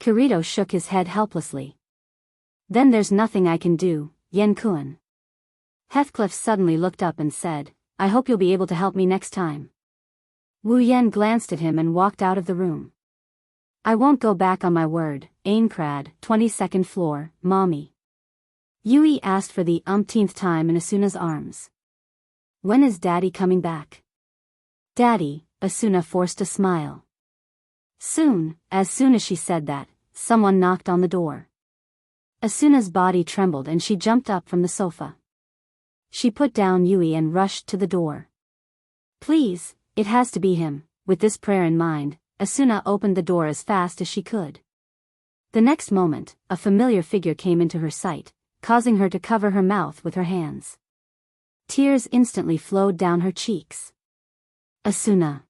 Kirito shook his head helplessly. Then there's nothing I can do, Yen-kun. Heathcliff suddenly looked up and said, I hope you'll be able to help me next time. Wu Yan glanced at him and walked out of the room. I won't go back on my word, Aincrad, 22nd floor, mommy. Yui asked for the umpteenth time in Asuna's arms. When is Daddy coming back? Daddy, Asuna forced a smile. Soon, as soon as she said that, someone knocked on the door. Asuna's body trembled and she jumped up from the sofa. She put down Yui and rushed to the door. Please, it has to be him. With this prayer in mind, Asuna opened the door as fast as she could. The next moment, a familiar figure came into her sight, causing her to cover her mouth with her hands. Tears instantly flowed down her cheeks. Asuna.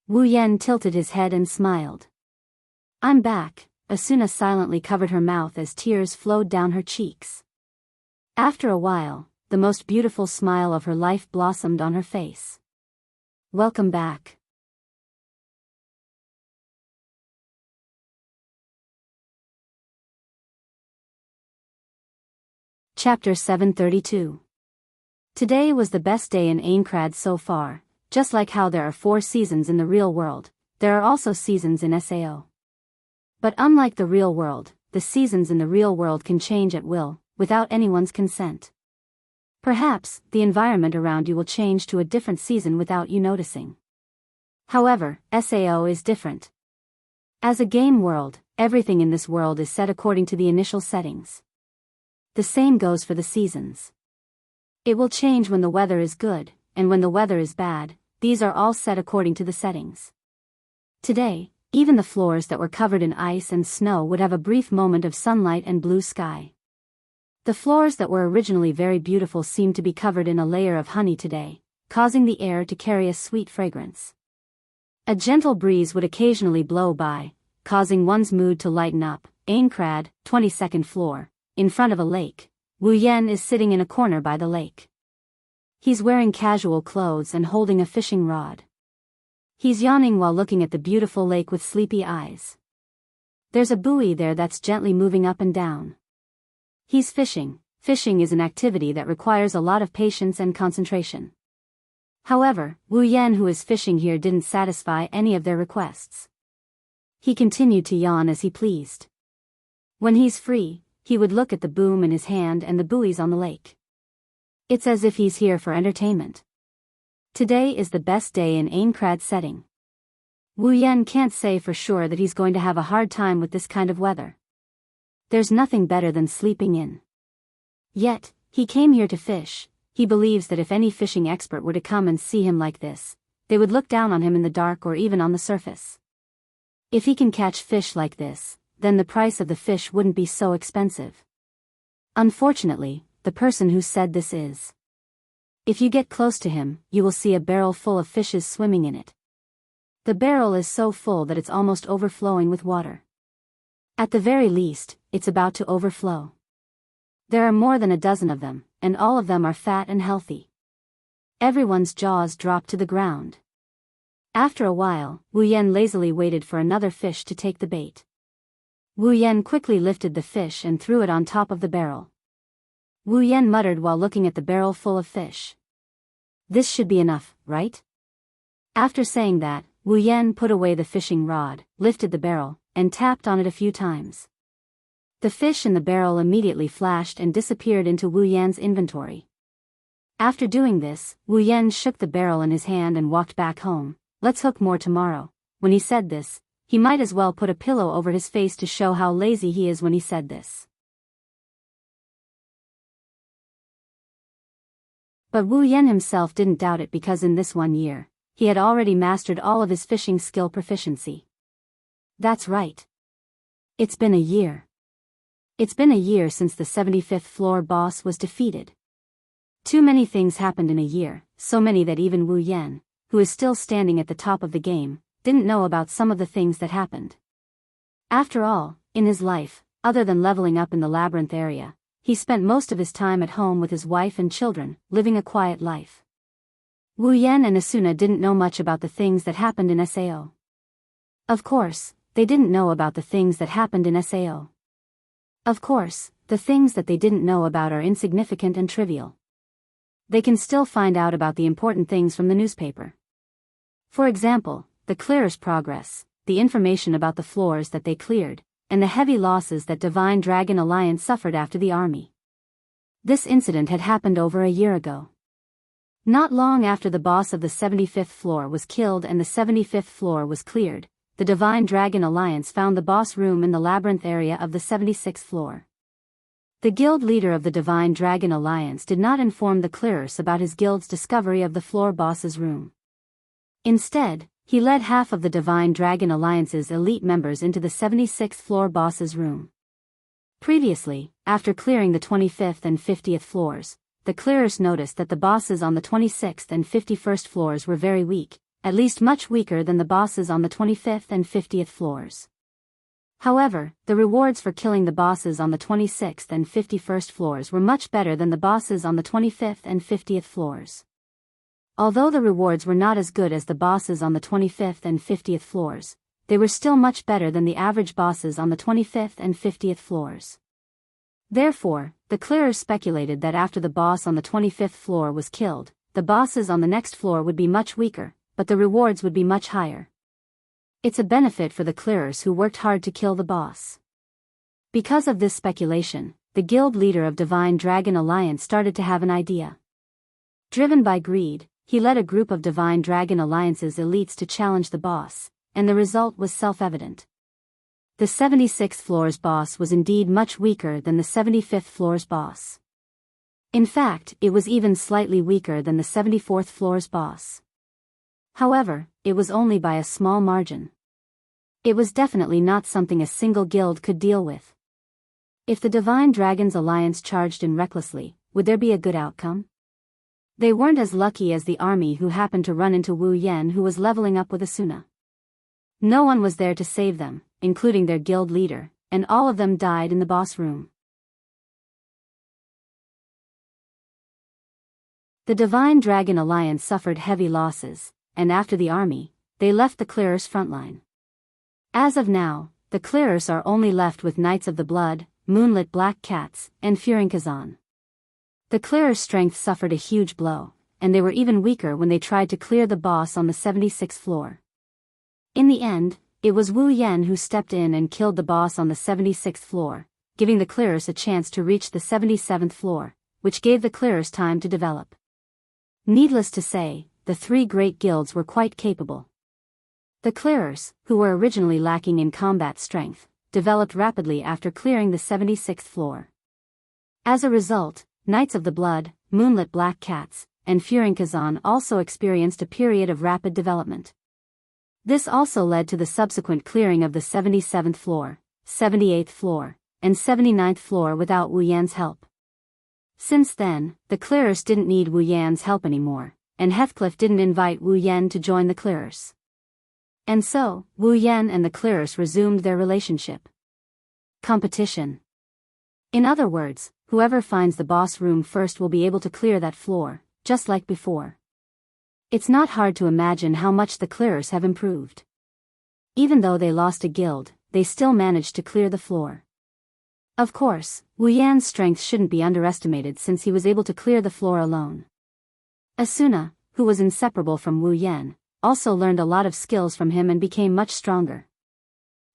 Wu Yan tilted his head and smiled. I'm back. Asuna silently covered her mouth as tears flowed down her cheeks. After a while, the most beautiful smile of her life blossomed on her face. Welcome back. Chapter 732. Today was the best day in Aincrad so far. Just like how there are 4 seasons in the real world, there are also seasons in SAO. But unlike the real world, the seasons in the real world can change at will, without anyone's consent. Perhaps, the environment around you will change to a different season without you noticing. However, SAO is different. As a game world, everything in this world is set according to the initial settings. The same goes for the seasons. It will change when the weather is good, and when the weather is bad. These are all set according to the settings. Today, even the floors that were covered in ice and snow would have a brief moment of sunlight and blue sky. The floors that were originally very beautiful seemed to be covered in a layer of honey today, causing the air to carry a sweet fragrance. A gentle breeze would occasionally blow by, causing one's mood to lighten up. Aincrad, 22nd floor, in front of a lake. Wu Yan is sitting in a corner by the lake. He's wearing casual clothes and holding a fishing rod. He's yawning while looking at the beautiful lake with sleepy eyes. There's a buoy there that's gently moving up and down. He's fishing. Fishing is an activity that requires a lot of patience and concentration. However, Wu Yan who is fishing here didn't satisfy any of their requests. He continued to yawn as he pleased. When he's free, he would look at the boom in his hand and the buoys on the lake. It's as if he's here for entertainment. Today is the best day in Aincrad setting. Wu Yan can't say for sure that he's going to have a hard time with this kind of weather. There's nothing better than sleeping in. Yet, he came here to fish. He believes that if any fishing expert were to come and see him like this, they would look down on him in the dark or even on the surface. If he can catch fish like this, then the price of the fish wouldn't be so expensive. Unfortunately, the person who said this is. If you get close to him, you will see a barrel full of fishes swimming in it. The barrel is so full that it's almost overflowing with water. At the very least, it's about to overflow. There are more than a dozen of them, and all of them are fat and healthy. Everyone's jaws dropped to the ground. After a while, Wu Yan lazily waited for another fish to take the bait. Wu Yan quickly lifted the fish and threw it on top of the barrel. Wu Yan muttered while looking at the barrel full of fish. This should be enough, right? After saying that, Wu Yan put away the fishing rod, lifted the barrel, and tapped on it a few times. The fish in the barrel immediately flashed and disappeared into Wu Yan's inventory. After doing this, Wu Yan shook the barrel in his hand and walked back home. Let's hook more tomorrow. When he said this, he might as well put a pillow over his face to show how lazy he is when he said this. But Wu Yan himself didn't doubt it because in this 1 year, he had already mastered all of his fishing skill proficiency. That's right. It's been a year. It's been a year since the 75th floor boss was defeated. Too many things happened in a year, so many that even Wu Yan, who is still standing at the top of the game, didn't know about some of the things that happened. After all, in his life, other than leveling up in the labyrinth area, he spent most of his time at home with his wife and children, living a quiet life. Wu Yan and Asuna didn't know much about the things that happened in Sao. Of course, they didn't know about the things that happened in Sao. Of course, the things that they didn't know about are insignificant and trivial. They can still find out about the important things from the newspaper. For example, the clearers' progress, the information about the floors that they cleared, and the heavy losses that Divine Dragon Alliance suffered after the army. This incident had happened over a year ago. Not long after the boss of the 75th floor was killed and the 75th floor was cleared, the Divine Dragon Alliance found the boss room in the labyrinth area of the 76th floor. The guild leader of the Divine Dragon Alliance did not inform the clearers about his guild's discovery of the floor boss's room. Instead, he led half of the Divine Dragon Alliance's elite members into the 76th floor boss's room. Previously, after clearing the 25th and 50th floors, the clearers noticed that the bosses on the 26th and 51st floors were very weak, at least much weaker than the bosses on the 25th and 50th floors. However, the rewards for killing the bosses on the 26th and 51st floors were much better than the bosses on the 25th and 50th floors. Although the rewards were not as good as the bosses on the 25th and 50th floors, they were still much better than the average bosses on the 25th and 50th floors. Therefore, the clearers speculated that after the boss on the 25th floor was killed, the bosses on the next floor would be much weaker, but the rewards would be much higher. It's a benefit for the clearers who worked hard to kill the boss. Because of this speculation, the guild leader of Divine Dragon Alliance started to have an idea. Driven by greed, he led a group of Divine Dragon Alliance's elites to challenge the boss, and the result was self-evident. The 76th floor's boss was indeed much weaker than the 75th floor's boss. In fact, it was even slightly weaker than the 74th floor's boss. However, it was only by a small margin. It was definitely not something a single guild could deal with. If the Divine Dragons Alliance charged in recklessly, would there be a good outcome? They weren't as lucky as the army who happened to run into Wu Yan, who was leveling up with Asuna. No one was there to save them, including their guild leader, and all of them died in the boss room. The Divine Dragon Alliance suffered heavy losses, and after the army, they left the clearers' frontline. As of now, the clearers are only left with Knights of the Blood, Moonlit Black Cats, and Furinkazan. The clearers' strength suffered a huge blow, and they were even weaker when they tried to clear the boss on the 76th floor. In the end, it was Wu Yan who stepped in and killed the boss on the 76th floor, giving the clearers a chance to reach the 77th floor, which gave the clearers time to develop. Needless to say, the three great guilds were quite capable. The clearers, who were originally lacking in combat strength, developed rapidly after clearing the 76th floor. As a result, Knights of the Blood, Moonlit Black Cats, and Furinkazan also experienced a period of rapid development. This also led to the subsequent clearing of the 77th floor, 78th floor, and 79th floor without Wu Yan's help. Since then, the clearers didn't need Wu Yan's help anymore, and Heathcliff didn't invite Wu Yan to join the clearers. And so, Wu Yan and the clearers resumed their relationship. Competition. In other words, whoever finds the boss room first will be able to clear that floor, just like before. It's not hard to imagine how much the clearers have improved. Even though they lost a guild, they still managed to clear the floor. Of course, Wu Yan's strength shouldn't be underestimated since he was able to clear the floor alone. Asuna, who was inseparable from Wu Yan, also learned a lot of skills from him and became much stronger.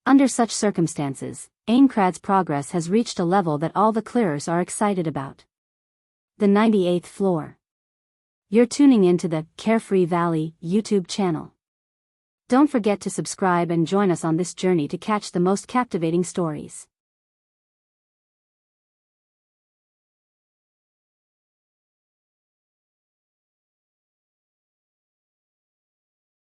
Under such circumstances, Aincrad's progress has reached a level that all the clearers are excited about. The 98th floor. You're tuning into the Carefree Valley YouTube channel. Don't forget to subscribe and join us on this journey to catch the most captivating stories.